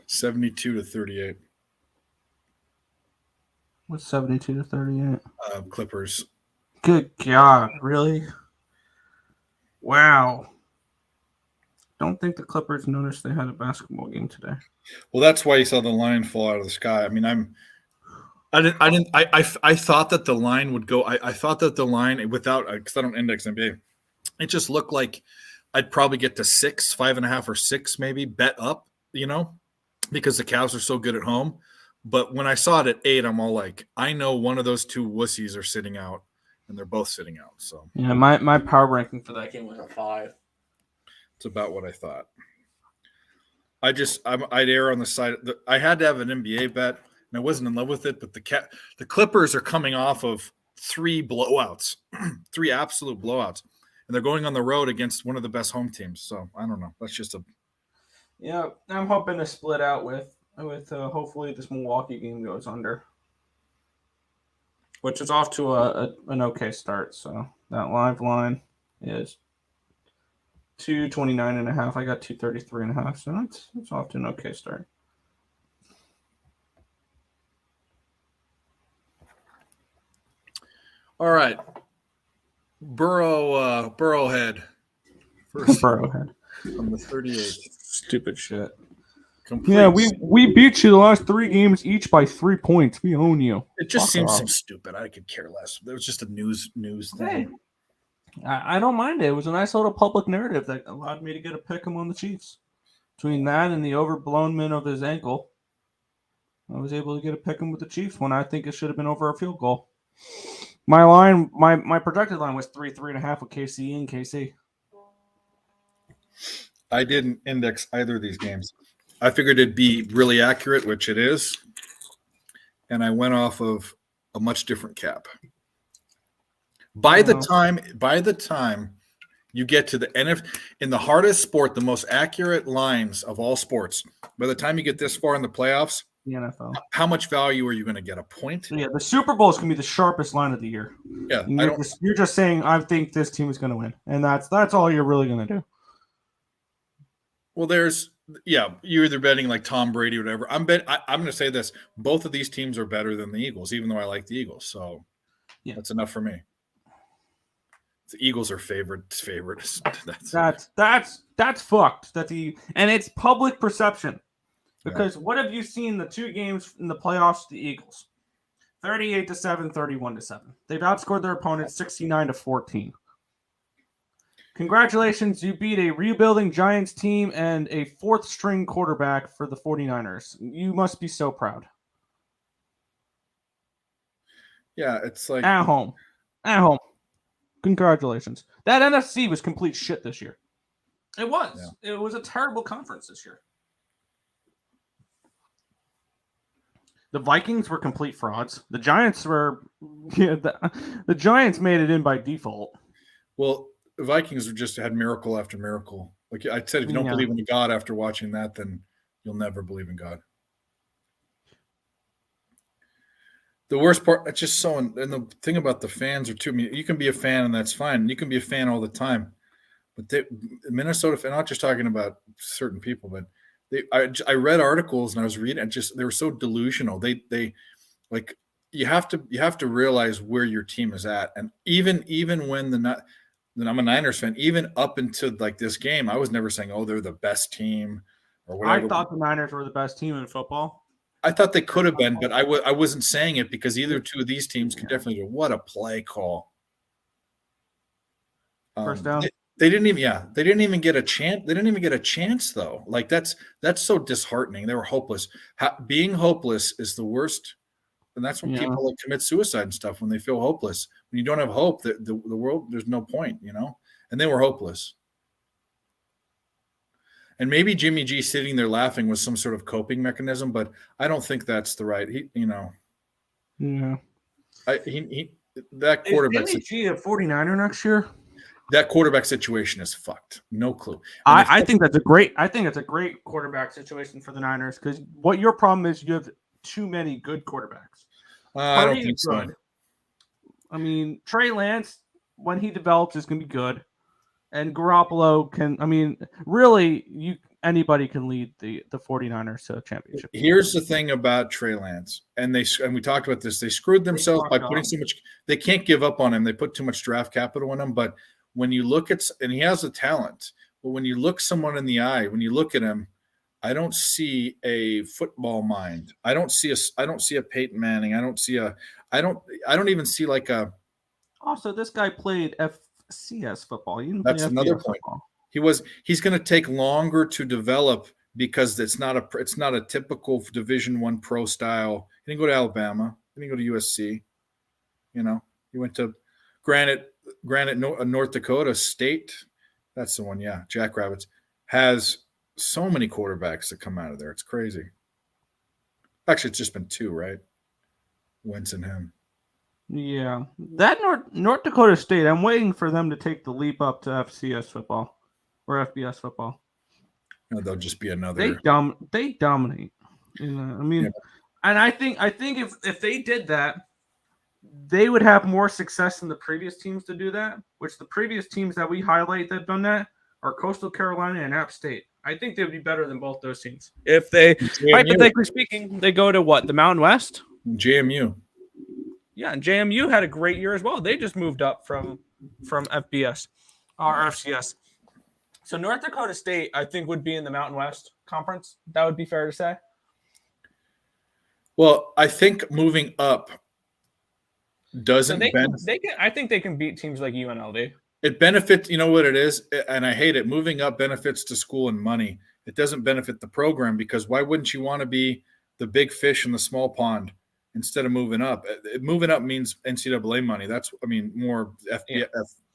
72-38. What's 72-38? Clippers. Good God, really? Wow. Don't think the Clippers noticed they had a basketball game today. Well, that's why you saw the line fall out of the sky. I mean, I thought that the line would go. I thought that the line without, because I don't index NBA, it just looked like I'd probably get to 6, 5.5 or 6, maybe bet up, because the Cavs are so good at home. But when I saw it at 8, I'm all like, I know one of those two wussies are sitting out, and they're both sitting out. So yeah, my power ranking for that game was a 5. It's about what I thought. I'd err on the side. I had to have an NBA bet, and I wasn't in love with it. But the Clippers are coming off of 3 blowouts, 3 absolute blowouts, and they're going on the road against one of the best home teams. So I don't know. That's just Yeah, I'm hoping to split out with hopefully this Milwaukee game goes under. which is off to an okay start. So that live line is 229.5. I got 233.5. So it's off to an okay start. All right. Burrowhead. First Burrowhead. from the 38. Stupid shit. Complete. Yeah, we beat you the last 3 games each by 3 points. We own you. It just Fuck seems off. so stupid. I could care less. It was just a news Hey, thing. I don't mind it. It was a nice little public narrative that allowed me to get a pick 'em on the Chiefs. Between that and the overblown of his ankle, I was able to get a pick 'em with the Chiefs when I think it should have been over a field goal. My line, my projected line was 3.5 with KC and KC. I didn't index either of these games. I figured it'd be really accurate, which it is, and I went off of a much different cap. By the time you get to the NFL, in the hardest sport, the most accurate lines of all sports, by the time you get this far in the playoffs, The NFL. how much value are you going to get? A point? So yeah, the Super Bowl is going to be the sharpest line of the year. Yeah, You're just saying I think this team is going to win, and that's all you're really going to do. Well, you're either betting like Tom Brady or whatever. I'm going to say this: both of these teams are better than the Eagles, even though I like the Eagles. So yeah, that's enough for me. The Eagles are favorites. That's fucked. And it's public perception. Because what have you seen the 2 games in the playoffs? The Eagles, 38-7, 31-7. They've outscored their opponents 69-14. Congratulations, you beat a rebuilding Giants team and a 4th-string quarterback for the 49ers. You must be so proud. Yeah, it's like at home. Congratulations. That NFC was complete shit this year. It was. Yeah. It was a terrible conference this year. The Vikings were complete frauds. The Giants were. Yeah, the Giants made it in by default. Well, the Vikings just had miracle after miracle. Like I said, if you don't believe in God after watching that, then you'll never believe in God. The worst part, it's just so, and the thing about the fans are too. I mean, you can be a fan and that's fine. You can be a fan all the time, but Minnesota, I'm not just talking about certain people, but I read articles and I was reading, and just they were so delusional. They like you have to realize where your team is at, and even when I'm a Niners fan, even up into like this game, I was never saying, oh, they're the best team or whatever. I thought the Niners were the best team in football. I thought they could have been, but I wasn't saying it because either 2 of these teams can definitely do. What a play call! First down. They didn't even get a chance. They didn't even get a chance though. Like that's so disheartening. They were hopeless. Being hopeless is the worst, and that's when people like commit suicide and stuff. When they feel hopeless, when you don't have hope, the world, there's no point, And they were hopeless. And maybe Jimmy G sitting there laughing was some sort of coping mechanism, but I don't think that's the right. Yeah. That quarterback. Is Jimmy G a 49er next year? That quarterback situation is fucked. No clue. I think that's a great quarterback situation for the Niners, because what your problem is, you have too many good quarterbacks. I don't think so. I mean, Trey Lance, when he develops, is going to be good. And Garoppolo can, really, anybody can lead the 49ers to a championship. Here's the thing about Trey Lance, and we talked about this. They screwed themselves by putting so much. They can't give up on him. They put too much draft capital in him. But when you look at, and he has the talent, but when you look someone in the eye, when you look at him, I don't see a football mind. I don't see a Peyton Manning. I don't even see like a. Also, this guy played FCS football. That's another point. He's going to take longer to develop because it's not a typical Division I pro style. He didn't go to Alabama. He didn't go to USC. He went to granted North Dakota State. That's the one. Yeah, Jackrabbits has so many quarterbacks that come out of there. It's crazy. Actually, it's just been 2, right? Wentz and him. Yeah, that North Dakota State. I'm waiting for them to take the leap up to FCS football or FBS football. They'll just be another. They dominate. And I think if they did that, they would have more success than the previous teams to do that, which the previous teams that we highlight that have done that are Coastal Carolina and App State. I think they would be better than both those teams. If they, hypothetically speaking, they go to what, the Mountain West? JMU. Yeah, and JMU had a great year as well. They just moved up from FBS or FCS. So North Dakota State, I think, would be in the Mountain West Conference. That would be fair to say. Well, I think moving up doesn't I think they can beat teams like UNLV. It benefits, you know what it is, and I hate it. Moving up benefits to school and money. It doesn't benefit the program, because why wouldn't you want to be the big fish in the small pond instead of moving up? Moving up means NCAA money. That's, more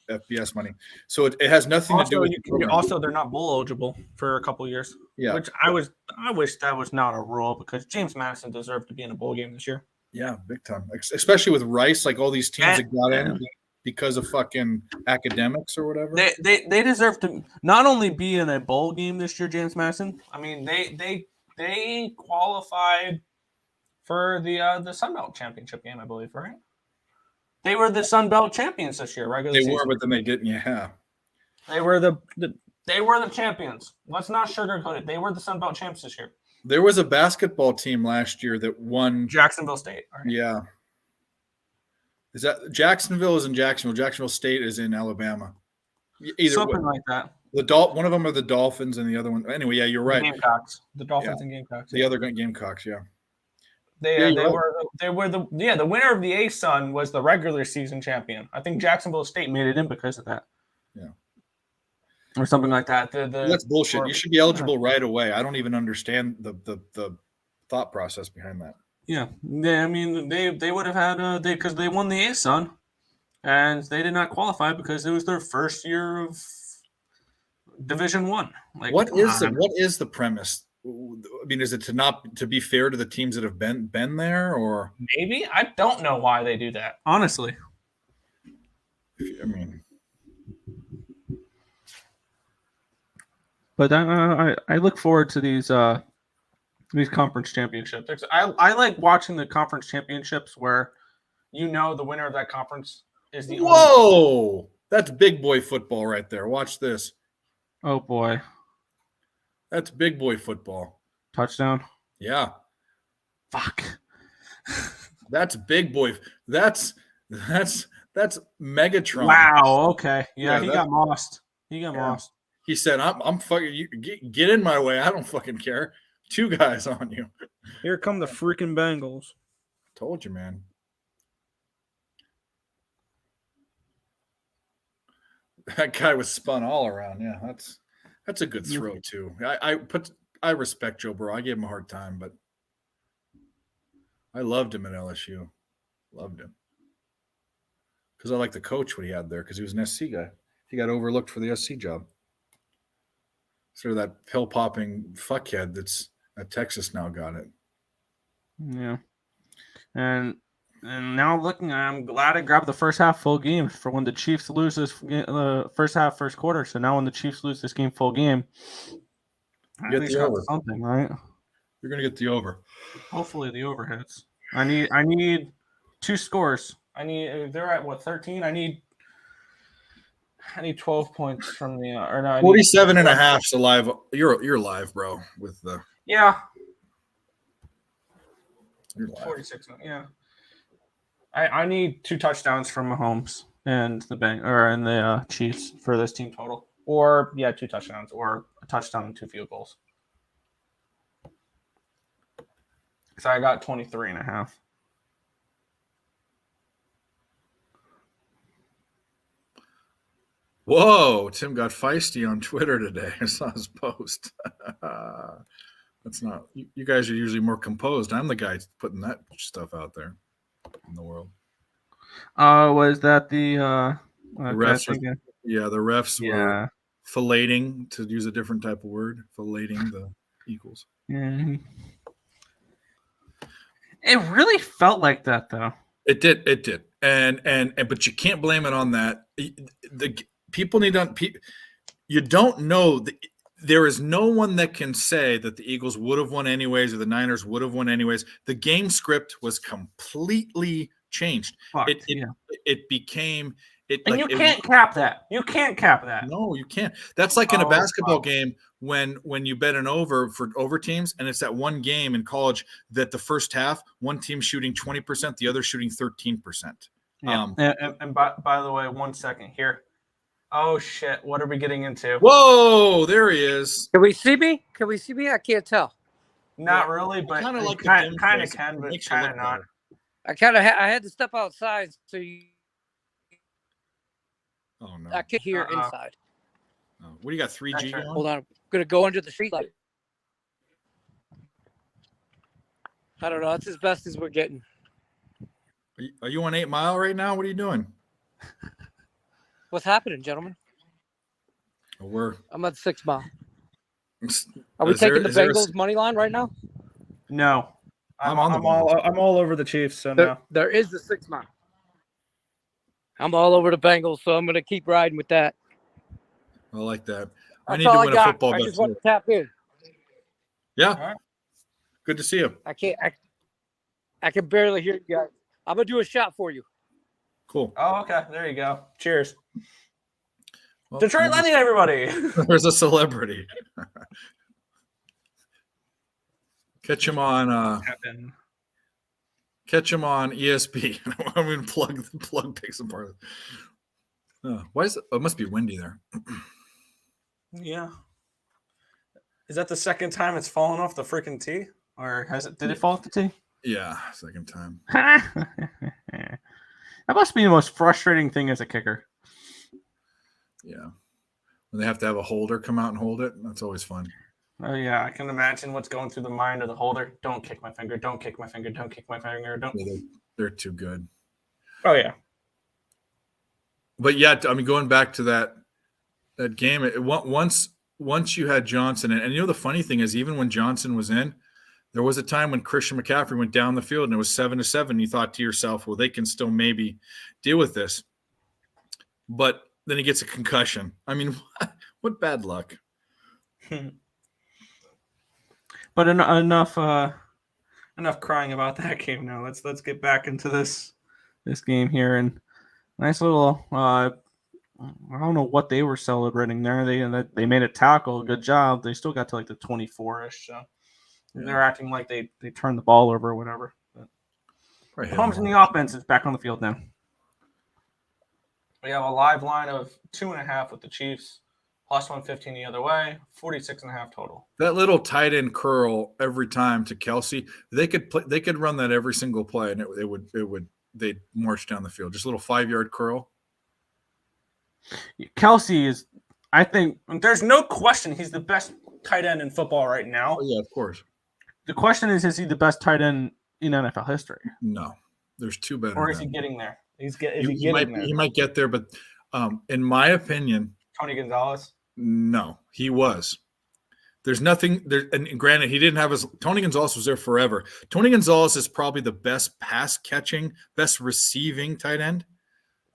FBS money. So it has nothing to do with the program. Also, they're not bowl eligible for a couple of years. Yeah, which I wish that was not a rule, because James Madison deserved to be in a bowl game this year. Yeah, big time. Especially with Rice, like all these teams that got in because of fucking academics or whatever. They deserve to not only be in a bowl game this year, James Madison. I mean, they qualified for the Sun Belt Championship game, I believe, right? They were the Sun Belt champions this year, regular season. They were, but then they didn't. Yeah, they were the champions. Let's not sugarcoat it. They were the Sun Belt champs this year. There was a basketball team last year that won. Jacksonville State. Right? Yeah. Is that Jacksonville is in Jacksonville? Jacksonville State is in Alabama. Either something like that. One of them are the Dolphins, and the other one. Anyway, yeah, you're right. Gamecocks. The Dolphins and Gamecocks. The other Gamecocks, yeah. They were the winner of the A-Sun was the regular season champion. I think Jacksonville State made it in because of that. Yeah. Or something like that. That's bullshit. You should be eligible right away. I don't even understand the thought process behind that. Yeah, they would have had because they won the A-Sun, and they did not qualify because it was their first year of Division One. Like, what is the premise? I mean, is it to be fair to the teams that have been there, or maybe? I don't know why they do that, honestly. I mean, but I look forward to these conference championships. I like watching the conference championships where the winner of that conference is the only. That's big boy football right there. Watch this. Oh boy. That's big boy football. Touchdown? Yeah. Fuck. That's big boy. That's Megatron. Wow, okay. Yeah, he got mossed. Mossed. He said, I'm fucking you, get in my way. I don't fucking care. 2 guys on you. Here come the freaking Bengals. Told you, man. That guy was spun all around. Yeah, that's a good throw too. I respect Joe Burrow. I gave him a hard time, but I loved him at LSU. Loved him. Because I liked the coach what he had there, because he was an SC guy. He got overlooked for the SC job. Sort of that pill-popping fuckhead that's at Texas now got it. Yeah. And now looking, I'm glad I grabbed the first half full game for when the Chiefs lose this first half, first quarter. So now when the Chiefs lose this game full game, get the over. Something, right? You're gonna get the over. Hopefully the over hits. I need 2 scores. They're at what, 13? I need 12 points from the 47 and a half. So live. You're live, bro. With the yeah. You're live. 46. Yeah. I need 2 touchdowns from Mahomes and the Chiefs for this team total, or 2 touchdowns, or a touchdown and 2 field goals. So I got 23 and a half. Whoa, Tim got feisty on Twitter today. I saw his post. That's not. You guys are usually more composed. I'm the guy putting that stuff out there in the world. Was that the refs? The refs were filleting, to use a different type of word, filleting the Eagles. Yeah. It really felt like that, though. It did, and but you can't blame it on that. The people need to. You don't know. There is no one that can say that the Eagles would have won anyways or the Niners would have won anyways. The game script was completely changed. Fucked, It became it and like you it. can't cap that. You can't cap that. No, you can't. That's like in a basketball Wow. game when you bet an over for over teams, and it's that one game in college that the first half one team shooting 20%, the other shooting 13%. Yeah. And by the way, 1 second here. Oh shit! What are we getting into? Whoa, there he is. Can we see me? Can we see me? I can't tell. Not really, but kind of like kind of can, but makes you kind look of not. better. I had to step outside so Oh no! I could hear inside. Oh, what do you got? 3G going? Hold on, I'm gonna go under the street light. I don't know. It's as best as we're getting. Are you on 8 Mile right now? What are you doing? What's happening, gentlemen? I'm at 6 Mile. Are we taking the Bengals money line right now? No, I'm all over the Chiefs. So no. There is the 6 Mile. I'm all over the Bengals, so I'm gonna keep riding with that. I like that. I need to win a football bet. I just want to tap in. Yeah. Right. Good to see you. I can barely hear you guys. I'm gonna do a shot for you. Cool. Oh, okay. There you go. Cheers. Well, Detroit Lightning, everybody. There's a celebrity. Catch him on ESP. I'm going to plug Picks and Parleys. Why is it? Oh, it must be windy there. Yeah. Is that the second time it's fallen off the freaking tee? Or did it fall off the tee? Yeah, second time. That must be the most frustrating thing as a kicker. Yeah. When they have to have a holder come out and hold it, that's always fun. Oh, yeah. I can imagine what's going through the mind of the holder. Don't kick my finger. Don't kick my finger. Don't kick my finger. Don't. Yeah, they're too good. Oh, yeah. But, yeah, I mean, going back to that game, once you had Johnson, and you know the funny thing is even when Johnson was in, there was a time when Christian McCaffrey went down the field and it was 7-7. You thought to yourself, well, they can still maybe deal with this. But then he gets a concussion. I mean, what bad luck. But enough crying about that game now. Let's get back into this game here. And nice little I don't know what they were celebrating there. They made a tackle. Good job. They still got to like the 24-ish. So they're acting like they turned the ball over or whatever. But Mahomes in the offense is back on the field now. We have a live line of 2.5 with the Chiefs, plus 115 the other way, 46.5 total. That little tight end curl every time to Kelsey, they could run that every single play, and they'd march down the field. Just a little 5-yard curl. Kelsey is, I think, there's no question he's the best tight end in football right now. Oh, yeah, of course. The question is he the best tight end in NFL history? No, there's two better. Or is he getting there? He might get there, but in my opinion, Tony Gonzalez. No, he was. There's nothing there. And granted, he didn't have his. Tony Gonzalez was there forever. Tony Gonzalez is probably the best pass catching, best receiving tight end.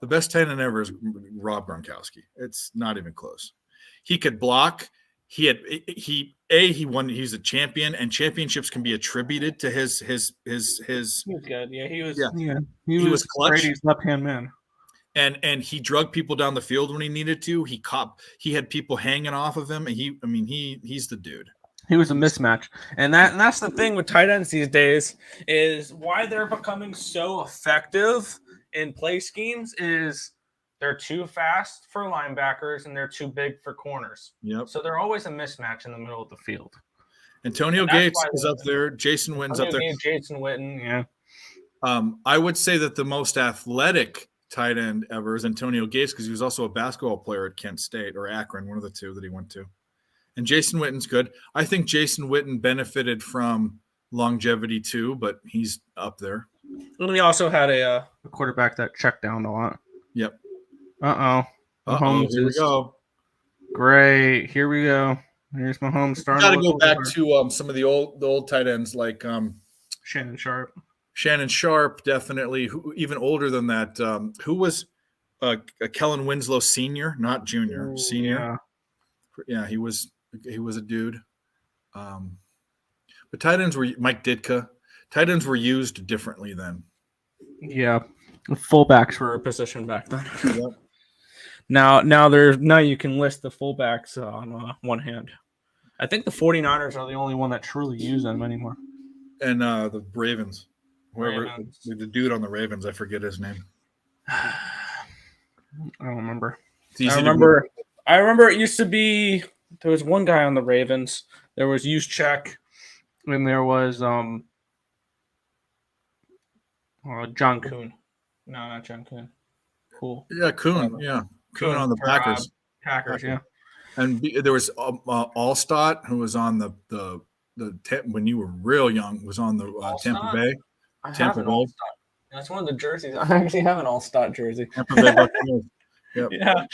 The best tight end ever is Rob Gronkowski. It's not even close. He could block. He won. He's a champion, and championships can be attributed to his. He was good. Yeah, he was. Yeah, he was clutch. Brady's left-hand man. And he drugged people down the field when he needed to. He had people hanging off of him, and he's the dude. He was a mismatch, and that's the thing with tight ends these days is why they're becoming so effective in play schemes is they're too fast for linebackers and they're too big for corners. Yep. So they're always a mismatch in the middle of the field. Antonio Gates is up there. Jason Witten's up there. Jason Witten, yeah. I would say that the most athletic tight end ever is Antonio Gates because he was also a basketball player at Kent State or Akron, one of the two that he went to. And Jason Witten's good. I think Jason Witten benefited from longevity too, but he's up there. And he also had a quarterback that checked down a lot. Yep. Mahomes here we go. Great. Here we go. Here's Mahomes starting. Got to go back to some of the old tight ends like Shannon Sharp. Shannon Sharp, definitely. Even older than that. Who was Kellen Winslow Sr., not Junior, Senior. Yeah, he was a dude. But tight ends were Mike Ditka. Tight ends were used differently then. Yeah, fullbacks were a position back then. Yep. Now you can list the fullbacks on one hand. I think the 49ers are the only one that truly use them anymore. And the Ravens. Whoever Ravens. the dude on the Ravens, I forget his name. I don't remember. It's easy I to remember it used to be there was one guy on the Ravens. There was Juszczyk, and there was John Kuhn. No, not John Kuhn. Cool. Yeah, Kuhn. Yeah, Kuhn on the for, Packers. Packers, yeah. And there was Allstott, who was on the when you were real young, was on the Tampa Bay. I have Tampa an Bay. All-Star. That's one of the jerseys. I actually have an All-Star jersey. Tampa Bay Buccaneers. Yep. Yeah.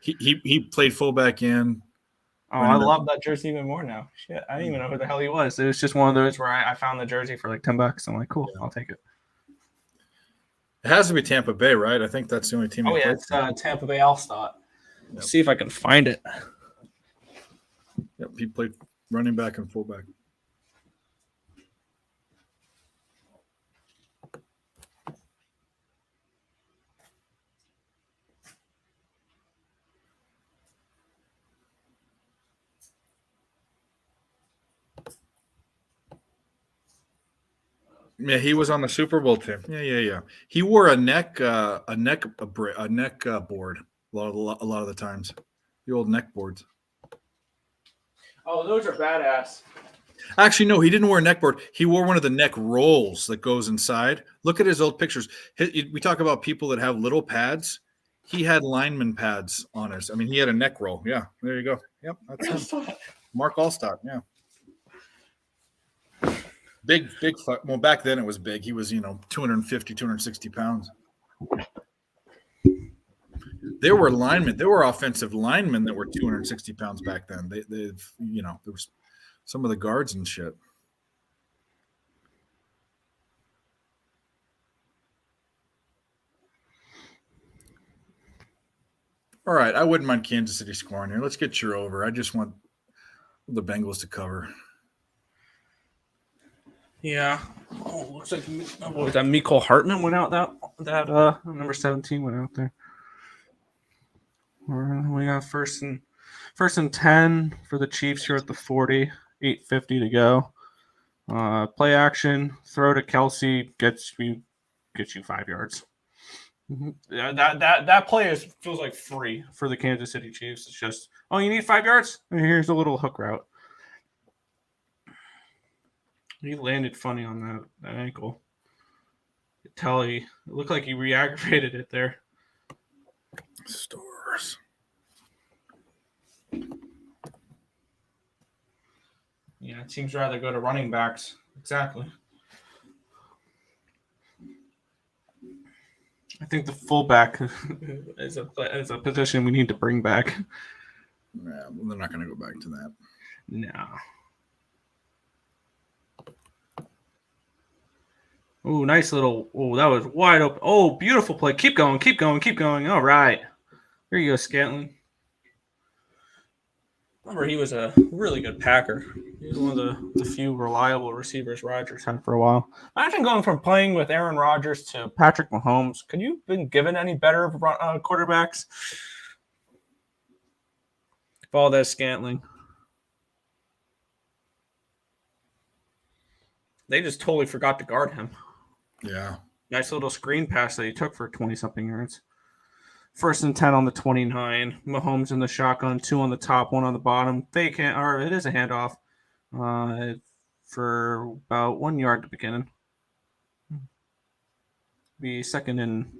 He played fullback in. Oh, I love that jersey even more now. Shit, I didn't even know who the hell he was. It was just one of those where I found the jersey for like $10. I'm like, cool, I'll take it. It has to be Tampa Bay, right? I think that's the only team. Oh yeah, it's Tampa Bay All-Star. Yep. See if I can find it. Yep, he played running back and fullback. Yeah, he was on the Super Bowl team. Yeah. He wore a neck board a lot of the times. The old neck boards. Oh, those are badass. Actually, no, he didn't wear a neck board. He wore one of the neck rolls that goes inside. Look at his old pictures. We talk about people that have little pads. He had lineman pads on his. I mean, he had a neck roll. Yeah, there you go. Yep, that's him. Mark Allstott. Yeah. Big. Well, back then it was big. He was, 250, 260 pounds. There were linemen. There were offensive linemen that were 260 pounds back then. There was some of the guards and shit. All right, I wouldn't mind Kansas City scoring here. Let's get your over. I just want the Bengals to cover. Yeah. Oh, looks like what was that? Mecole Hartman went out. That number 17 went out there. We got first and 10 for the Chiefs here at the 40. 8:50 to go. Play action, throw to Kelsey, gets you 5 yards. Mm-hmm. Yeah, that play feels like free for the Kansas City Chiefs. It's just, oh, you need 5 yards? Here's a little hook route. He landed funny on that ankle. It looked like he re-aggravated it there. Stores. Yeah, teams rather go to running backs. Exactly. I think the fullback is a position we need to bring back. Yeah, well, they're not going to go back to that. No. Oh, nice little. Oh, that was wide open. Oh, beautiful play. Keep going. All right. Here you go, Scantling. Remember, he was a really good Packer. He was one of the few reliable receivers Rodgers had for a while. Imagine going from playing with Aaron Rodgers to Patrick Mahomes. Could you have been given any better quarterbacks? Valdez Scantling. They just totally forgot to guard him. Yeah. Nice little screen pass that he took for 20-something yards. First and 10 on the 29. Mahomes in the shotgun, 2 on the top, 1 on the bottom. It is a handoff for about 1 yard to begin. Be 2nd and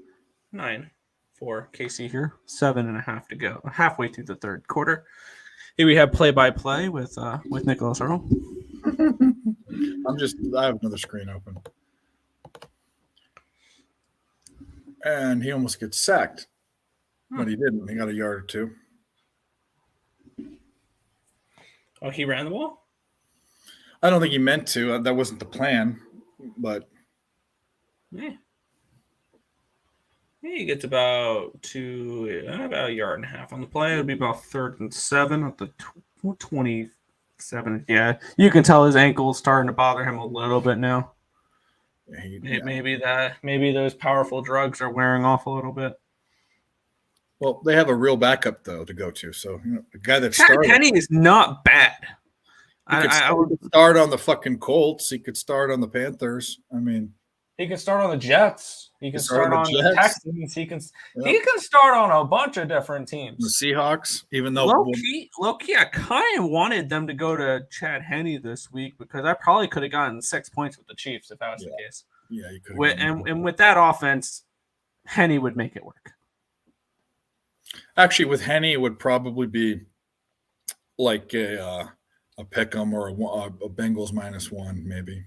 9 for KC here. 7.5 to go. Halfway through the third quarter. Here we have play-by-play with Nicholas Earle. I have another screen open. And he almost gets sacked. But he didn't. He got a yard or two. Oh, he ran the ball? I don't think he meant to. That wasn't the plan. But yeah. He gets about a yard and a half on the play. It would be about 3rd and 7 at the 27. Yeah, you can tell his ankle is starting to bother him a little bit now. Maybe those powerful drugs are wearing off a little bit. Well, they have a real backup though to go to. So the guy that Chad started, Henne is not bad. he could start on the fucking Colts. He could start on the Panthers. I mean, he can start on the Jets. He can start on the Texans. He can start on a bunch of different teams. The Seahawks, even though low key, I kind of wanted them to go to Chad Henne this week because I probably could have gotten 6 points with the Chiefs if that was the case. Yeah, you could. And with that offense, Henne would make it work. Actually, with Henne, it would probably be like a pick'em or a Bengals -1, maybe.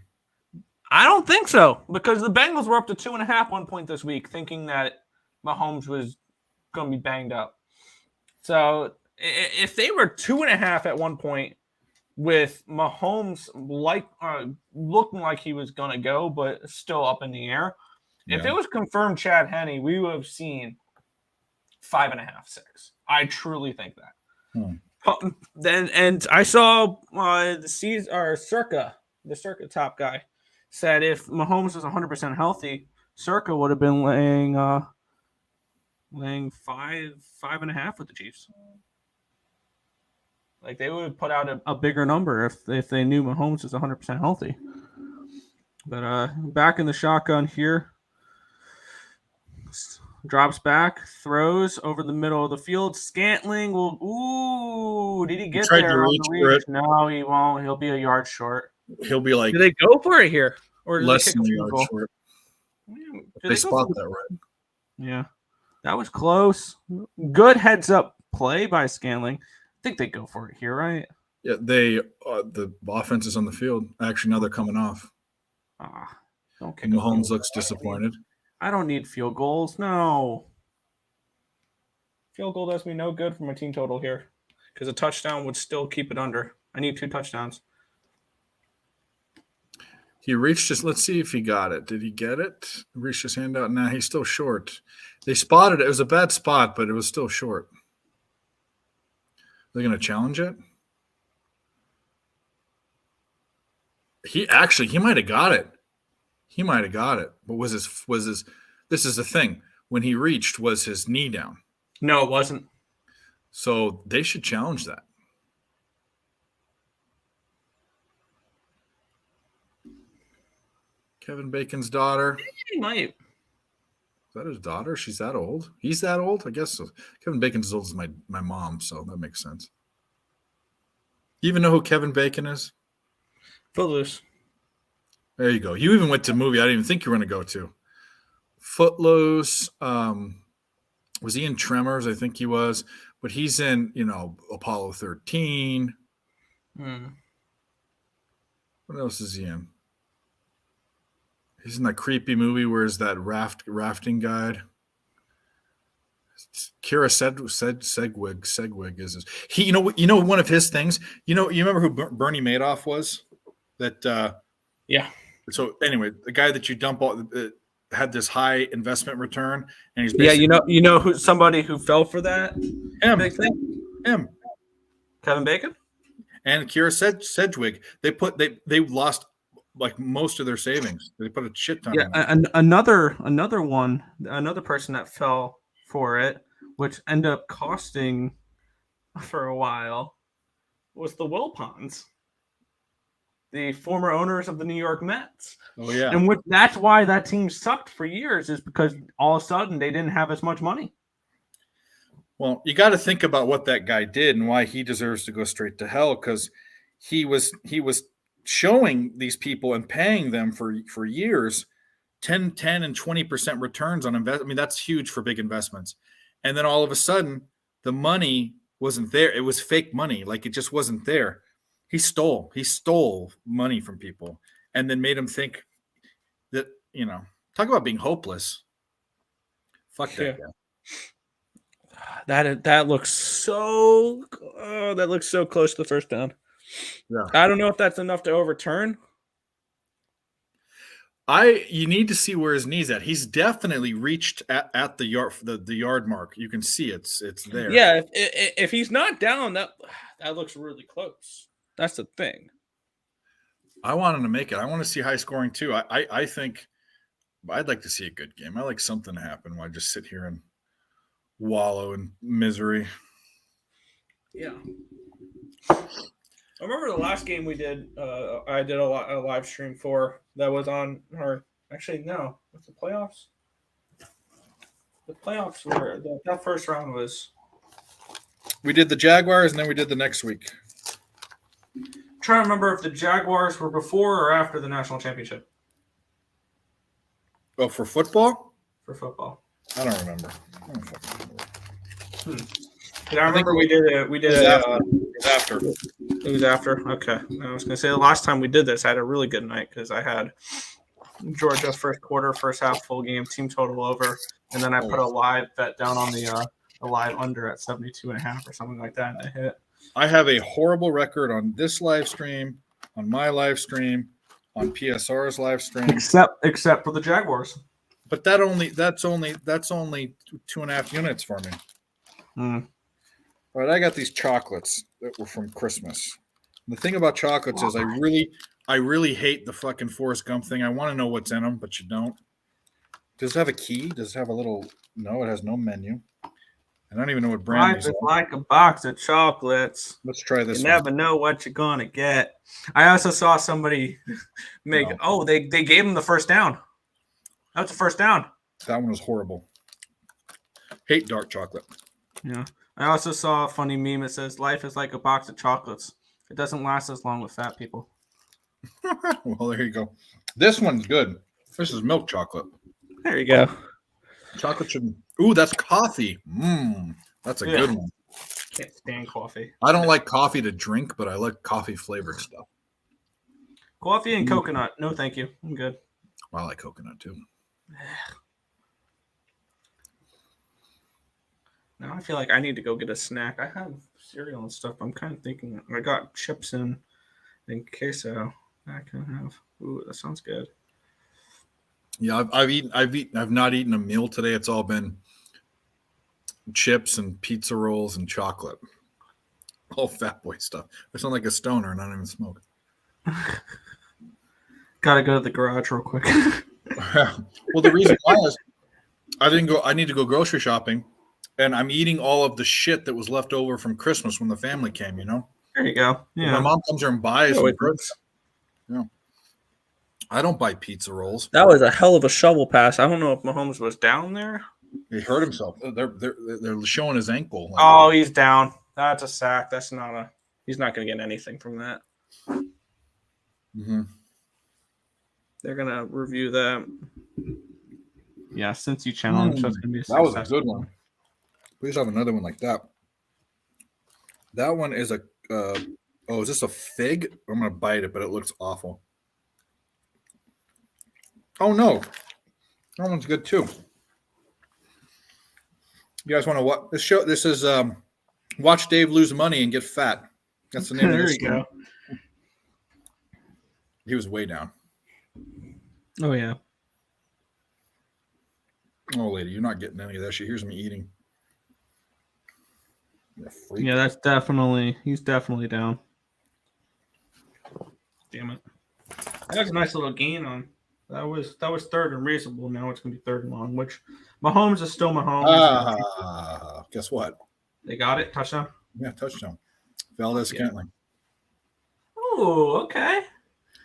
I don't think so because the Bengals were up to 2.5 1 point this week, thinking that Mahomes was going to be banged up. So if they were 2.5 at one point with Mahomes looking like he was going to go, but still up in the air, if it was confirmed Chad Henne, we would have seen 5.5, 6. I truly think that. Then and I saw the Circa top guy said if Mahomes was 100% healthy, Circa would have been laying 5.5 with the Chiefs. Like they would have put out a bigger number if they knew Mahomes was 100% healthy. But back in the shotgun here. Drops back, throws over the middle of the field. Scantling will. Did he get there on the reach? No, he won't. He'll be a yard short. He'll be like. Did they go for it here, or did less they kick than a a field yard goal? short? They spot that right. Yeah, that was close. Good heads up play by Scantling. I think they go for it here, right? Yeah, the offense is on the field. Actually, now they're coming off. Don't kick. Mahomes looks disappointed. I don't need field goals. No. Field goal does me no good for my team total here because a touchdown would still keep it under. I need 2 touchdowns. He reached his – let's see if he got it. Did he get it? Reached his hand out. Nah, he's still short. They spotted it. It was a bad spot, but it was still short. They're going to challenge it? He might have got it. He might have got it, but was his? This is the thing. When he reached, was his knee down? No, it wasn't. So they should challenge that. Kevin Bacon's daughter. He might. Is that his daughter? She's that old? He's that old? I guess so. Kevin Bacon's as old as my mom, so that makes sense. You even know who Kevin Bacon is? Footloose. There you go. You even went to a movie I didn't even think you were going to go to. Footloose. Was he in Tremors? I think he was. But he's in, Apollo 13. What else is he in? He's in that creepy movie where is that rafting guide? Kira Segwig is his. He, you know one of his things. You remember who Bernie Madoff was? That yeah. So anyway, the guy that you dump all had this high investment return, and he's who somebody who fell for that. Him. Kevin Bacon and Kira Sedgwick. They lost like most of their savings. They put a shit ton. Yeah, another person that fell for it, which ended up costing for a while, was the Wilpons, the former owners of the New York Mets. Oh yeah, and that's why that team sucked for years, is because all of a sudden they didn't have as much money. Well, you got to think about what that guy did and why he deserves to go straight to hell, because he was showing these people and paying them for years 10 and 20% returns on investment. I mean, that's huge for big investments. And then all of a sudden the money wasn't there. It was fake money. Like it just wasn't there. He stole money from people and then made them think that, talk about being hopeless. Fuck that guy. That looks so close to the first down. Yeah. I don't know if that's enough to overturn. You need to see where his knee's at. He's definitely reached at the yard mark. You can see it's there. Yeah, if he's not down, that looks really close. That's the thing. I want them to make it. I want to see high scoring too. I think I'd like to see a good game. I like something to happen while I just sit here and wallow in misery. Yeah. I remember the last game we did. I did a live stream for that was on, or actually no, what's the playoffs? The playoffs were that first round was. We did the Jaguars, and then we did the next week. I'm trying to remember if the Jaguars were before or after the national championship Oh, for football? for football. I don't remember. I don't fucking remember. I remember we did it. We did It it. was after. It was after. Okay, I was gonna say the last time we did this, I had a really good night because I had Georgia first quarter, first half, full game, team total over, and then I put a live bet down on the live under at 72.5 or something like that, and it hit. I have a horrible record on this live stream, on my live stream, on PSR's live stream. Except for the Jaguars. But that's only 2.5 units for me. All right, I got these chocolates that were from Christmas. And the thing about chocolates is I really hate the fucking Forrest Gump thing. I want to know what's in them, but you don't. Does it have a key? Does it have a little? No, it has no menu. I don't even know what brand Life these is are. like a box of chocolates. Let's try this. You never know what you're gonna get. I also saw somebody make. No. Oh, they gave him the first down. That was the first down. That one was horrible. Hate dark chocolate. Yeah. I also saw a funny meme that says, "Life is like a box of chocolates. It doesn't last as long with fat people." Well, there you go. This one's good. This is milk chocolate. There you go. Chocolate should. Ooh, that's coffee. That's a good one. Can't stand coffee. I don't like coffee to drink, but I like coffee flavored stuff. Coffee and coconut. No, thank you. I'm good. I like coconut too. Now I feel like I need to go get a snack. I have cereal and stuff. I'm kind of thinking I got chips and queso. I can have. Ooh, that sounds good. Yeah, I've not eaten a meal today. It's all been chips and pizza rolls and chocolate. All fat boy stuff. I sound like a stoner and I don't even smoke. Gotta go to the garage real quick. Well, the reason why is I need to go grocery shopping, and I'm eating all of the shit that was left over from Christmas when the family came, you know? There you go. Yeah. My mom comes here and buys Oh, some it goods. Yeah. I don't buy pizza rolls. That was a hell of a shovel pass. I don't know if Mahomes was down there. He hurt himself. They're showing his ankle. Oh, he's down. That's a sack. That's not a. He's not going to get anything from that. Mm-hmm. They're going to review that. Yeah, since you challenged, that's going to be a That was success. a good one. Please have another one like that. That one is a. Is this a fig? I'm gonna bite it, but it looks awful. Oh no, that one's good too. You guys want to watch this show? This is watch Dave lose money and get fat. That's the name of There this. you go. He was way down. Oh yeah. Oh, lady, you're not getting any of that shit. Here's me eating. Yeah, that's definitely. He's definitely down. Damn it. That was a nice little gain on. That was third and reasonable. Now it's going to be third and long, which Mahomes is still Mahomes. Guess what? They got it. Touchdown. Yeah, touchdown. Valdez-Scantling. Oh, okay.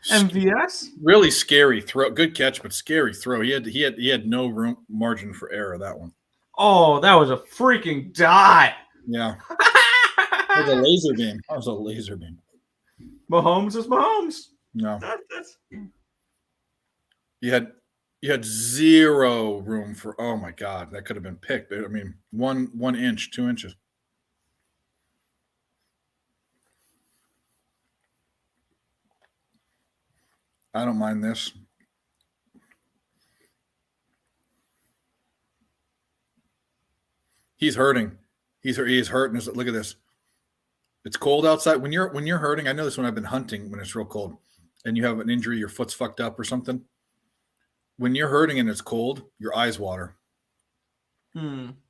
MVS. Really scary throw. Good catch, but scary throw. He had no room margin for error. That one. Oh, that was a freaking dot. Yeah. That was a laser beam. That was a laser beam. Mahomes is Mahomes. No. You had zero room for. Oh my God, that could have been picked. I mean, 1 inch, 2 inches. I don't mind this. He's hurting. He's hurting. Look at this. It's cold outside. When you're hurting, I know this when I've been hunting when it's real cold, and you have an injury, your foot's fucked up or something. When you're hurting and it's cold, your eyes water.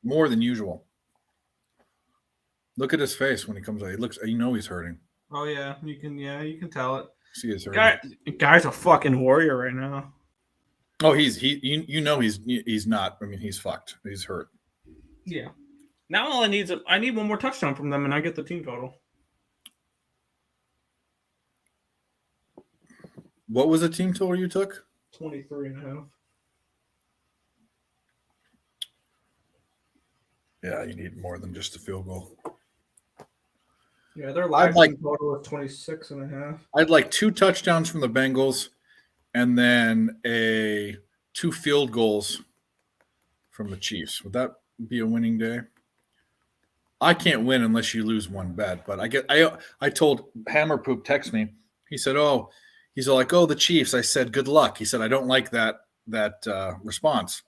More than usual. Look at his face when he comes out. He looks. You know he's hurting. Oh yeah, you can tell it. See his hurt. Guy's a fucking warrior right now. Oh, he's not. I mean, he's fucked. He's hurt. Yeah. Now all I need is I need one more touchdown from them, and I get the team total. What was the team total you took? 23.5. Yeah, you need more than just a field goal. Yeah, their live team total is 26.5. I'd like 2 touchdowns from the Bengals, and then 2 field goals from the Chiefs. Would that be a winning day? I can't win unless you lose one bet, but I told Hammer Poop text me. He said, "Oh, he's like, oh, the Chiefs." I said, "Good luck." He said, "I don't like that response."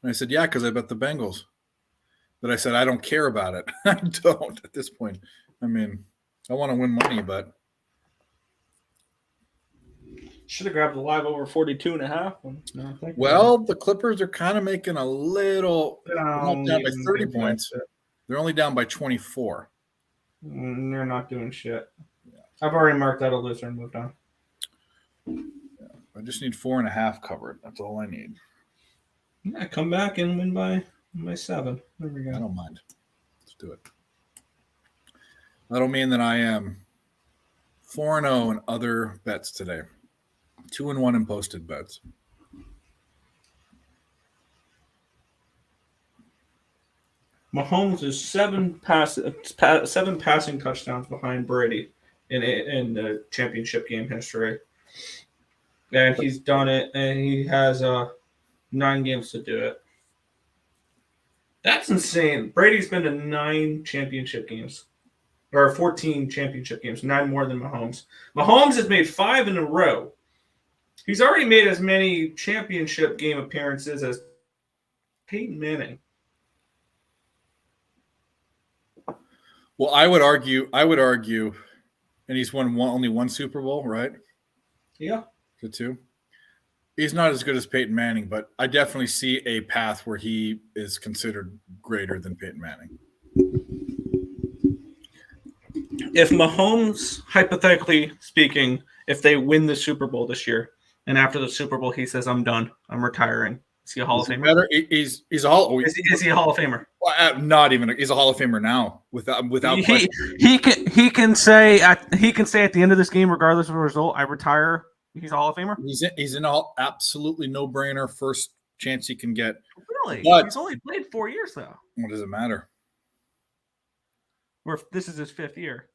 And I said, "Yeah, because I bet the Bengals." But I said, "I don't care about it." I don't at this point. I mean, I want to win money, but should have grabbed the live over 42.5. No, well, the Clippers are kind of making a little down by 30 points. They're only down by 24. They're not doing shit. Yeah. I've already marked out a loser and moved on. Yeah, I just need 4.5 covered. That's all I need. Yeah, come back and win by 7. There we go. I don't mind. Let's do it. That'll mean that I am 4-0 in other bets today. 2-1 in posted bets. Mahomes is 7 passing touchdowns behind Brady in the championship game history. And he's done it, and he has 9 games to do it. That's insane. Brady's been to 9 championship games, or 14 championship games, 9 more than Mahomes. Mahomes has made 5 in a row. He's already made as many championship game appearances as Peyton Manning. Well, I would argue, and he's won only 1 Super Bowl, right? Yeah. The 2. He's not as good as Peyton Manning, but I definitely see a path where he is considered greater than Peyton Manning. If Mahomes, hypothetically speaking, if they win the Super Bowl this year, and after the Super Bowl he says, "I'm done, I'm retiring," is he a Hall of Famer? Better? He's a Hall. Is he a Hall of Famer? Not even. He's a Hall of Famer now, without question. He can say at the end of this game, regardless of the result, "I retire." He's a Hall of Famer. He's in a absolutely no brainer first chance he can get. Really? But he's only played 4 years though. What does it matter? Or this is his 5th year.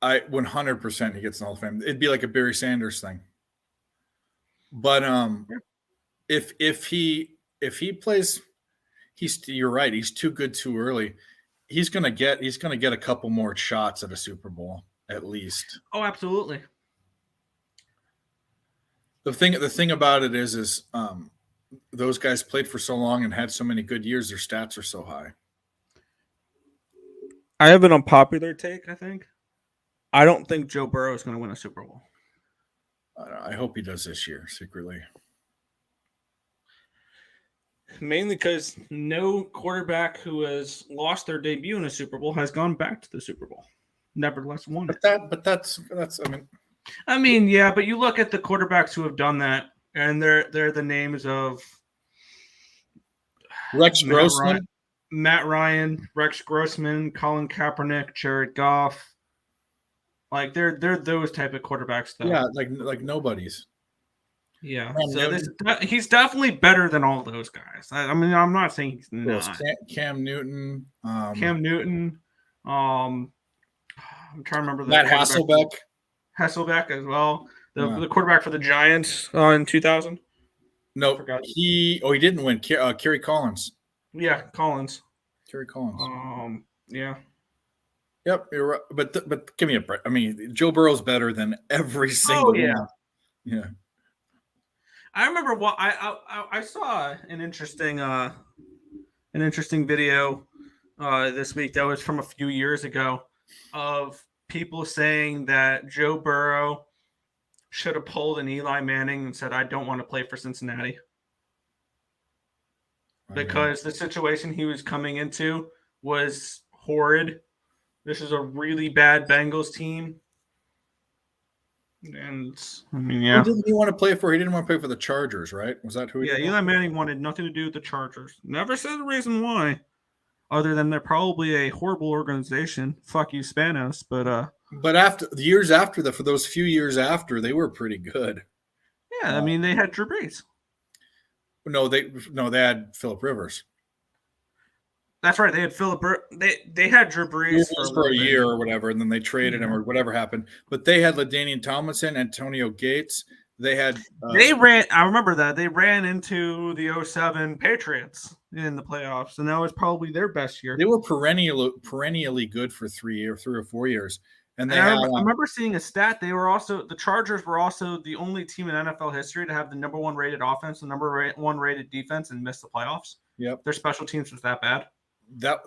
100% he gets an Hall of Fame. It'd be like a Barry Sanders thing. But if he plays, you're right. He's too good too early. He's gonna get a couple more shots at a Super Bowl at least. Oh, absolutely. The thing about it is those guys played for so long and had so many good years. Their stats are so high. I have an unpopular take. I don't think Joe Burrow is going to win a Super Bowl. I hope he does this year secretly. Mainly because no quarterback who has lost their debut in a Super Bowl has gone back to the Super Bowl. Nevertheless won it. But that's I mean, yeah, but you look at the quarterbacks who have done that, and they're the names of Rex Grossman, Matt Ryan, Rex Grossman, Colin Kaepernick, Jared Goff. Like they're those type of quarterbacks, though. Yeah, like nobody's. Yeah, so he's definitely better than all those guys. I mean, I'm not saying he's not. Cam Newton. I'm trying to remember Matt Hasselbeck. Hasselbeck as well. The quarterback for the Giants in 2000. No, he didn't win. Kerry Collins. Yeah, Collins. Kerry Collins. Yeah. Yep, you're right. But give me a break. I mean, Joe Burrow's better than every single one. Yeah. I remember what I saw an interesting video this week that was from a few years ago of people saying that Joe Burrow should have pulled an Eli Manning and said, "I don't want to play for Cincinnati." Because the situation he was coming into was horrid. This is a really bad Bengals team. And I mean, Who yeah. didn't he want to play for? He didn't want to play for the Chargers, right? Was that who he Yeah, did? Eli Manning wanted nothing to do with the Chargers. Never said the reason why, other than they're probably a horrible organization. Fuck you, Spanos. But after the years after that, for those few years after, they were pretty good. Yeah, I mean, they had Drew Brees. No, they had Phillip Rivers. That's right. They had Philip. They had Drew Brees For a bit. year or whatever, and then they traded him or whatever happened. But they had LaDainian Tomlinson, Antonio Gates. They had they ran. I remember that they ran into the 07 Patriots in the playoffs, and that was probably their best year. They were perennially good for 3 or 4 years. And I remember seeing a stat. The Chargers were also the only team in NFL history to have the number 1 rated offense, the number 1 rated defense, and miss the playoffs. Yep, their special teams was that bad.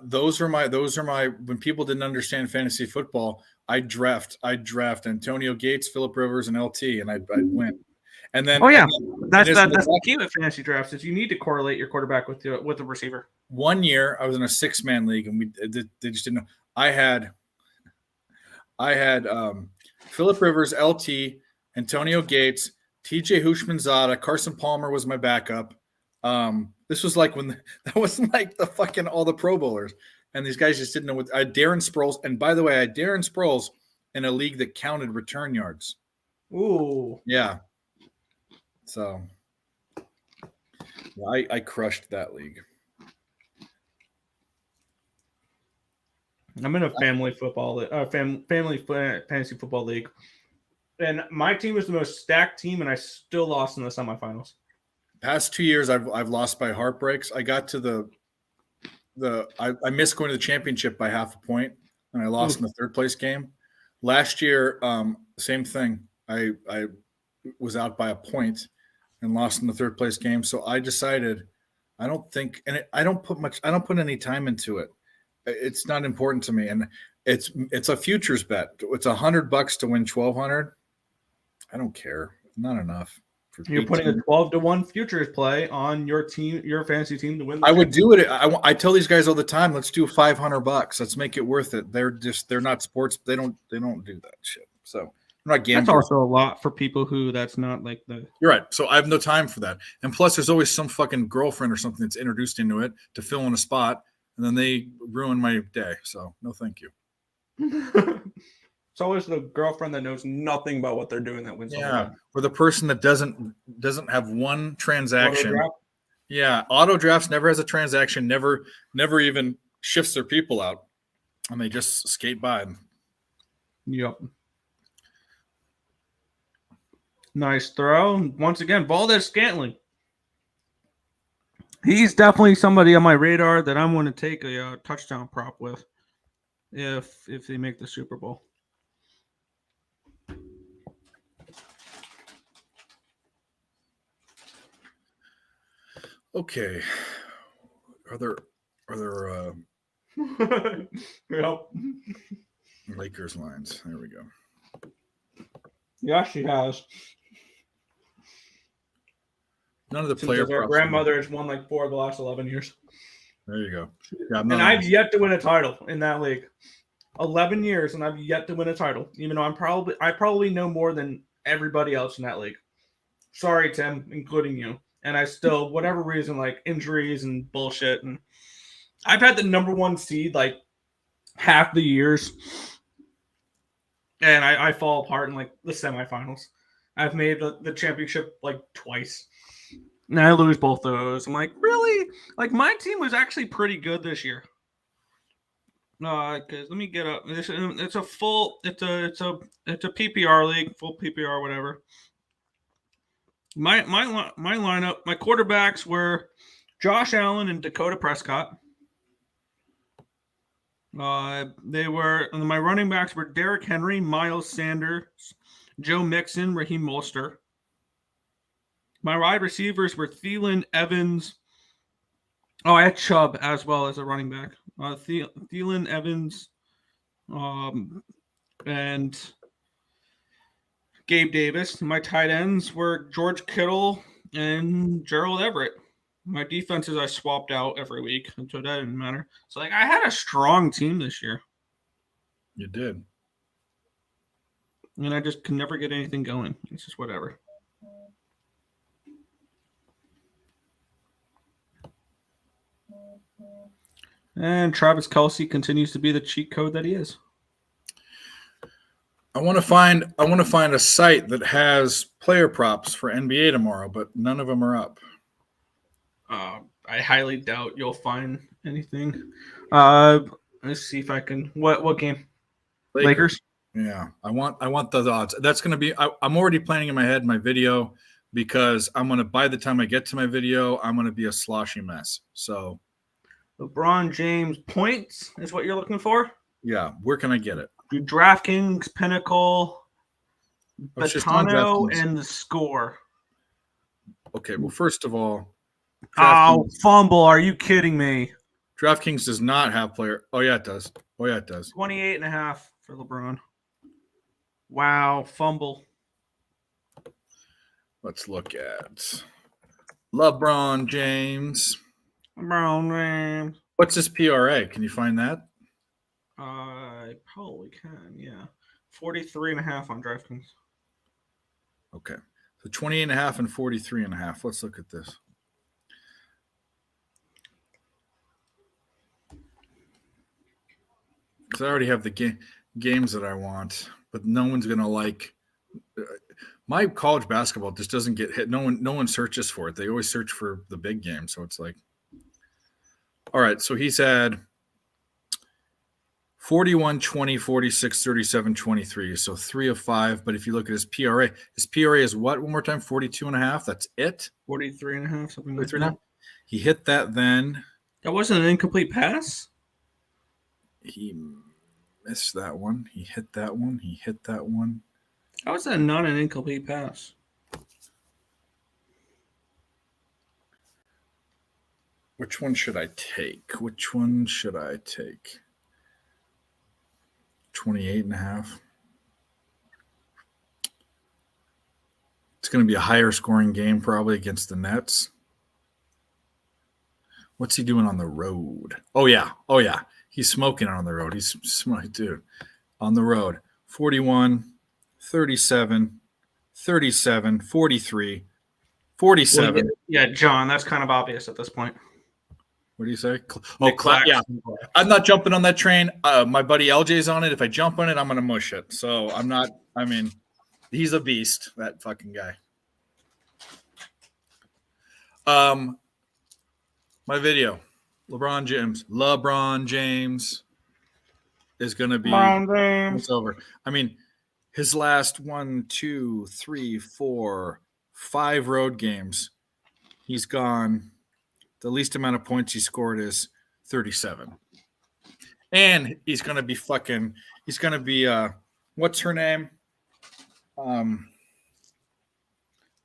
Those are my when people didn't understand fantasy football, I draft Antonio Gates, Phillip Rivers, and LT, and I'd win. And then that's the key with fantasy drafts is you need to correlate your quarterback with the receiver. One year I was in a 6-man league, and they just didn't know. I had Phillip Rivers, LT, Antonio Gates, TJ Hushmanzada, Carson Palmer was my backup. This was like when that wasn't like the fucking all the Pro Bowlers, and these guys just didn't know what. I had Darren Sproles, and by the way, I had Darren Sproles in a league that counted return yards. Ooh, yeah. So I crushed that league. I'm in a family fantasy football league, and my team is the most stacked team, and I still lost in the semifinals. Past 2 years, I've lost by heartbreaks. I got to I missed going to the championship by half a point, and I lost in the 3rd place game. Last year, same thing. I was out by a point and lost in the 3rd place game. So I decided I don't put any time into it. It's not important to me, and it's a futures bet. It's $100 to win 1,200. I don't care. Not enough. You're putting a 12-1 futures play on your team, your fantasy team to win. I would do it. I tell these guys all the time, let's do $500. Let's make it worth it. They're not sports. They don't do that shit. So I'm not gambling. That's also a lot for people who that's not like the. You're right. So I have no time for that. And plus, there's always some fucking girlfriend or something that's introduced into it to fill in a spot, and then they ruin my day. So no, thank you. It's always the girlfriend that knows nothing about what they're doing that wins. Yeah, or the person that doesn't have one transaction. Auto-draft? Yeah, auto drafts never has a transaction, never even shifts their people out, and they just skate by. Yep. Nice throw. Once again, Valdez-Scantling. He's definitely somebody on my radar that I'm going to take a touchdown prop with if they make the Super Bowl. Okay. Are there Yep. Lakers lines? There we go. Yeah, she has. None of the Since player her grandmother has won like 4 of the last 11 years. There you go. Yeah, and I've yet to win a title in that league. 11 years, and I've yet to win a title. Even though I probably know more than everybody else in that league. Sorry, Tim, including you. And I still, whatever reason, like injuries and bullshit. And I've had the number 1 seed like half the years. And I fall apart in like the semifinals. I've made the championship like twice. And I lose both those. I'm like, really? Like my team was actually pretty good this year. Because let me get up. It's a PPR league, full PPR, whatever. My lineup, my quarterbacks were Josh Allen and Dakota Prescott. My running backs were Derrick Henry, Miles Sanders, Joe Mixon, Raheem Mostert. My wide receivers were Thielen, Evans. Oh, I had Chubb as well as a running back. Thielen, Evans, and Gabe Davis. My tight ends were George Kittle and Gerald Everett. My defenses I swapped out every week, so that didn't matter. So I had a strong team this year. You did. and I just can never get anything going. It's just whatever. And Travis Kelce continues to be the cheat code that he is. I want to find a site that has player props for NBA tomorrow, but none of them are up. I highly doubt you'll find anything. Let's see if I can. What game? Lakers. Yeah, I want the odds. That's going to be. I'm already planning in my head my video because I'm going to. By the time I get to my video, I'm going to be a sloshy mess. So, LeBron James points is what you're looking for. Yeah, where can I get it? Do DraftKings, Pinnacle, It's just on Betano, DraftKings. and the score. Okay, well, first of all, Oh, fumble. Are you kidding me? DraftKings does not have player. Oh, yeah, it does. 28.5 for LeBron. Wow, fumble. Let's look at LeBron James. LeBron James. What's his PRA? Can you find that? I probably can, yeah. 43.5 on DraftKings. Okay. So 28.5 and 43.5. Let's look at this. Because I already have the games that I want, but no one's going to like. My college basketball just doesn't get hit. No one searches for it. They always search for the big game. So it's like, all right. So he's had 41, 20, 46, 37, 23. So 3 of 5. But if you look at his PRA is what? One more time, 42.5. That's it. 43.5, something like that. He hit that then. That wasn't an incomplete pass? He missed that one. He hit that one. How is that not an incomplete pass? Which one should I take? 28.5. It's going to be a higher scoring game probably against the Nets. What's he doing on the road? Oh, yeah. He's smoking on the road. He's smoking, dude. On the road. 41, 37, 37, 43, 47. Well, yeah, John, that's kind of obvious at this point. What do you say? Yeah. I'm not jumping on that train. My buddy LJ's on it. If I jump on it, I'm going to mush it. So I'm not, he's a beast, that fucking guy. My video, LeBron James is going to be it's over. His last 1, 2, 3, 4, 5 road games, he's gone. The least amount of points he scored is 37. And he's going to be what's her name?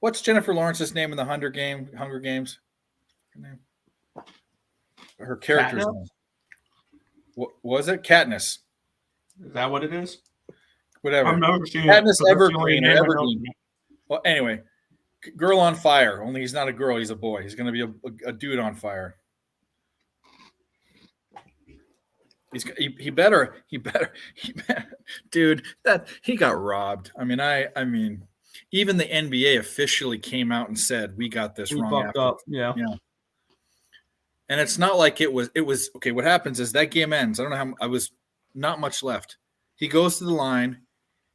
What's Jennifer Lawrence's name in the Hunger Games? Her name? Her character's name. What was it? Katniss. Is that what it is? Whatever. I've never seen Katniss it. Evergreen. Well, anyway, girl on fire. Only he's not a girl. He's a boy. He's going to be a dude on fire. He better, dude. That he got robbed. Even the NBA officially came out and said we got this wrong. Fucked up. Yeah. And it's not like it was okay. What happens is that game ends. I don't know how. I was not much left. He goes to the line.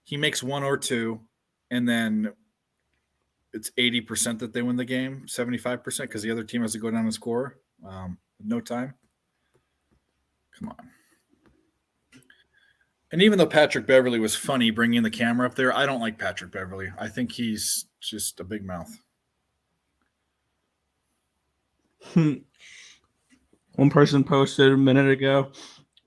He makes 1 or 2, and then it's 80% that they win the game, 75% because the other team has to go down and score. No time. Come on. And even though Patrick Beverley was funny bringing the camera up there, I don't like Patrick Beverley. I think he's just a big mouth. One person posted a minute ago,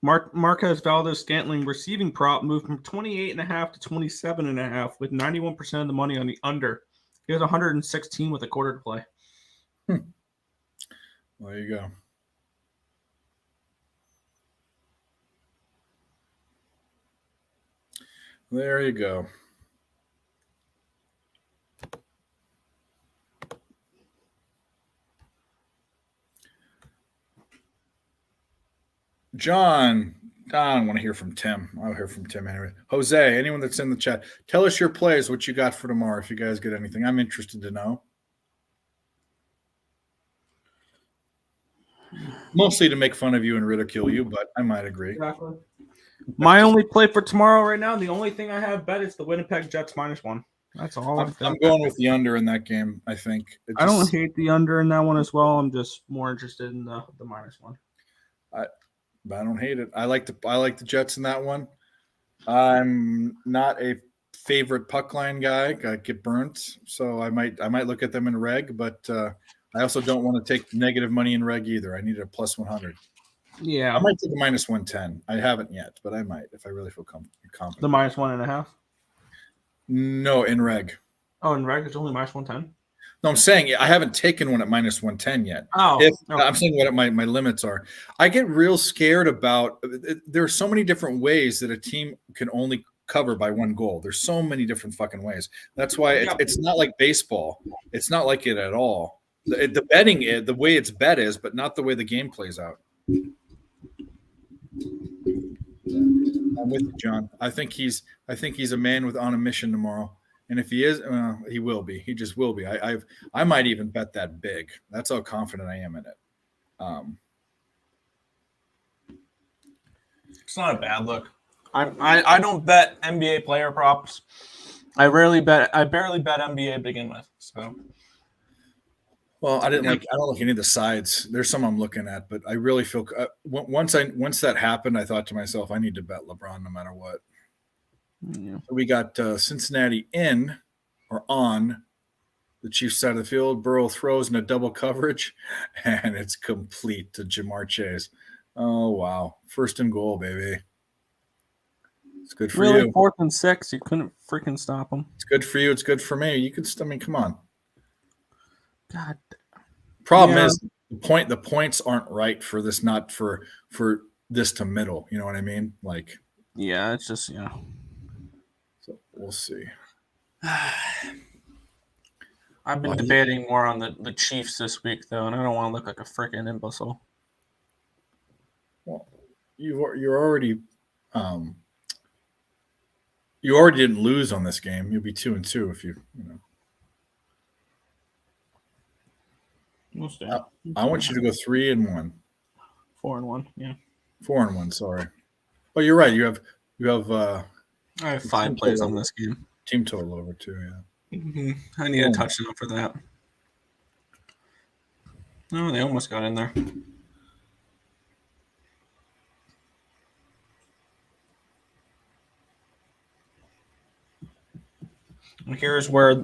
Marquez Valdez-Scantling receiving prop moved from 28.5 to 27.5 with 91% of the money on the under. He has 116 with a quarter to play. Well, there you go. There you go. John, I don't want to hear from Tim. I'll hear from Tim anyway. Jose, anyone that's in the chat, tell us your plays, what you got for tomorrow. If you guys get anything, I'm interested to know. Mostly to make fun of you and ridicule you, but I might agree. Exactly. My only play for tomorrow right now, the only thing I have bet is the Winnipeg Jets -1. That's all. I'm going with the under in that game, I think. I don't hate the under in that one as well. I'm just more interested in the -1. I don't hate it. I like the Jets in that one. I'm not a favorite puck line guy. I get burnt, so I might look at them in reg, but I also don't want to take negative money in reg either. I need a +100. Yeah, I might take a -110. I haven't yet, but I might if I really feel confident. The -1.5. No, in reg. Oh, in reg it's only -110. No, I'm saying I haven't taken one at -110 yet. Oh, okay. Okay. I'm saying what my limits are. I get real scared about. There are so many different ways that a team can only cover by one goal. There's so many different fucking ways. That's why it's not like baseball. It's not like it at all. The betting, the way it's bet is, but not the way the game plays out. I'm with you, John. I think he's a man on a mission tomorrow. And if he is, he will be. He just will be. I might even bet that big. That's how confident I am in it. It's not a bad look. I don't bet NBA player props. I barely bet NBA to begin with. So, well, I don't like any of the sides. There's some I'm looking at, but I really feel once that happened, I thought to myself, I need to bet LeBron no matter what. Yeah. We got Cincinnati in or on the Chiefs side of the field. Burrow throws in a double coverage, and it's complete to Jamar Chase. Oh, wow. 1st and goal, baby. It's good for you. 4th and 6. You couldn't freaking stop them. It's good for you. It's good for me. You could. I mean, come on. God. Problem is the points aren't right for this. Not for this to middle. You know what I mean? Like. Yeah, it's just So we'll see. I've been debating more on the Chiefs this week, though, and I don't want to look like a freaking imbecile. Well, you already didn't lose on this game. You'll be 2-2 if you know. We'll stay. I want you to go 3-1. 4-1, yeah. 4-1. Sorry. Oh, you're right. You have. I have 5 plays on this game. Team total over 2, yeah. Mm-hmm. I need a touchdown for that. Oh, they almost got in there. Here's where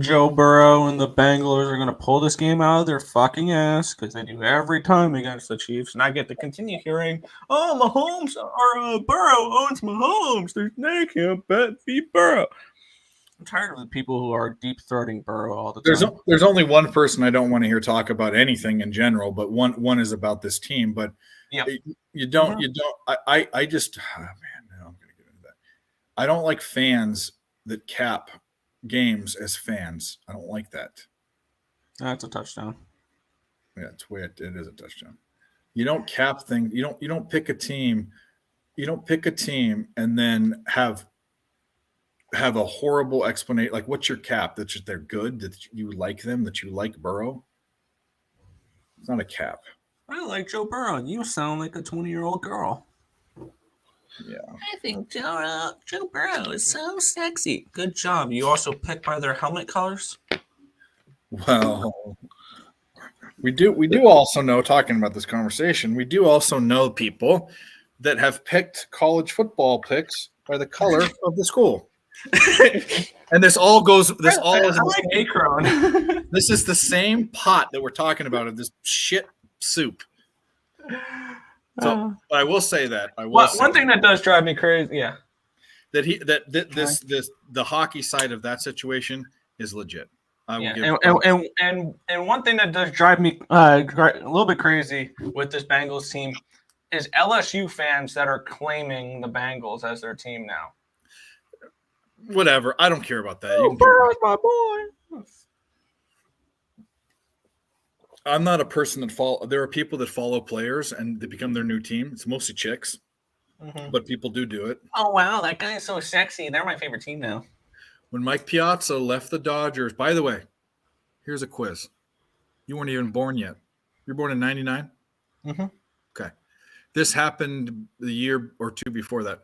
Joe Burrow and the Bengals are going to pull this game out of their fucking ass because they do every time against the Chiefs. And I get to continue hearing, oh, Mahomes or Burrow owns Mahomes. They can't beat Burrow. I'm tired of the people who are deep-throating Burrow all the time. There's only one person I don't want to hear talk about anything in general, but one is about this team. But you don't. I just, oh man, no, I'm going to get into that. I don't like fans that cap games as fans. I don't like that. That's a touchdown. Yeah, it is a touchdown. You don't cap things. You don't pick a team. You don't pick a team and then have a horrible explanation. Like, what's your cap? That they're good. That you like them. That you like Burrow. It's not a cap. I like Joe Burrow. You sound like a 20-year-old girl. Yeah. I think Joe Burrow is so sexy. Good job. You also pick by their helmet colors? Well, we do also know, talking about this conversation, we do also know people that have picked college football picks by the color of the school. And this all is this is the same pot that we're talking about of this shit soup. So I will say that one thing that does drive me crazy, the hockey side of that situation is legit. And one thing that does drive me a little bit crazy with this Bengals team is LSU fans that are claiming the Bengals as their team now. Whatever, I don't care about that. Burrow's my boy. I'm not a person that follow. There are people that follow players and they become their new team. It's mostly chicks. Mhm. but people do it. Oh wow, that guy is so sexy. They're my favorite team now. When Mike Piazza left the Dodgers, by the way, here's a quiz. You weren't even born yet. You're born in 99? Mhm. Okay. This happened the year or two before that.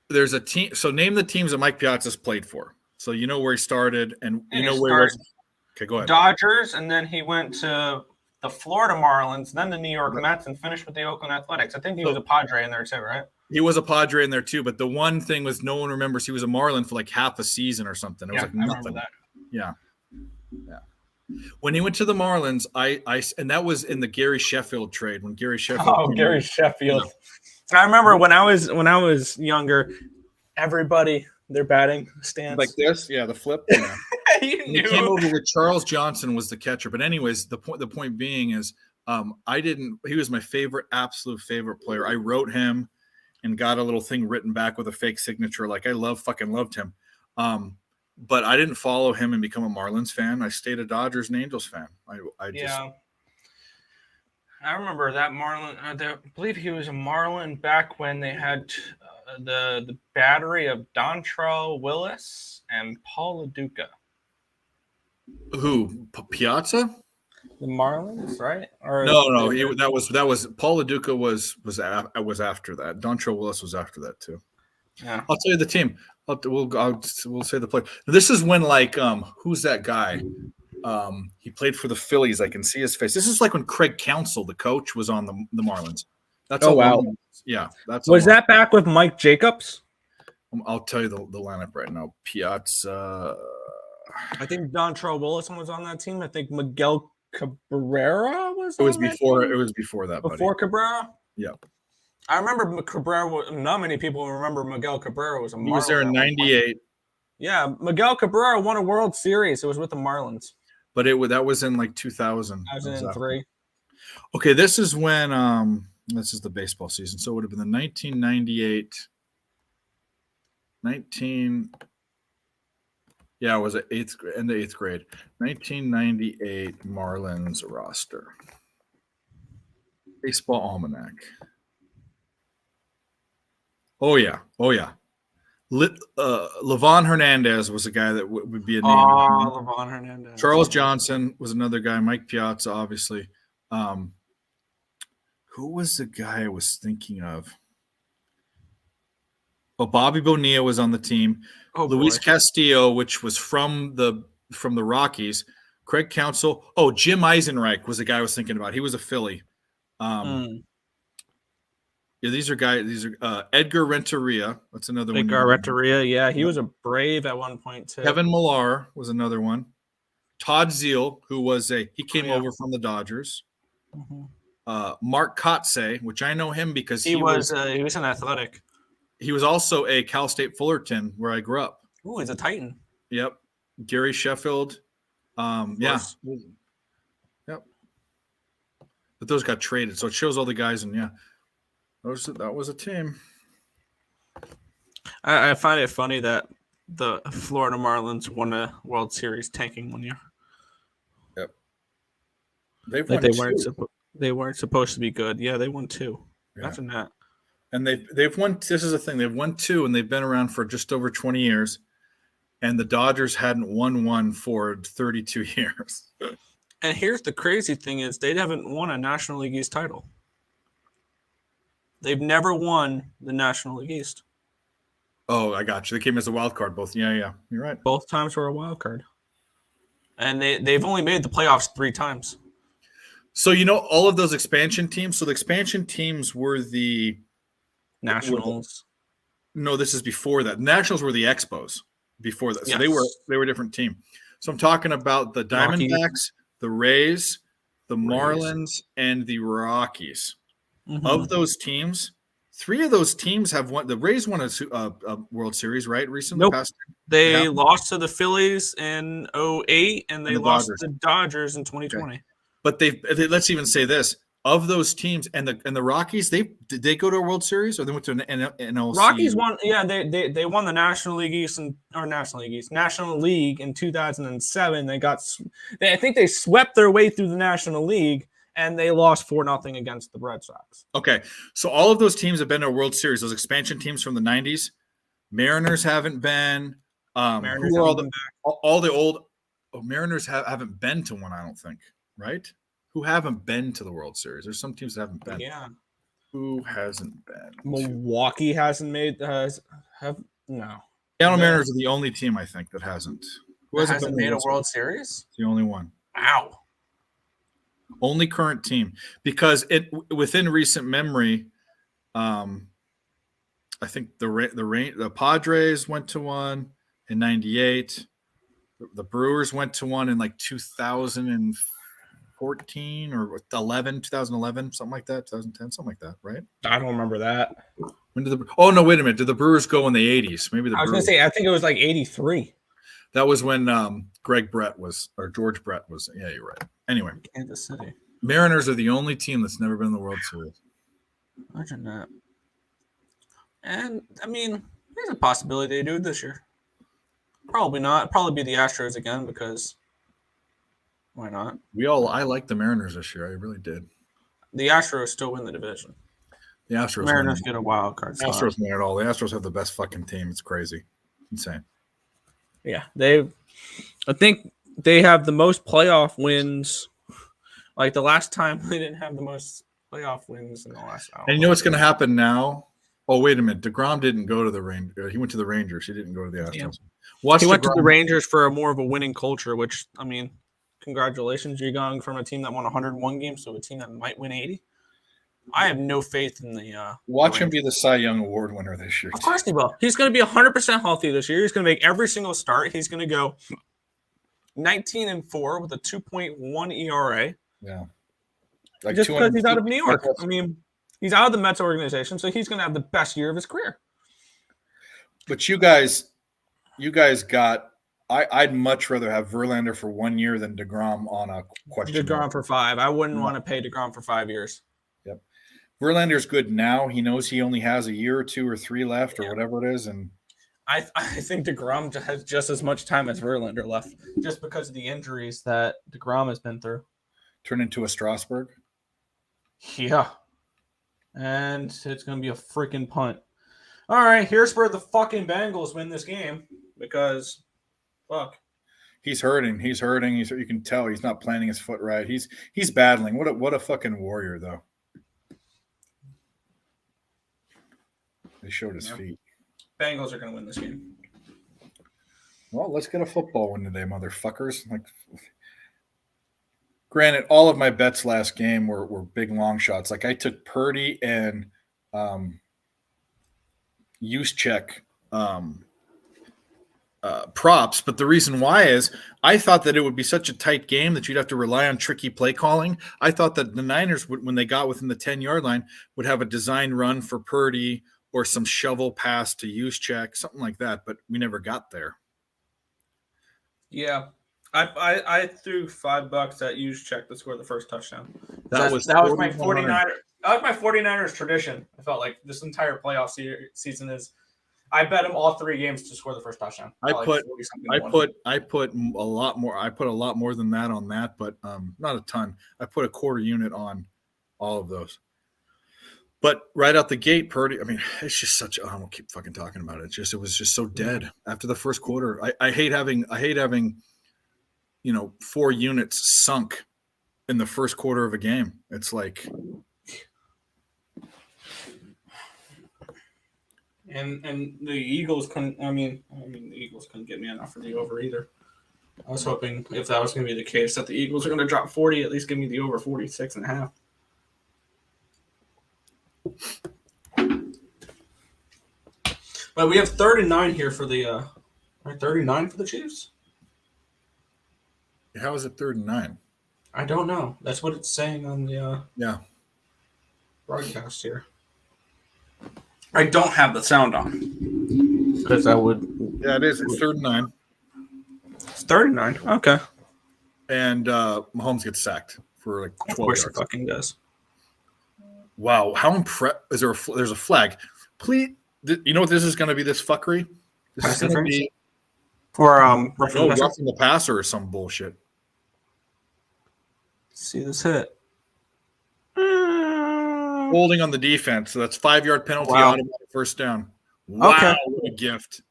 There's a team. So name the teams that Mike Piazza's played for. So you know where he started and you know where he was. Okay, go ahead. Dodgers, and then he went to the Florida Marlins, then the New York Mets, and finished with the Oakland Athletics. I think he was a Padre in there too, right? He was a Padre in there too, but the one thing was no one remembers he was a Marlin for like half a season or something. It was like nothing. I remember that. Yeah. When he went to the Marlins, and that was in the Gary Sheffield trade when Gary Sheffield. Oh, Gary Sheffield. I remember when I was younger, everybody their batting stance like this, the flip. Yeah. You He came over with Charles Johnson was the catcher, but anyways, the point being is, he was my absolute favorite player. I wrote him and got a little thing written back with a fake signature. Like I fucking loved him. But I didn't follow him and become a Marlins fan. I stayed a Dodgers and Angels fan. I remember that Marlin. I believe he was a Marlin back when they had the battery of Dontrell Willis and Paul LaDuca. Who? Piazza? The Marlins, right? Or no. That was Paul LaDuca was after that. Dontrell Willis was after that too. Yeah, I'll tell you the team. We'll say the play. This is when who's that guy? He played for the Phillies. I can see his face. This is like when Craig Counsell, the coach, was on the Marlins. That's wow. Yeah, that's was that back with Mike Jacobs? I'll tell you the lineup right now. Piazza. I think Dontrell Willis was on that team. I think Miguel Cabrera was. It was before. It was before that. Before buddy. Cabrera. Yeah. I remember Cabrera. Not many people remember Miguel Cabrera was a Marlin. He was there in '98. Yeah, Miguel Cabrera won a World Series. It was with the Marlins. But that was in like 2000. 2003. Okay, this is when this is the baseball season, so it would have been the 1998. Yeah, it was in the eighth grade. 1998 Marlins roster. Baseball Almanac. Oh yeah. Levon Hernandez was a guy that would be a name. Levon Hernandez. Charles Johnson was another guy. Mike Piazza, obviously. Who was the guy I was thinking of? Well, Bobby Bonilla was on the team. Luis Castillo, which was from the Rockies. Craig Counsell. Oh, Jim Eisenreich was the guy I was thinking about. He was a Philly. Yeah, these are Edgar Renteria. That's another one. Edgar Renteria, yeah, he was a Brave at one point too. Kevin Millar was another one. Todd Zeal, who was he came over from the Dodgers. Mm-hmm. Mark Kotze, which I know him because he was an Athletic. He was also a Cal State Fullerton where I grew up. Oh, he's a Titan. Yep. Gary Sheffield. Yeah. Yep. But those got traded, so it shows all the guys, and yeah. That was a team. I find it funny that the Florida Marlins won a World Series tanking 1 year. Yep. They weren't supposed to be good. Yeah, they won 2. Yeah. Imagine that. And they've won. This is the thing. They've won 2, and they've been around for just over 20 years. And the Dodgers hadn't won one for 32 years. And here's the crazy thing: is they haven't won a National League East title. They've never won the National League East. Oh, I got you. They came as a wild card both. Yeah. You're right. Both times were a wild card. And they've only made the playoffs 3 times. So, all of those expansion teams. So the expansion teams were the Nationals. No, this is before that. Nationals were the Expos before that. So yes. they were a different team. So I'm talking about the Diamondbacks, the Rays, the Marlins, and the Rockies. Mm-hmm. Of those teams, 3 of those teams have won. The Rays won a World Series, right? Recently, nope. They lost to the Phillies in 2008, and they lost to the Dodgers in 2020. Okay. But let's even say this: of those teams and the Rockies, did they go to a World Series or they went to an NLC? Rockies won. Yeah, they won the National League East National League in 2007. I think they swept their way through the National League. and they lost 4-0 against the Red Sox. Okay, so all of those teams have been to a World Series. Those expansion teams from the '90s. Mariners haven't been. Mariners Who are all haven't the been all the old Mariners haven't been to one? I don't think. Right? Who haven't been to the World Series? There's some teams that haven't been. Yeah. Who hasn't been? Milwaukee hasn't made no. Seattle Mariners are the only team I think that hasn't. Who Hasn't been to made a the World Series? The only one. Wow. Only current team, because within recent memory, I think the Padres went to one in '98. The Brewers went to one in like 2014 or 2011, something like that, 2010, something like that, right? I don't remember that. When did oh no, wait a minute. Did the Brewers go in the 80s? Maybe I was going to say, I think it was like 83. That was when George Brett was. Yeah, you're right. Anyway, Kansas City. Mariners are the only team that's never been in the World Series. Imagine that. And, I mean, there's a possibility they do it this year. Probably not. Probably be the Astros again because why not? I liked the Mariners this year. I really did. The Astros still win the division. The Astros. Mariners get a wild card. The Astros win it all. The Astros have the best fucking team. It's crazy. Insane. Yeah. I think they have the most playoff wins. Like the last time they didn't have the most playoff wins in the last hour. And you know what's going to happen now? Oh, wait a minute. DeGrom didn't go to the Rangers. He went to the Rangers. He didn't go to the Astros. Yeah. He went to the Rangers for more of a winning culture, which, I mean, congratulations. You're going from a team that won 101 games to a team that might win 80. I have no faith in the watch him be the Cy Young Award winner this year. Of course he will. He's going to be 100% healthy this year. He's going to make every single start. He's going to go 19-4 with a 2.1 ERA. Yeah. Like just because he's out of New York. I mean, he's out of the Mets organization, so he's going to have the best year of his career. But you guys got I'd much rather have Verlander for 1 year than DeGrom on a question. DeGrom for 5. I wouldn't want to pay DeGrom for 5 years. Yep. Verlander's good now. He knows he only has a year or 2 or 3 left or whatever it is. And I think DeGrom has just as much time as Verlander left just because of the injuries that DeGrom has been through. Turn into a Strasburg? Yeah. And it's going to be a freaking punt. All right, here's where the fucking Bengals win this game because, fuck. He's hurting. You can tell he's not planting his foot right. He's battling. What a fucking warrior, though. They showed his feet. Bengals are going to win this game. Well, let's get a football win today, motherfuckers. Like, granted, all of my bets last game were big long shots. Like I took Purdy and Juszczyk props, but the reason why is I thought that it would be such a tight game that you'd have to rely on tricky play calling. I thought that the Niners would, when they got within the 10-yard line, would have a design run for Purdy or some shovel pass to Juszczyk, something like that, but we never got there. Yeah. I threw $5 at Juszczyk to score the first touchdown. That was my 49ers. That was my 49ers tradition. I felt like this entire playoff season is I bet him all 3 games to score the first touchdown. I put a lot more. I put a lot more than that on that, but not a ton. I put a quarter unit on all of those. But right out the gate, Purdy, I mean, it's just such I won't keep fucking talking about it. It was just so dead after the first quarter. I hate having 4 units sunk in the first quarter of a game. It's like and the Eagles couldn't the Eagles couldn't get me enough for the over either. I was hoping if that was going to be the case that the Eagles are going to drop 40, at least give me the over 46.5. But we have 39 here for the 39 for the Chiefs. How is it 3rd and 9? I don't know. That's what it's saying on the broadcast here. I don't have the sound on because I would. Yeah, it is. It's 3rd and 9. It's 39. Okay. And Mahomes gets sacked for like 12 Of course yards. he fucking does. Wow, how impressed is there? There's a flag. Please, you know what this is going to be? This fuckery. This is going to be for roughing the passer or some bullshit. See this hit. Holding on the defense. So that's 5-yard penalty, Wow. automatic first down. Wow, Okay. what a gift.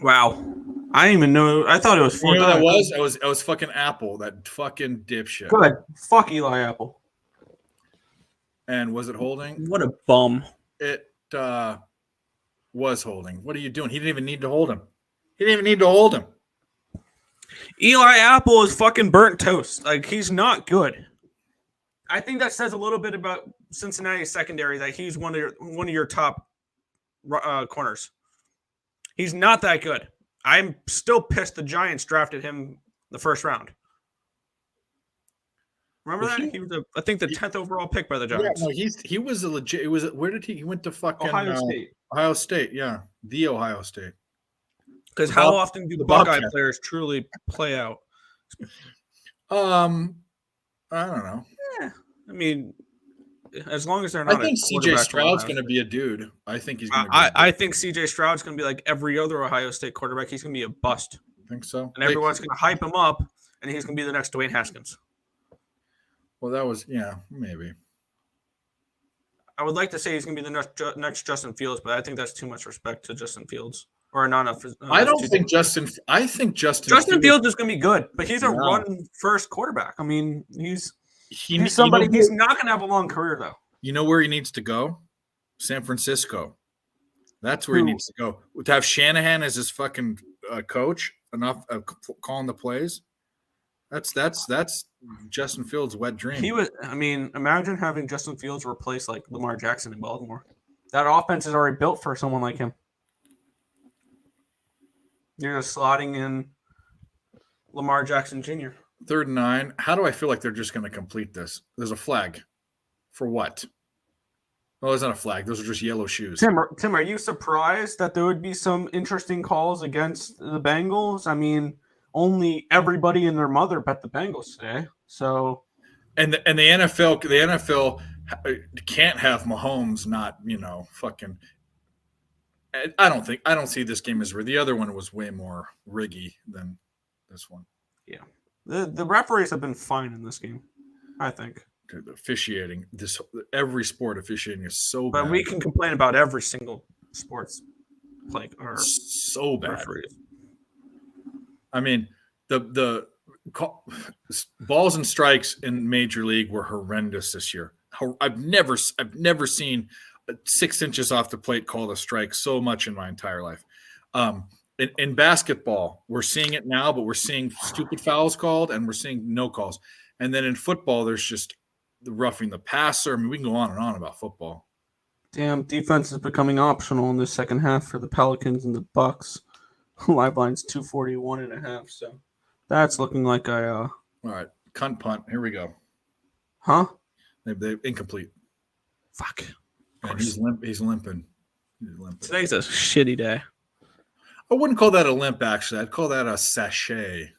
Wow. I didn't even know. I thought it was You fourth know what down. that was? I was fucking Apple, that fucking dipshit. Good. Fuck Eli Apple. And was it holding? What a bum. It was holding. What are you doing? He didn't even need to hold him. He didn't even need to hold him. Eli Apple is fucking burnt toast. Like, he's not good. I think that says a little bit about Cincinnati's secondary, that he's one of your top corners. He's not that good. I'm still pissed the Giants drafted him the first round. Remember that? He was, I think, the 10th overall pick by the Giants. Yeah, no, he was a legit. It was where did he went to fucking Ohio State. Ohio State, yeah, the Ohio State. Because how often do the Buckeye players truly play out? I don't know. Yeah, I mean, as long as they're not. I think CJ Stroud's going to be a dude. I think he's going to. I think CJ Stroud's going to be like every other Ohio State quarterback. He's going to be a bust. I think so. And everyone's going to hype him up, and he's going to be the next Dwayne Haskins. Well, that was maybe. I would like to say he's going to be the next Justin Fields, but I think that's too much respect to Justin Fields. Or not enough. I think Justin Fields is going to be good, but he's a run-first quarterback. I mean, he's somebody. He's not going to have a long career, though. You know where he needs to go? San Francisco. That's where he needs to go. To have Shanahan as his fucking coach, enough calling the plays. That's Justin Fields' wet dream. He was. I mean, imagine having Justin Fields replace like Lamar Jackson in Baltimore. That offense is already built for someone like him. You're just slotting in Lamar Jackson Jr. 3rd and 9. How do I feel like they're just going to complete this? There's a flag. For what? Well, there's not a flag. Those are just yellow shoes. Tim, are you surprised that there would be some interesting calls against the Bengals? I mean, only everybody and their mother bet the Bengals today. So, and the NFL can't have Mahomes not, fucking. I don't see this game as rigged. The other one was way more riggy than this one. Yeah, the referees have been fine in this game, I think. The officiating, every sport officiating is so bad. But we can complain about every single sports or so bad. Referees. I mean, the balls and strikes in Major League were horrendous this year. I've never seen 6 inches off the plate called a strike so much in my entire life. In basketball, we're seeing it now, but we're seeing stupid fouls called and we're seeing no calls. And then in football, there's just the roughing the passer. I mean, we can go on and on about football. Damn, defense is becoming optional in the second half for the Pelicans and the Bucks. Live line's 241.5, so that's looking like all right, cunt punt. Here we go. Huh? They incomplete. Fuck. And he's limping. Today's a shitty day. I wouldn't call that a limp, actually. I'd call that a sachet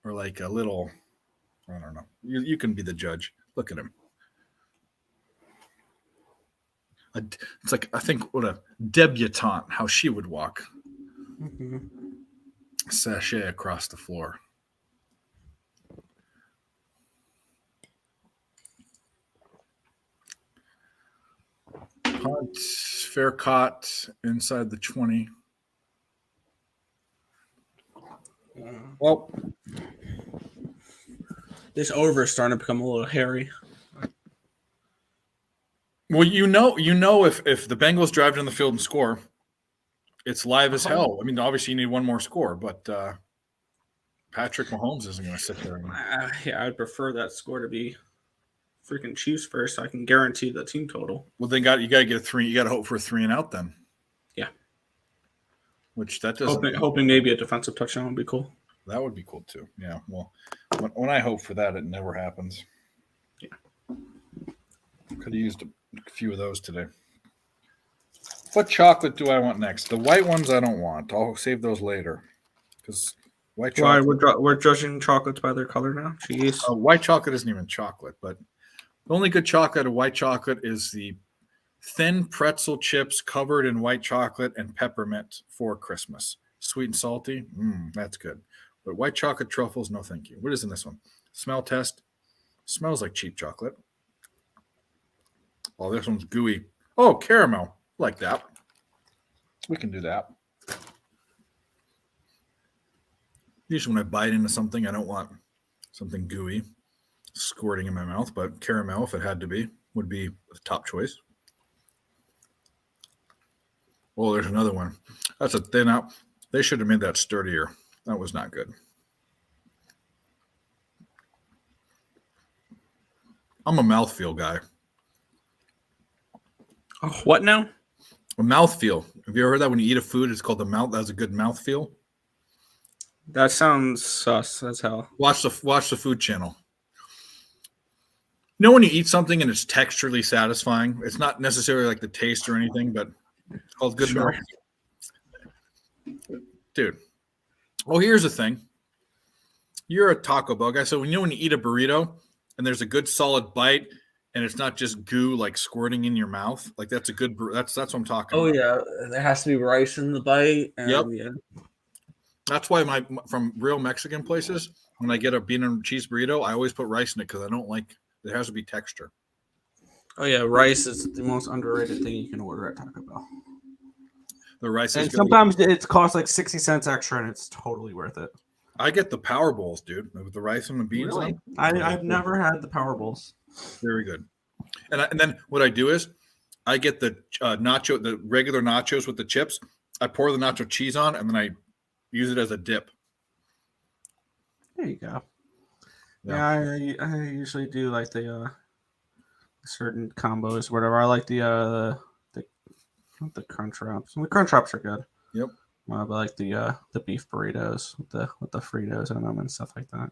or like a little, I don't know. You can be the judge. Look at him. It's like, I think, what a debutante, how she would walk. Mm-hmm. Sachet across the floor. Punt, fair caught inside the 20. Well, this over is starting to become a little hairy. Well, if the Bengals drive down the field and score, it's live as hell. I mean, obviously you need one more score, but Patrick Mahomes isn't going to sit there. Yeah, I'd prefer that score to be freaking Chiefs first. So I can guarantee the team total. Well, then you got to get a 3. You got to hope for a 3 and out then. Yeah. Which that doesn't. Hoping maybe a defensive touchdown would be cool. That would be cool too. Yeah. Well, when I hope for that, it never happens. Yeah. Could have used a few of those today. What chocolate do I want next? The white ones I don't want. I'll save those later. Because white chocolate. Why we're judging chocolates by their color now? Jeez. White chocolate isn't even chocolate, but the only good chocolate of white chocolate is the thin pretzel chips covered in white chocolate and peppermint for Christmas. Sweet and salty. That's good. But white chocolate truffles, no thank you. What is in this one? Smell test. Smells like cheap chocolate. Oh, this one's gooey. Oh, caramel. Like that. We can do that. Usually when I bite into something, I don't want something gooey squirting in my mouth, but caramel, if it had to be, would be the top choice. Oh, there's another one. That's a thin out. They should have made that sturdier. That was not good. I'm a mouthfeel guy. Oh, what now? A mouthfeel. Have you ever heard that when you eat a food, it's called the mouth? That's a good mouthfeel. That sounds sus as hell. Watch the Food Channel. You know when you eat something and it's texturally satisfying? It's not necessarily like the taste or anything, but it's called good Sure. mouth. Dude. Oh, here's the thing. You're a Taco Bell guy, so when you eat a burrito and there's a good solid bite and it's not just goo like squirting in your mouth, like that's a good. That's what I'm talking about. Yeah, there has to be rice in the bite. And Yep. Yeah. That's why from real Mexican places, when I get a bean and cheese burrito, I always put rice in it because I don't like. There has to be texture. Oh yeah, rice is the most underrated thing you can order at Taco Bell. The rice And is good. sometimes it costs like 60 cents extra, and it's totally worth it. I get the power bowls, dude, with the rice and the beans. Really? On. I've never had the Power Bowls. Very good. And then what I do is I get the the regular nachos with the chips. I pour the nacho cheese on, and then I use it as a dip. There you go. Yeah. Yeah, I usually do like the certain combos, whatever. I like the crunch wraps. The crunch wraps are good. Yep. But I like the beef burritos with the Fritos in them and stuff like that.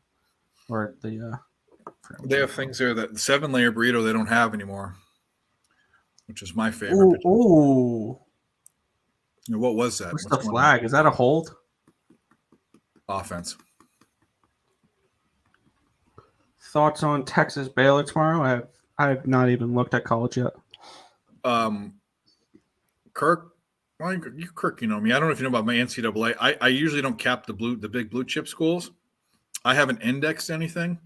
Or the they have things there that the 7-layer burrito they don't have anymore, which is my favorite. Ooh. What was that? What's the flag? Is that a hold? Offense. Thoughts on Texas Baylor tomorrow? I've not even looked at college yet. Kirk, you know me. I don't know if you know about my NCAA. I usually don't cap the big blue chip schools. I haven't indexed anything,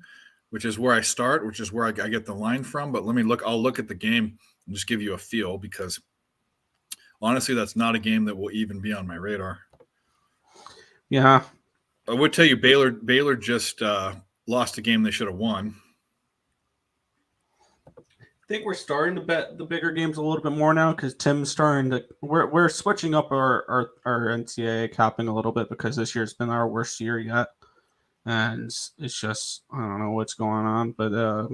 which is where I start, which is where I get the line from. But I'll look at the game and just give you a feel because honestly, that's not a game that will even be on my radar. Yeah. I would tell you Baylor just lost a game they should have won. I think we're starting to bet the bigger games a little bit more now because Tim's starting to. We're switching up our NCAA capping a little bit because this year's been our worst year yet, and it's just I don't know what's going on, but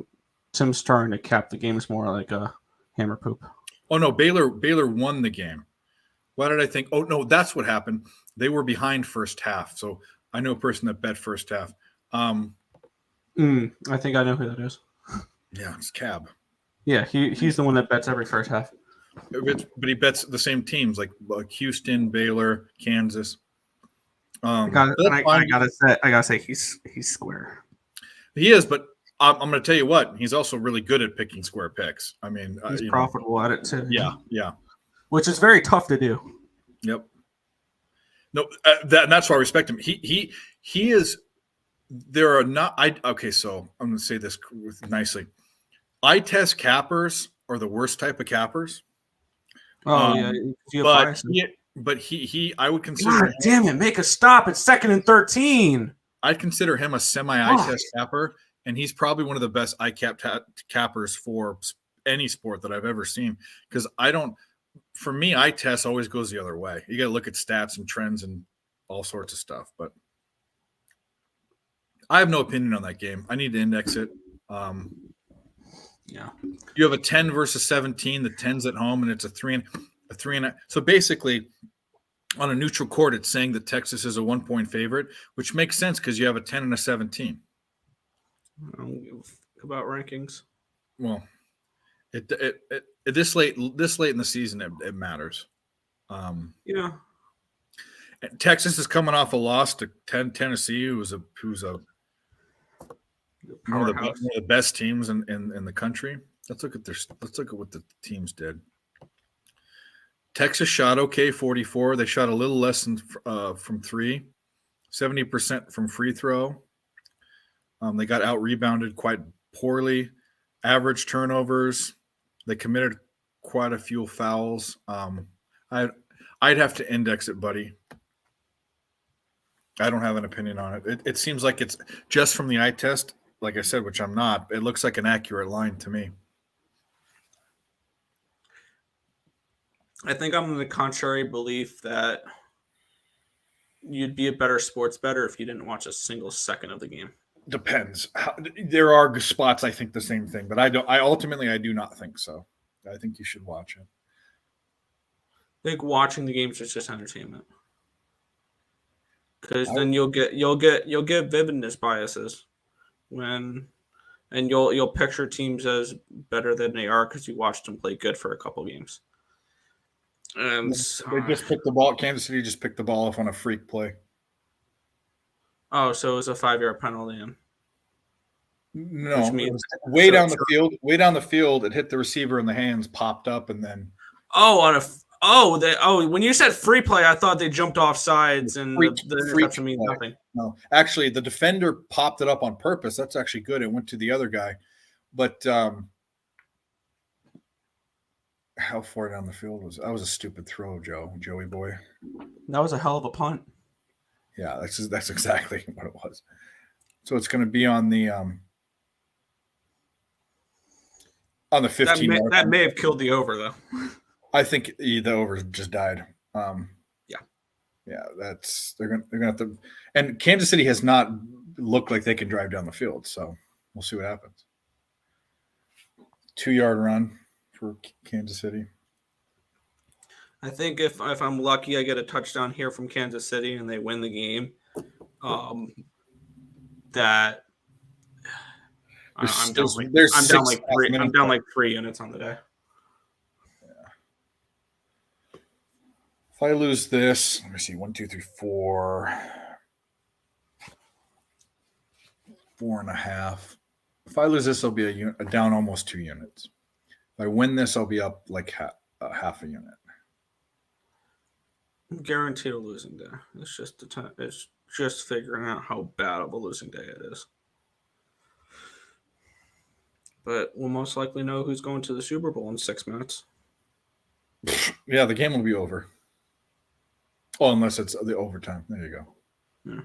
Tim's starting to cap the games more like a hammer poop. Oh no, Baylor won the game. Why did I think? Oh no, that's what happened. They were behind first half, so I know a person that bet first half. I think I know who that is. Yeah, it's Cab. Yeah, he's the one that bets every first half. But he bets the same teams like Houston, Baylor, Kansas. I gotta say he's square. He is, but I'm going to tell you what, he's also really good at picking square picks. I mean, he's profitable at it too. Yeah, which is very tough to do. Yep. No, that's why I respect him. He is. There are not. Okay, so I'm going to say this nicely. Eye test cappers are the worst type of cappers. Oh but he I would consider. God damn it! Make a stop. It's 2nd and 13. I'd consider him a semi-eye test capper, and he's probably one of the best eye cappers for any sport that I've ever seen. Because for me, eye test always goes the other way. You got to look at stats and trends and all sorts of stuff. But I have no opinion on that game. I need to index it. Yeah. You have a 10 versus 17. The 10's at home, and it's a 3 and. So basically, on a neutral court, it's saying that Texas is a 1-point favorite, which makes sense because you have a 10 and a 17. I don't give about rankings. Well, this late in the season, it matters. Yeah. Texas is coming off a loss to Tennessee, who's one of the best teams in the country. Let's look at what the teams did. Texas shot okay, 44. They shot a little less than from 3, 70% from free throw. They got out rebounded quite poorly. Average turnovers They committed quite a few fouls. I'd have to index it, buddy. I don't have an opinion on it. It seems like it's just from the eye test, like I said, which I'm not. It looks like an accurate line to me. I think I'm in the contrary belief that you'd be a better sports bettor if you didn't watch a single second of the game. Depends. There are spots I think the same thing, but I don't. I do not think so. I think you should watch it. I think watching the games is just entertainment, because then you'll get vividness biases and you'll picture teams as better than they are because you watched them play good for a couple games. And they just picked the ball. Kansas City just picked the ball off on a freak play. Oh, so it was a 5-yard penalty. No, it was way down the field. Way down the field, it hit the receiver in the hands, popped up, and then. When you said free play, I thought they jumped off sides and the interception means nothing. No, actually, the defender popped it up on purpose. That's actually good. It went to the other guy, but how far down the field was that? Was a stupid throw, Joey boy. That was a hell of a punt. Yeah, that's exactly what it was. So it's going to be on the 15. That may have killed the over, though. I think the over just died. Yeah, they're gonna have to. And Kansas City has not looked like they can drive down the field, so we'll see what happens. 2-yard run for Kansas City. I think if I'm lucky, I get a touchdown here from Kansas City and they win the game. I'm down like 3 units on the day. If I lose this, let me see, 1, 2, 3, 4, 4.5. If I lose this, I'll be a down almost 2 units. If I win this, I'll be up like half a unit. I'm guaranteed a losing day. It's just it's just figuring out how bad of a losing day it is. But we'll most likely know who's going to the Super Bowl in 6 minutes. Yeah, the game will be over. Oh, unless it's the overtime. There you go. Yeah.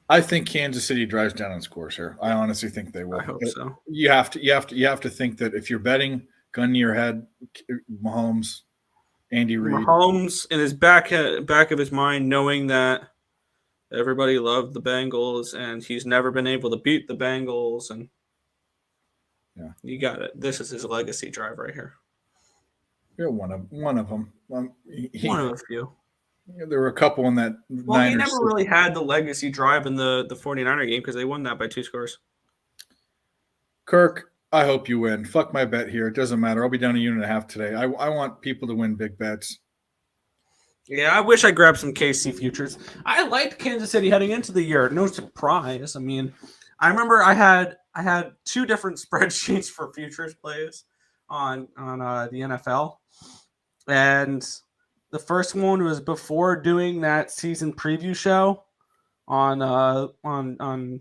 I think Kansas City drives down and scores here. I honestly think they will. I hope so. You have to think that if you're betting, gun to your head, Mahomes, Andy Reid. Mahomes in his back of his mind, knowing that everybody loved the Bengals and he's never been able to beat the Bengals, and you got it. This is his legacy drive right here. You're one of them. One of a few. There were a couple in that. Well, he never really had the legacy drive in the 49er game because they won that by 2 scores. Kirk, I hope you win. Fuck my bet here. It doesn't matter. I'll be down 1.5 units today. I want people to win big bets. Yeah, I wish I grabbed some KC futures. I liked Kansas City heading into the year. No surprise. I mean, I remember I had 2 different spreadsheets for futures plays on the NFL. And the first one was before doing that season preview show on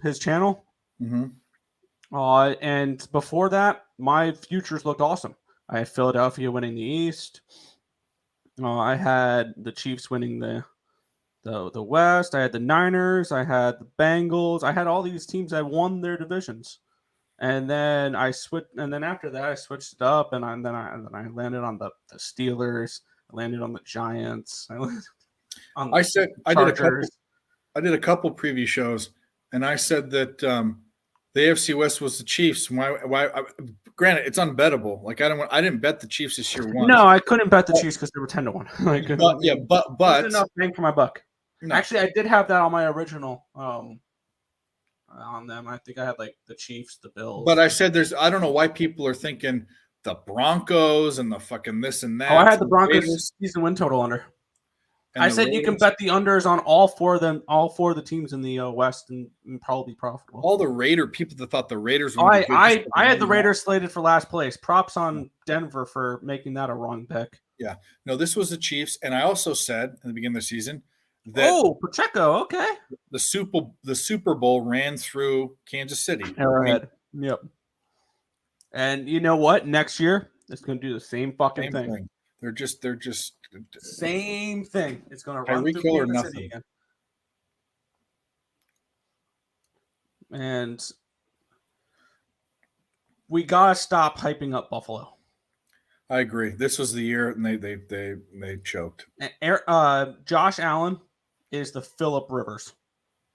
his channel. Mm-hmm. And before that, my futures looked awesome. I had Philadelphia winning the East. I had the Chiefs winning the West. I had the Niners. I had the Bengals. I had all these teams that won their divisions. And then after that, I switched it up, and then I landed on the Steelers. I landed on the Giants. I did a couple preview shows, and I said that the AFC West was the Chiefs. Why? Granted, it's unbettable. Like I didn't bet the Chiefs this year once. No, I couldn't bet the Chiefs because they were 10-1. But enough bang for my buck. No. Actually, I did have that on my original. On them, I think I had like the Chiefs, the Bills. But I said I don't know why people are thinking the Broncos and the fucking this and that. Oh, I had the Broncos season win total under. I said Raiders. You can bet the unders on all 4 of the teams in the West and probably be profitable. All the Raider people that thought the Raiders were I had the Raiders slated for last place. Props on Denver for making that a wrong pick. Yeah. No, this was the Chiefs. And I also said at the beginning of the season that Pacheco, okay. The Super Bowl ran through Kansas City. Arrowhead. Yep. And you know what? Next year, it's going to do the same fucking Same thing. thing. They're just Same thing. It's going to run Tyreek through Hill or Kansas City nothing. again. And we got to stop hyping up Buffalo. I agree. This was the year, and they choked. And, Josh Allen is the Phillip Rivers.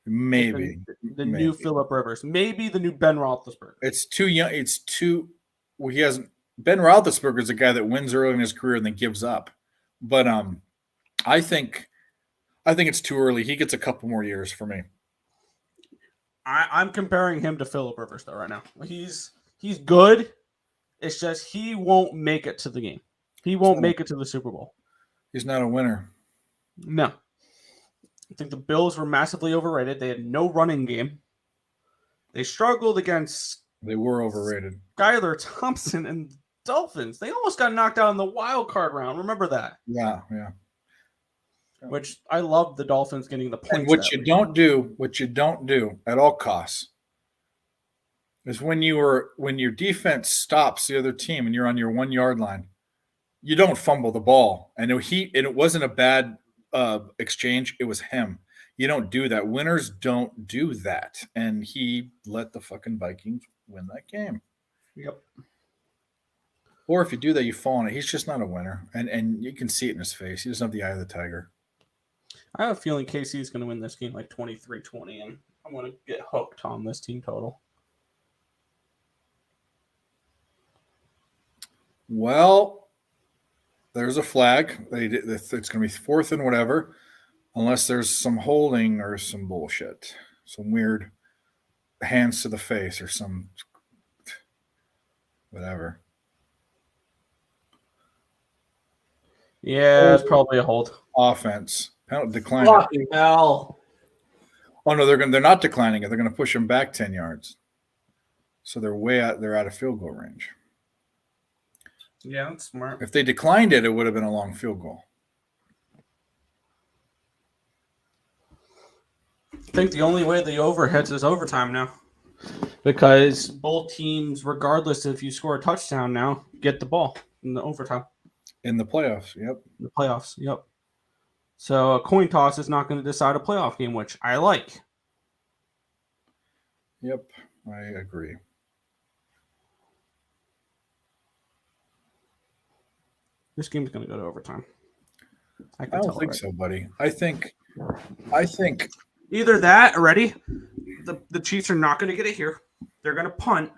Maybe The new Phillip Rivers. Maybe the new Ben Roethlisberger. It's too young. It's too. Well, he hasn't. Ben Roethlisberger is a guy that wins early in his career and then gives up. But I think it's too early. He gets a couple more years for me. I'm comparing him to Phillip Rivers though right now. He's good. It's just he won't make it to the game. He won't make it to the Super Bowl. He's not a winner. No. I think the Bills were massively overrated. They had no running game. They struggled against. They were overrated. Skylar Thompson and Dolphins. They almost got knocked out in the wild card round. Remember that? Yeah. Which I love the Dolphins getting the points. And what you don't do at all costs is when your defense stops the other team and you're on your 1 yard line, you don't fumble the ball. And it wasn't a bad exchange. It was him. You don't do that. Winners don't do that. And he let the fucking Vikings win that game. Yep. Or if you do that, you fall on it. He's just not a winner. And you can see it in his face. He doesn't have the eye of the tiger. I have a feeling KC is going to win this game like 23-20, and I'm going to get hooked on this team total. Well, there's a flag. It's going to be 4th and whatever, unless there's some holding or some bullshit, some weird hands to the face or some whatever. Yeah, it's probably a hold. Offense. Penalty decline. Fucking hell. Oh no, they're not declining it. They're going to push them back 10 yards. So they're out of field goal range. Yeah, that's smart. If they declined it, it would have been a long field goal. I think the only way the over hits is overtime now. Because both teams, regardless if you score a touchdown now, get the ball in the overtime. In the playoffs, yep. The playoffs, yep. So a coin toss is not going to decide a playoff game, which I like. Yep, I agree. This game's going to go to overtime. I don't think so, buddy. I think either that already. The Chiefs are not going to get it here. They're going to punt,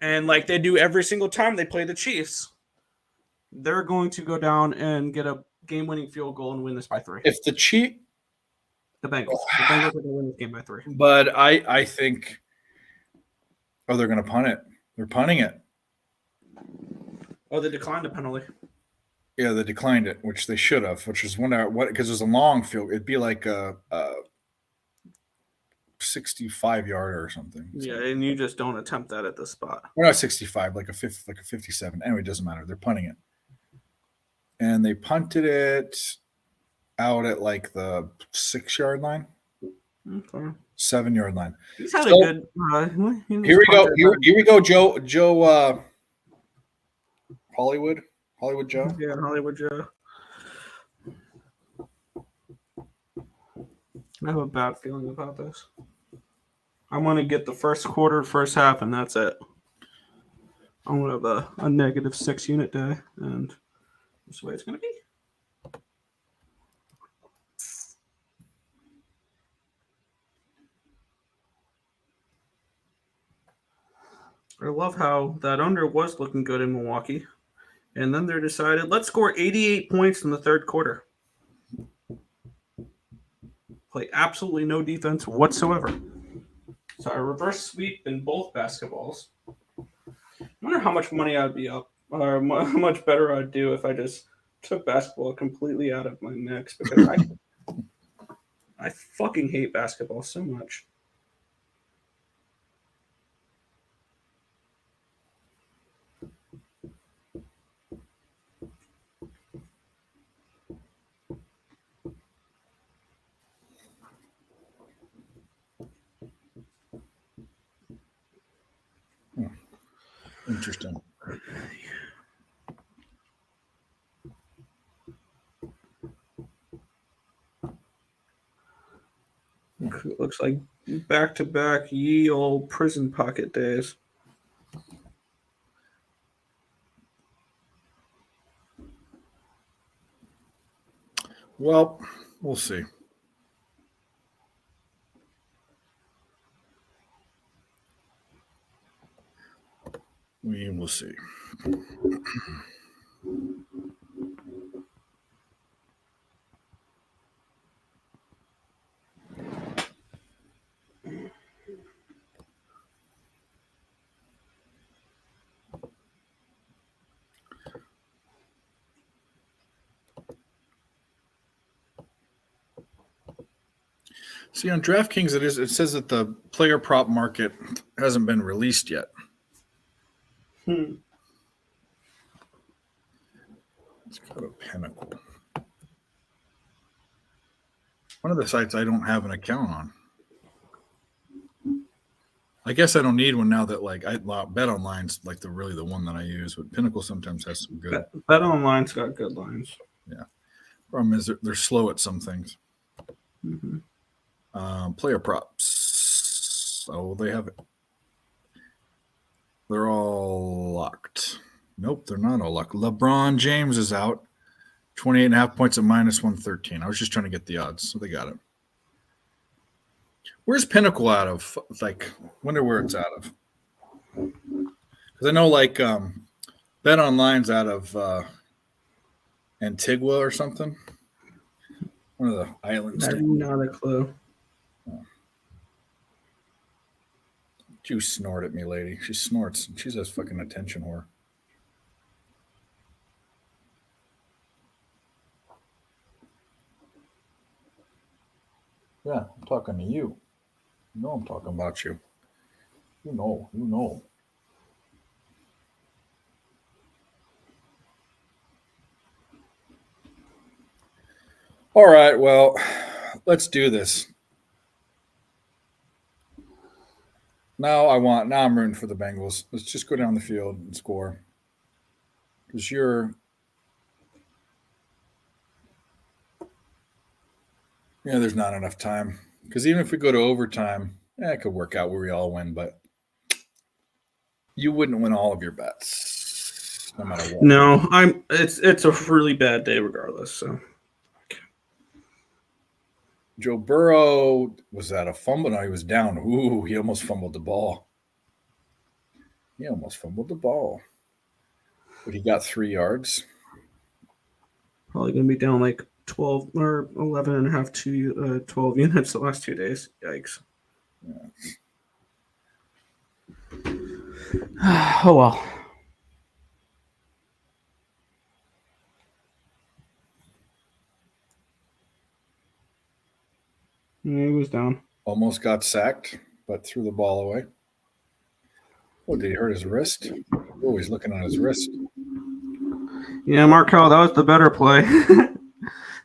and like they do every single time they play the Chiefs, they're going to go down and get a game-winning field goal and win this by 3. If the Bengals are going to win this game by 3. But I think, they're going to punt it. They're punting it. Oh, they declined a penalty. Yeah, they declined it, which they should have. Which is because it was a long field. It'd be like a 65-yarder or something. Yeah, and you just don't attempt that at this spot. We're not 65, like a 57. Anyway, it doesn't matter. They're punting it, and they punted it out at like the 6-yard line, Okay. 7-yard line. He's had a good. Here we go. Here we go, Joe. Hollywood Joe. Yeah, Hollywood Joe. I have a bad feeling about this. I'm going to get the first quarter, first half, and that's it. I'm going to have a negative 6 unit day, and that's the way it's going to be. I love how that under was looking good in Milwaukee. And then they decided, let's score 88 points in the third quarter. Play absolutely no defense whatsoever. So a reverse sweep in both basketballs. I wonder how much money I'd be up, or how much better I'd do if I just took basketball completely out of my mix, because I fucking hate basketball so much. Interesting. Looks like back-to-back ye old prison pocket days. Well, we'll see. We will see. See, on DraftKings, it says that the player prop market hasn't been released yet. Let's go to Pinnacle. One of the sites I don't have an account on. I guess I don't need one now that Bet Online's like the one that I use, but Pinnacle sometimes has some good. Bet Online's got good lines. Yeah. Problem is they're slow at some things. Mm-hmm. Player props. Oh, they have it. They're all locked. Nope, they're not all locked. LeBron James is out. 28.5 points at -113. I was just trying to get the odds, so they got it. Where's Pinnacle out of? Wonder where it's out of. Because I know, Bet Online's out of Antigua or something. One of the islands. I have not a clue. You snort at me, lady. She snorts. She's a fucking attention whore. Yeah, I'm talking to you. You know I'm talking about you. You know. All right, well, let's do this. Now I'm rooting for the Bengals. Let's just go down the field and score. Because there's not enough time. Because even if we go to overtime, it could work out where we all win, but you wouldn't win all of your bets, no matter what. No, it's a really bad day regardless. So Joe Burrow, was that a fumble? No, he was down. Ooh, he almost fumbled the ball. But he got 3 yards. Probably going to be down like 12 or 11 and a half to 12 units the last 2 days. Yikes. Yeah. Oh, well. He was down. Almost got sacked, but threw the ball away. Oh, did he hurt his wrist? Oh, he's looking at his wrist. Yeah, Markel, that was the better play.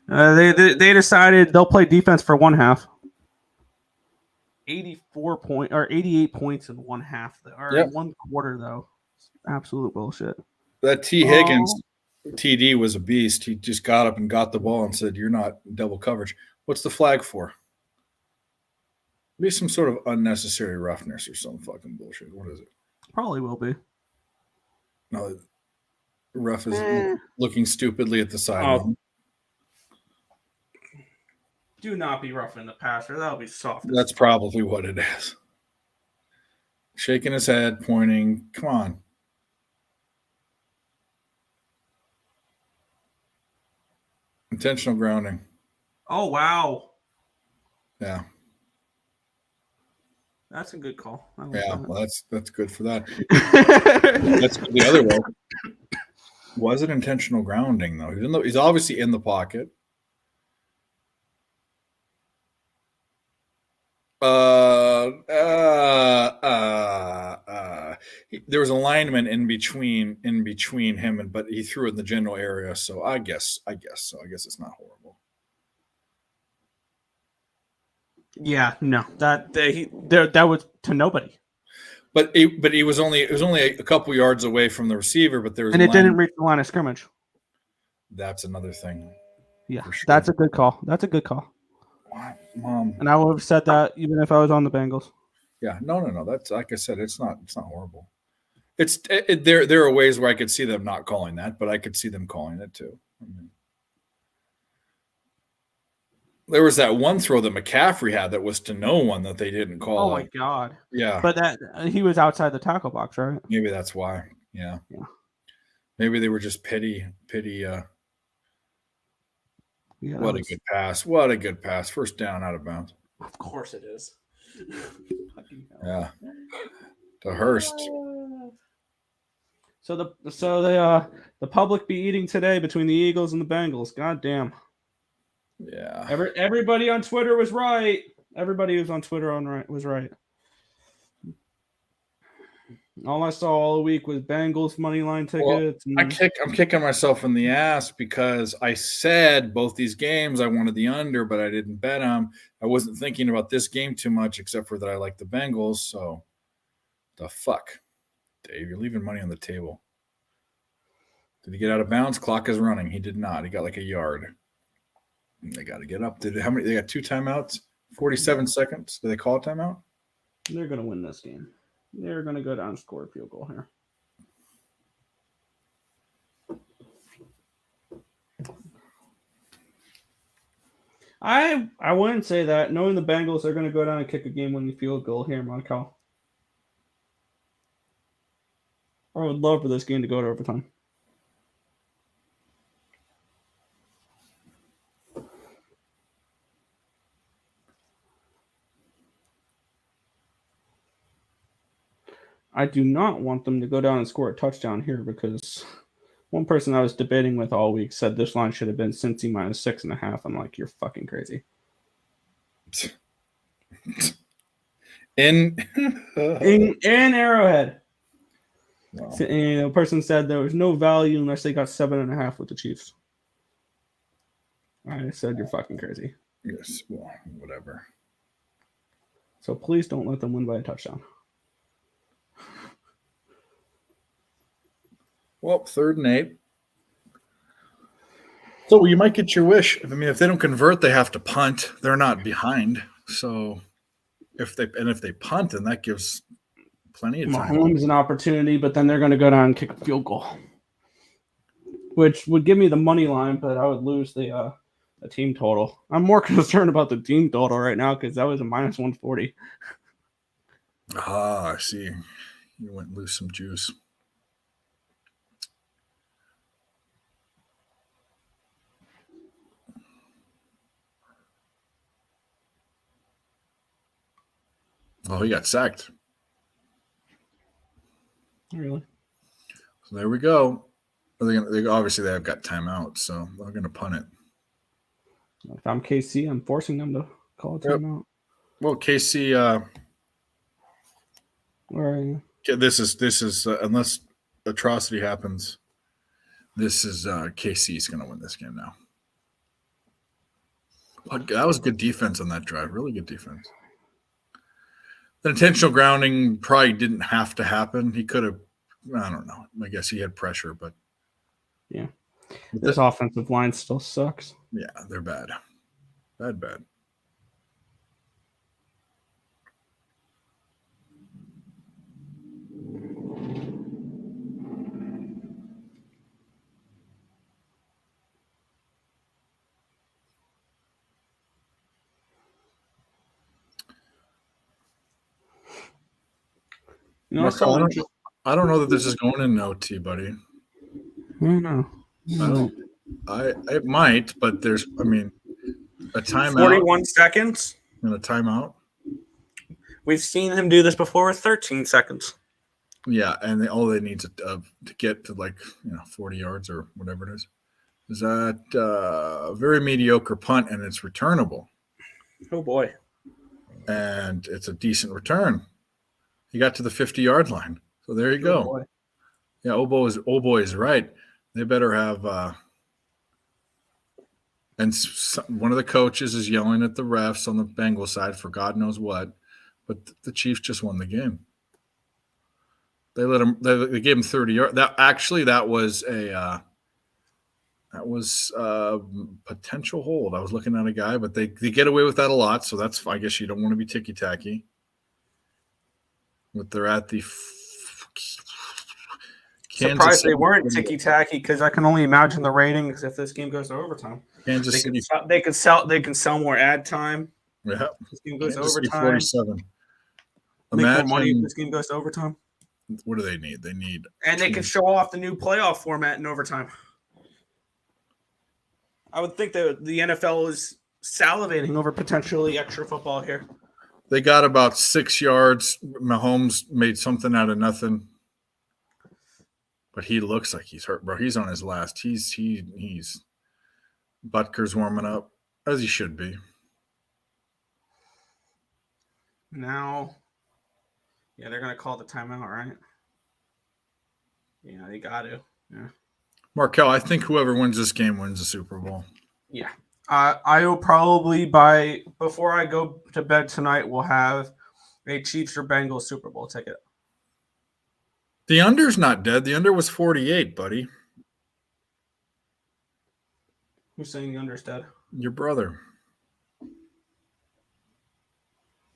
They decided they'll play defense for one half. 88 points in one half, or 1 quarter though. It's absolute bullshit. That T. Higgins TD was a beast. He just got up and got the ball and said, "You're not double coverage." What's the flag for? Be some sort of unnecessary roughness or some fucking bullshit. What is it? Probably will be. No, the ref is looking stupidly at the sideline. Do not be roughing the passer. That'll be soft. That's probably what it is. Shaking his head, pointing. Come on. Intentional grounding. Oh, wow. Yeah. That's a good call. Well, that's good for that. That's the other way. Was it intentional grounding, though? Even though he's obviously in the pocket. There was a lineman in between him but he threw it in the general area. So I guess so. I guess it's not horrible. Yeah, no, that was to nobody. But he was only a couple yards away from the receiver, but there was And a it line. didn't reach the line of scrimmage. That's another thing. Yeah, For sure. that's a good call. That's a good call. What? Mom. And I would have said that even if I was on the Bengals. Yeah, no. That's like I said, it's not horrible. There are ways where I could see them not calling that, but I could see them calling it too. I mean, there was that one throw that McCaffrey had that was to no one that they didn't call. Oh my god! Yeah, but that he was outside the tackle box, right? Maybe that's why. Yeah. Maybe they were just pity. Yeah, what a good pass! What a good pass! First down, out of bounds. Of course it is. Yeah, to Hurst. So the public be eating today between the Eagles and the Bengals. God damn. Yeah. Everybody on Twitter was right. Everybody who's on Twitter was right. All I saw all week was Bengals money line tickets. Well, I'm kicking myself in the ass because I said both these games I wanted the under, but I didn't bet them. I wasn't thinking about this game too much, except for that I like the Bengals. So, the fuck, Dave, you're leaving money on the table. Did he get out of bounds? Clock is running. He did not. He got like a yard. They got to get up. How many? They got 2 timeouts. 47 seconds. Do they call a timeout? They're gonna win this game. They're going to go down and score a field goal here. I wouldn't say that. Knowing the Bengals are going to go down and kick a game-winning field goal here, Monaco. I would love for this game to go to overtime. I do not want them to go down and score a touchdown here because one person I was debating with all week said this line should have been Cincy minus 6.5. I'm like, you're fucking crazy. In Arrowhead. Wow. And the person said there was no value unless they got 7.5 with the Chiefs. I said you're fucking crazy. Yes, well, whatever. So please don't let them win by a touchdown. Well, 3rd and 8. So you might get your wish. I mean, if they don't convert, they have to punt. They're not behind. So if they punt, then that gives plenty of time. Mahomes an opportunity, but then they're going to go down and kick a field goal, which would give me the money line, but I would lose the team total. I'm more concerned about the team total right now because that was a minus 140. Ah, I see. You went and lose some juice. Oh, he got sacked. Really? So there we go. Obviously, they've got timeout, so they're going to punt it. If I'm KC, I'm forcing them to call a timeout. Well, KC, Where are you? this is unless atrocity happens, this is KC's going to win this game now. But that was good defense on that drive. Really good defense. The intentional grounding probably didn't have to happen. He could have, I don't know. I guess he had pressure, but. Yeah. This offensive line still sucks. Yeah, they're bad. Bad. You know, I don't know that this is going in OT, buddy. I don't know. It might, but there's, I mean, a timeout. 41 seconds. And a timeout. We've seen him do this before with 13 seconds. Yeah, and all they need to get to 40 yards or whatever it is that a very mediocre punt, and it's returnable. Oh boy! And it's a decent return. He got to the 50-yard line, so there you go. Boy. Yeah, Oboe is right. They better have. And one of the coaches is yelling at the refs on the Bengals side for God knows what, but the Chiefs just won the game. They let him. They gave him 30 yards. That was a potential hold. I was looking at a guy, but they get away with that a lot. So that's, I guess you don't want to be ticky tacky. But they're at the Surprised they weren't ticky tacky because I can only imagine the ratings if this game goes to overtime. Kansas City. They can sell more ad time. Yeah. If this game goes to Kansas City overtime. 47. Make more money if this game goes to overtime. What do they need? They need, and they can show off the new playoff format in overtime. I would think that the NFL is salivating over potentially extra football here. They got about 6 yards. Mahomes made something out of nothing. But he looks like he's hurt, bro. He's on his last. He's Butker's warming up, as he should be. Now, yeah, they're gonna call the timeout, right? Yeah, they got to. Yeah. Markel, I think whoever wins this game wins the Super Bowl. Yeah. I will probably before I go to bed tonight, we'll have a Chiefs or Bengals Super Bowl ticket. The under's not dead. The under was 48, buddy. Who's saying the under's dead? Your brother.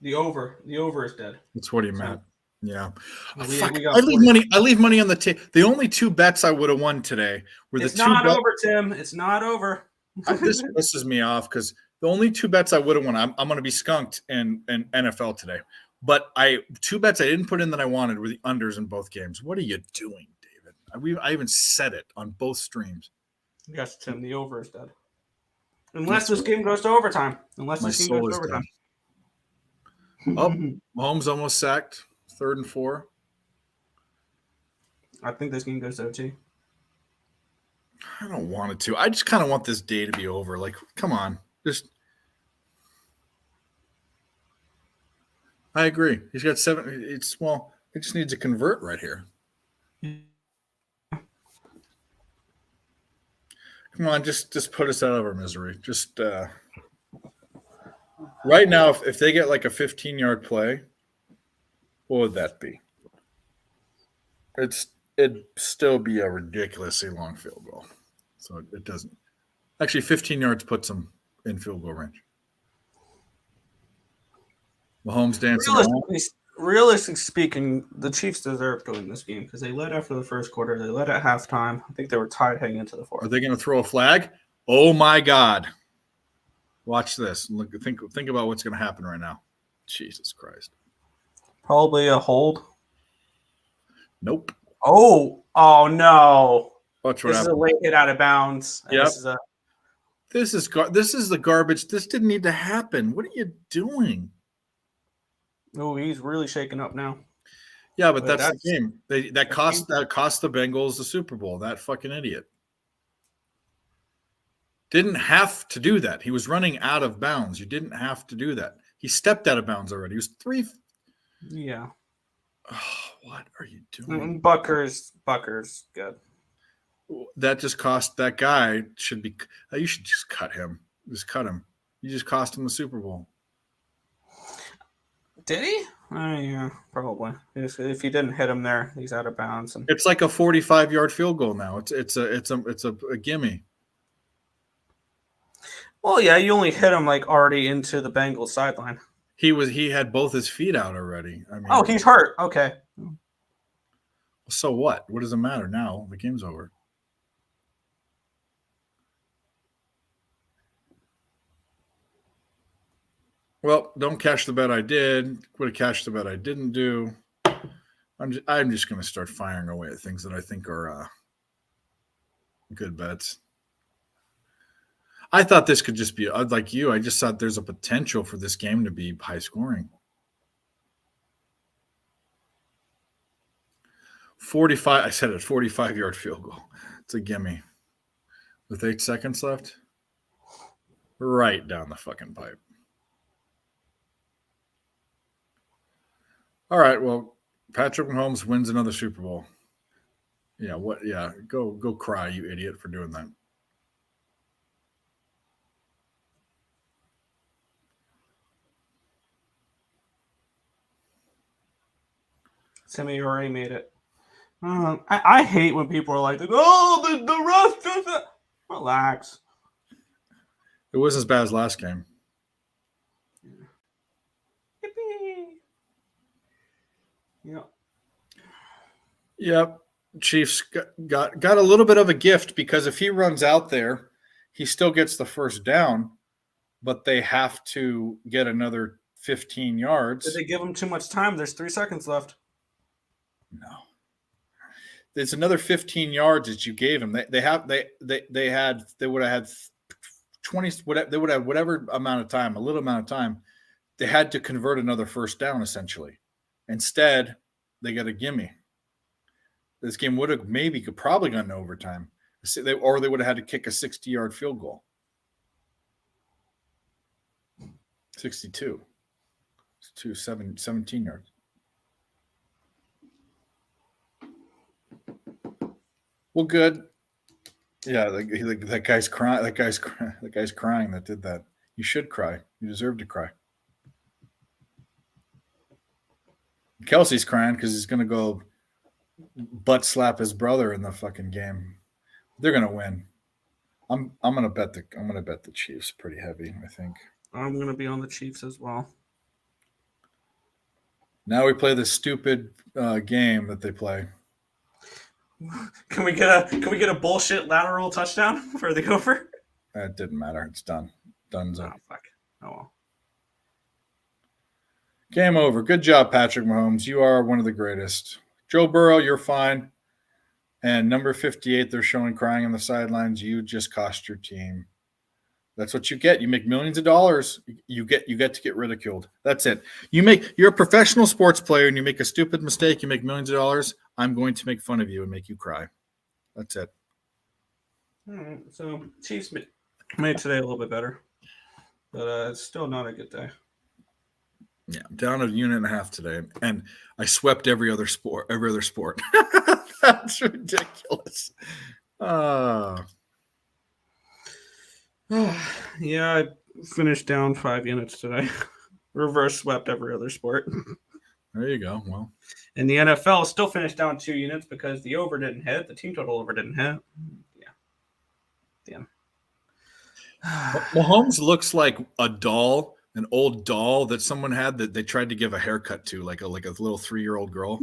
The over is dead. That's what he meant. Yeah. I leave money on the table. The only two bets I would have won today were it's the two. It's not over, Tim. It's not over. This pisses me off because the only two bets I would have won, I'm going to be skunked in NFL today. But two bets I didn't put in that I wanted were the unders in both games. What are you doing, David? I even said it on both streams. Yes, Tim, the over is dead. Unless this game goes to overtime. Oh, Mahomes almost sacked. 3rd and 4. I think this game goes to OT. I don't want it to. I just kind of want this day to be over. Like, come on. I agree. He's got 7. It just needs to convert right here. Come on, just put us out of our misery. Just right now, if they get like a 15-yard play, what would that be? It'd still be a ridiculously long field goal. So it doesn't. Actually, 15 yards puts them in field goal range. Mahomes dancing. Realistically speaking, the Chiefs deserve to win this game because they led after the first quarter. They led at halftime. I think they were tied heading into the fourth. Are they going to throw a flag? Oh my God! Watch this. Look, think about what's going to happen right now. Jesus Christ! Probably a hold. Nope. Oh no! Watch what this happens. Is a late hit out of bounds. Yep. This is the garbage. This didn't need to happen. What are you doing? Oh, he's really shaking up now. Yeah, but that's the game. That cost the Bengals the Super Bowl. That fucking idiot didn't have to do that. He was running out of bounds. You didn't have to do that. He stepped out of bounds already. He was 3. Yeah. Oh, what are you doing? Bucker's good. That just cost that guy. You should just cut him. Just cut him. You just cost him the Super Bowl. Did he? Yeah, probably. If he didn't hit him there, he's out of bounds. It's like a 45-yard field goal now. It's a gimme. Well, yeah, you only hit him like already into the Bengals sideline. He had both his feet out already. I mean, he's hurt. Okay. So what? What does it matter now? The game's over. Well, don't cash the bet I did. Would have cashed the bet I didn't do. I'm just going to start firing away at things that I think are good bets. I thought this could just be like you. I just thought there's a potential for this game to be high scoring. 45. I said it. 45-yard field goal. It's a gimme. With 8 seconds left, right down the fucking pipe. All right. Well, Patrick Mahomes wins another Super Bowl. Yeah. What? Yeah. Go cry, you idiot, for doing that. Timmy already made it. I hate when people are like, "Oh, the ref doesn't." Relax. It wasn't as bad as last game. Yippee. Yeah. Yep. Chiefs got a little bit of a gift because if he runs out there, he still gets the first down, but they have to get another 15 yards. Did they give him too much time? There's 3 seconds left. No. There's another 15 yards that you gave him. They would have had 20. They would have whatever amount of time, a little amount of time. They had to convert another first down essentially. Instead, they got a gimme. This game would have probably gone to overtime, or they would have had to kick a 60-yard field goal. 62. 17 yards. Well, good. Yeah, that guy's crying. That guy's crying that did that. You should cry. You deserve to cry. Kelsey's crying because he's going to go butt slap his brother in the fucking game. They're going to win. I'm going to bet the Chiefs pretty heavy, I think. I'm going to be on the Chiefs as well. Now we play this stupid game that they play. Can we get a bullshit lateral touchdown for the over? It didn't matter. It's done. Donezo. Oh, fuck. Oh, well. Game over. Good job, Patrick Mahomes. You are one of the greatest. Joe Burrow, you're fine. And number 58, they're showing crying on the sidelines. You just cost your team. That's what you get. You make millions of dollars. You get to get ridiculed. That's it. You're a professional sports player and you make a stupid mistake. You make millions of dollars. I'm going to make fun of you and make you cry. That's it. All right. So Chiefs made today a little bit better, but it's still not a good day. Yeah, I'm down a unit and a half today, and I swept every other sport. That's ridiculous. Yeah, I finished down 5 units today. Reverse swept every other sport. There you go. Well, and the NFL still finished down 2 units because the over didn't hit. The team total over didn't hit. Yeah. Damn. Mahomes looks like a doll. An old doll that someone had that they tried to give a haircut to, like a little 3-year-old girl.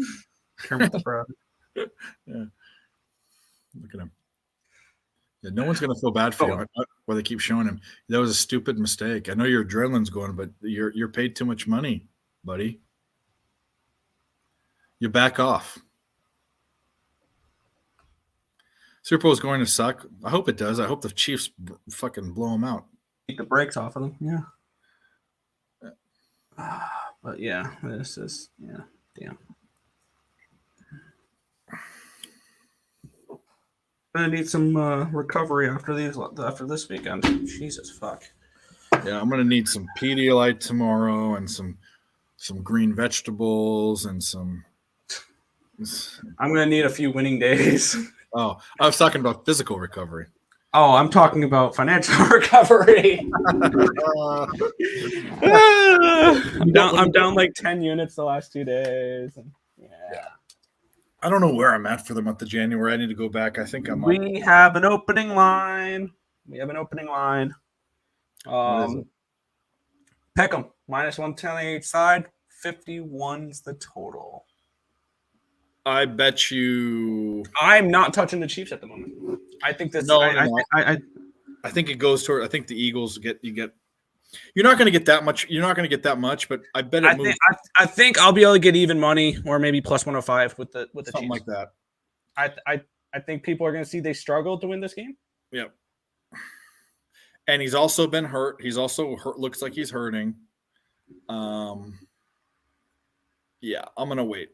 Kermit the Frog. Yeah. Look at him. Yeah, no one's gonna feel bad for you. Why they keep showing him. That was a stupid mistake. I know your adrenaline's going, but you're paid too much money, buddy. You back off. Super Bowl is going to suck. I hope it does. I hope the Chiefs fucking blow them out. Keep the brakes off of them. Yeah. But yeah, this is damn. Gonna need some recovery after this weekend. Jesus fuck. Yeah, I'm gonna need some Pedialyte tomorrow and some green vegetables and some. I'm gonna need a few winning days. Oh, I was talking about physical recovery. Oh, I'm talking about financial recovery. I'm down like 10 units the last 2 days. Yeah. I don't know where I'm at for the month of January. I need to go back. I think We have an opening line. Pick'em -110 each side. 51's the total. I bet you. I'm not touching the Chiefs at the moment. I think this. No, I think it goes toward. I think the Eagles get. You're not going to get that much. You're not going to get that much, but I bet it moves. I think I'll be able to get even money or maybe +105 with the something Chiefs. like that. I think people are going to see they struggled to win this game. Yep. And he's also been hurt. He's also hurt. Looks like he's hurting. Yeah, I'm gonna wait.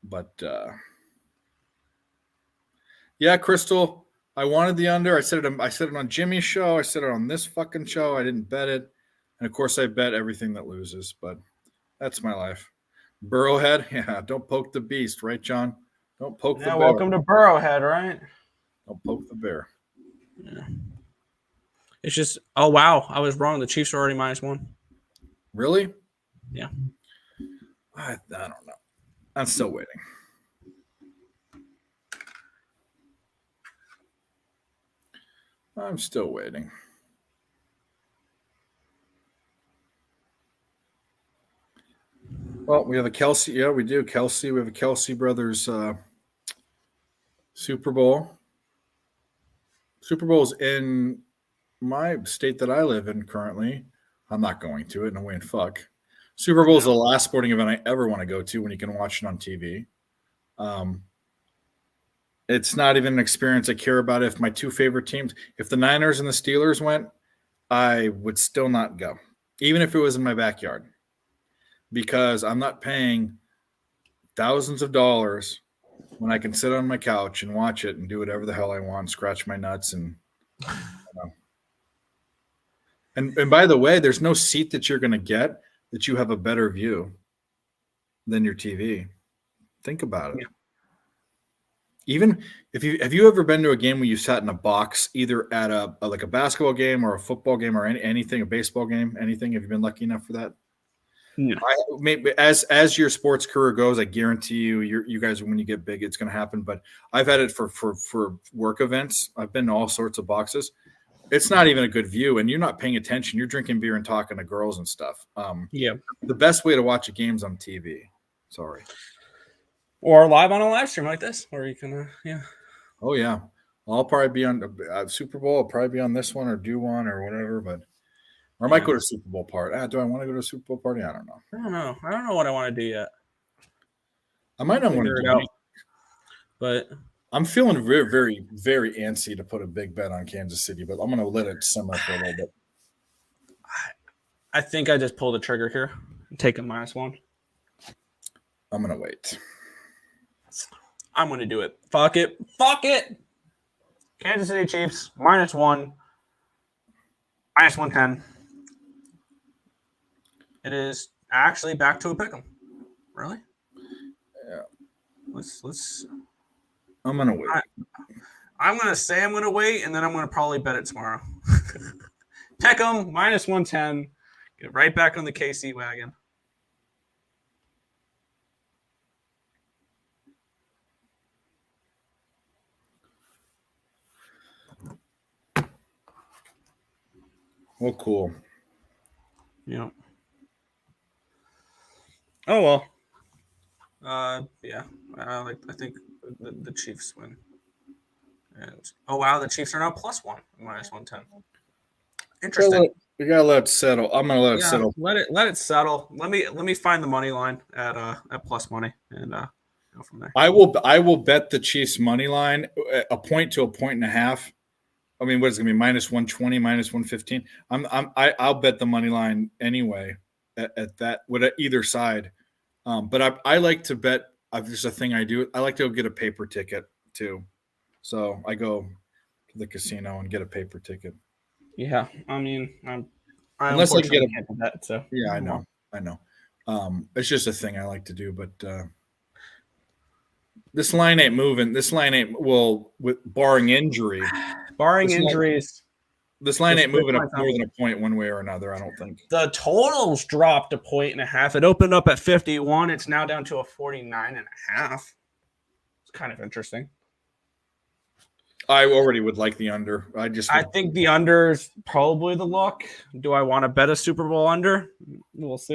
But yeah, Crystal, I wanted the under. I said it on Jimmy's show. I said it on this fucking show. I didn't bet it, and of course, I bet everything that loses. But that's my life. Burrowhead, yeah. Don't poke the beast, right, John? Don't poke the bear. Welcome to Burrowhead, right? Don't poke the bear. Yeah. It's just, oh wow, I was wrong. The Chiefs are already -1. Really? Yeah. I don't know. I'm still waiting. I'm still waiting. Well, we have a Kelsey. Yeah, we do. Kelsey. We have a Kelsey brothers Super Bowl. Super Bowl's in my state that I live in currently. I'm not going to it. No way in fuck. Super Bowl is the last sporting event I ever want to go to when you can watch it on TV. It's not even an experience I care about. If my two favorite teams, if the Niners and the Steelers went, I would still not go, even if it was in my backyard, because I'm not paying thousands of dollars when I can sit on my couch and watch it and do whatever the hell I want, scratch my nuts and. And by the way, there's no seat that you're going to get that you have a better view than your TV. Think about it. Yeah. Even if have you ever been to a game where you sat in a box, either at a like a basketball game or a football game or anything, a baseball game, anything? Have you been lucky enough for that? No. As your sports career goes, I guarantee you guys, when you get big, it's going to happen. But I've had it for work events. I've been to all sorts of boxes. It's not even a good view, and you're not paying attention. You're drinking beer and talking to girls and stuff. Yeah. The best way to watch a game's on TV. Sorry. Or live on a live stream like this, or you can, yeah. Oh, yeah. I'll probably be on Super Bowl. I'll probably be on this one or do one or whatever, or I might go to Super Bowl party. Do I want to go to a Super Bowl party? I don't know. I don't know what I want to do yet. I might not want to do it out. But I'm feeling very, very, very antsy to put a big bet on Kansas City, but I'm going to let it simmer for a little bit. I think I just pulled the trigger here. I'm taking -1. I'm going to wait. I'm going to do it. Fuck it. Fuck it. Kansas City Chiefs, -1. -110. It is actually back to a pick'em. Really? Yeah. Let's. I'm going to wait. I'm going to say I'm going to wait, and then I'm going to probably bet it tomorrow. Pick'em, -110. Get right back on the KC wagon. Well, cool. Yeah. Oh well. Yeah. I think the Chiefs win. And oh wow, the Chiefs are now +1, -110. Interesting. We gotta let it settle. I'm gonna let it settle. Let it settle. Let me find the money line at plus money and go from there. I will bet the Chiefs money line a point to a point and a half. I mean, what is it gonna be? -120, -115. I'll bet the money line anyway at that with either side. But I like to bet. There's a thing I do. I like to go get a paper ticket too. So I go to the casino and get a paper ticket. Yeah, I mean, unless I get a bet. So yeah, I know. It's just a thing I like to do. But this line ain't moving. This line ain't with barring injury. Barring injuries. This line ain't moving up more than a point one way or another, I don't think. The totals dropped 1.5. It opened up at 51. It's now down to a 49.5. It's kind of interesting. I already would like the under. I think the under is probably the look. Do I want to bet a Super Bowl under? We'll see.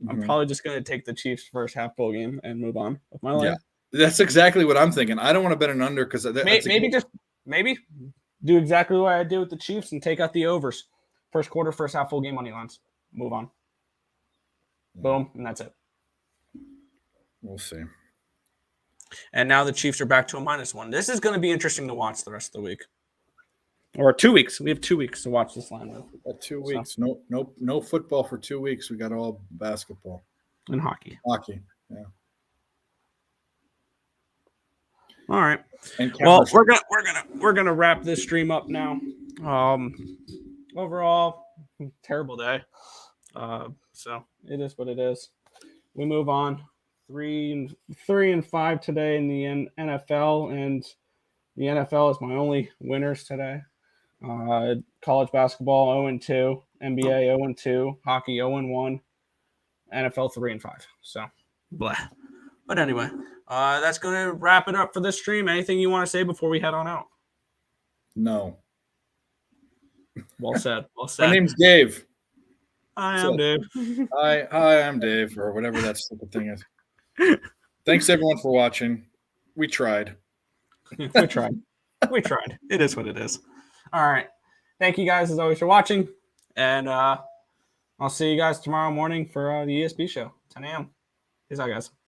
Mm-hmm. I'm probably just going to take the Chiefs first half bowl game and move on with my life. Yeah, that's exactly what I'm thinking. I don't want to bet an under because maybe do exactly what I did with the Chiefs and take out the overs. First quarter, first half full game money lines. Move on. Boom, and that's it. We'll see. And now the Chiefs are back to a -1. This is going to be interesting to watch the rest of the week. Or 2 weeks. We have 2 weeks to watch this line. 2 weeks. So. No football for 2 weeks. We got all basketball. And hockey. Yeah. All right. Well, we're gonna wrap this stream up now. Overall, terrible day. So it is what it is. We move on. 3-5 today in the NFL, and the NFL is my only winners today. College basketball 0-2, NBA 0-2, hockey 0-1, NFL 3-5. So, blah. But anyway, that's going to wrap it up for this stream. Anything you want to say before we head on out? No. Well said. Well said. My name's Dave. Hi, I'm Dave. Hi, I'm Dave, or whatever that stupid thing is. Thanks everyone for watching. We tried. We tried. We tried. It is what it is. All right. Thank you guys as always for watching. And I'll see you guys tomorrow morning for the ESB show, 10 a.m. Peace out, guys.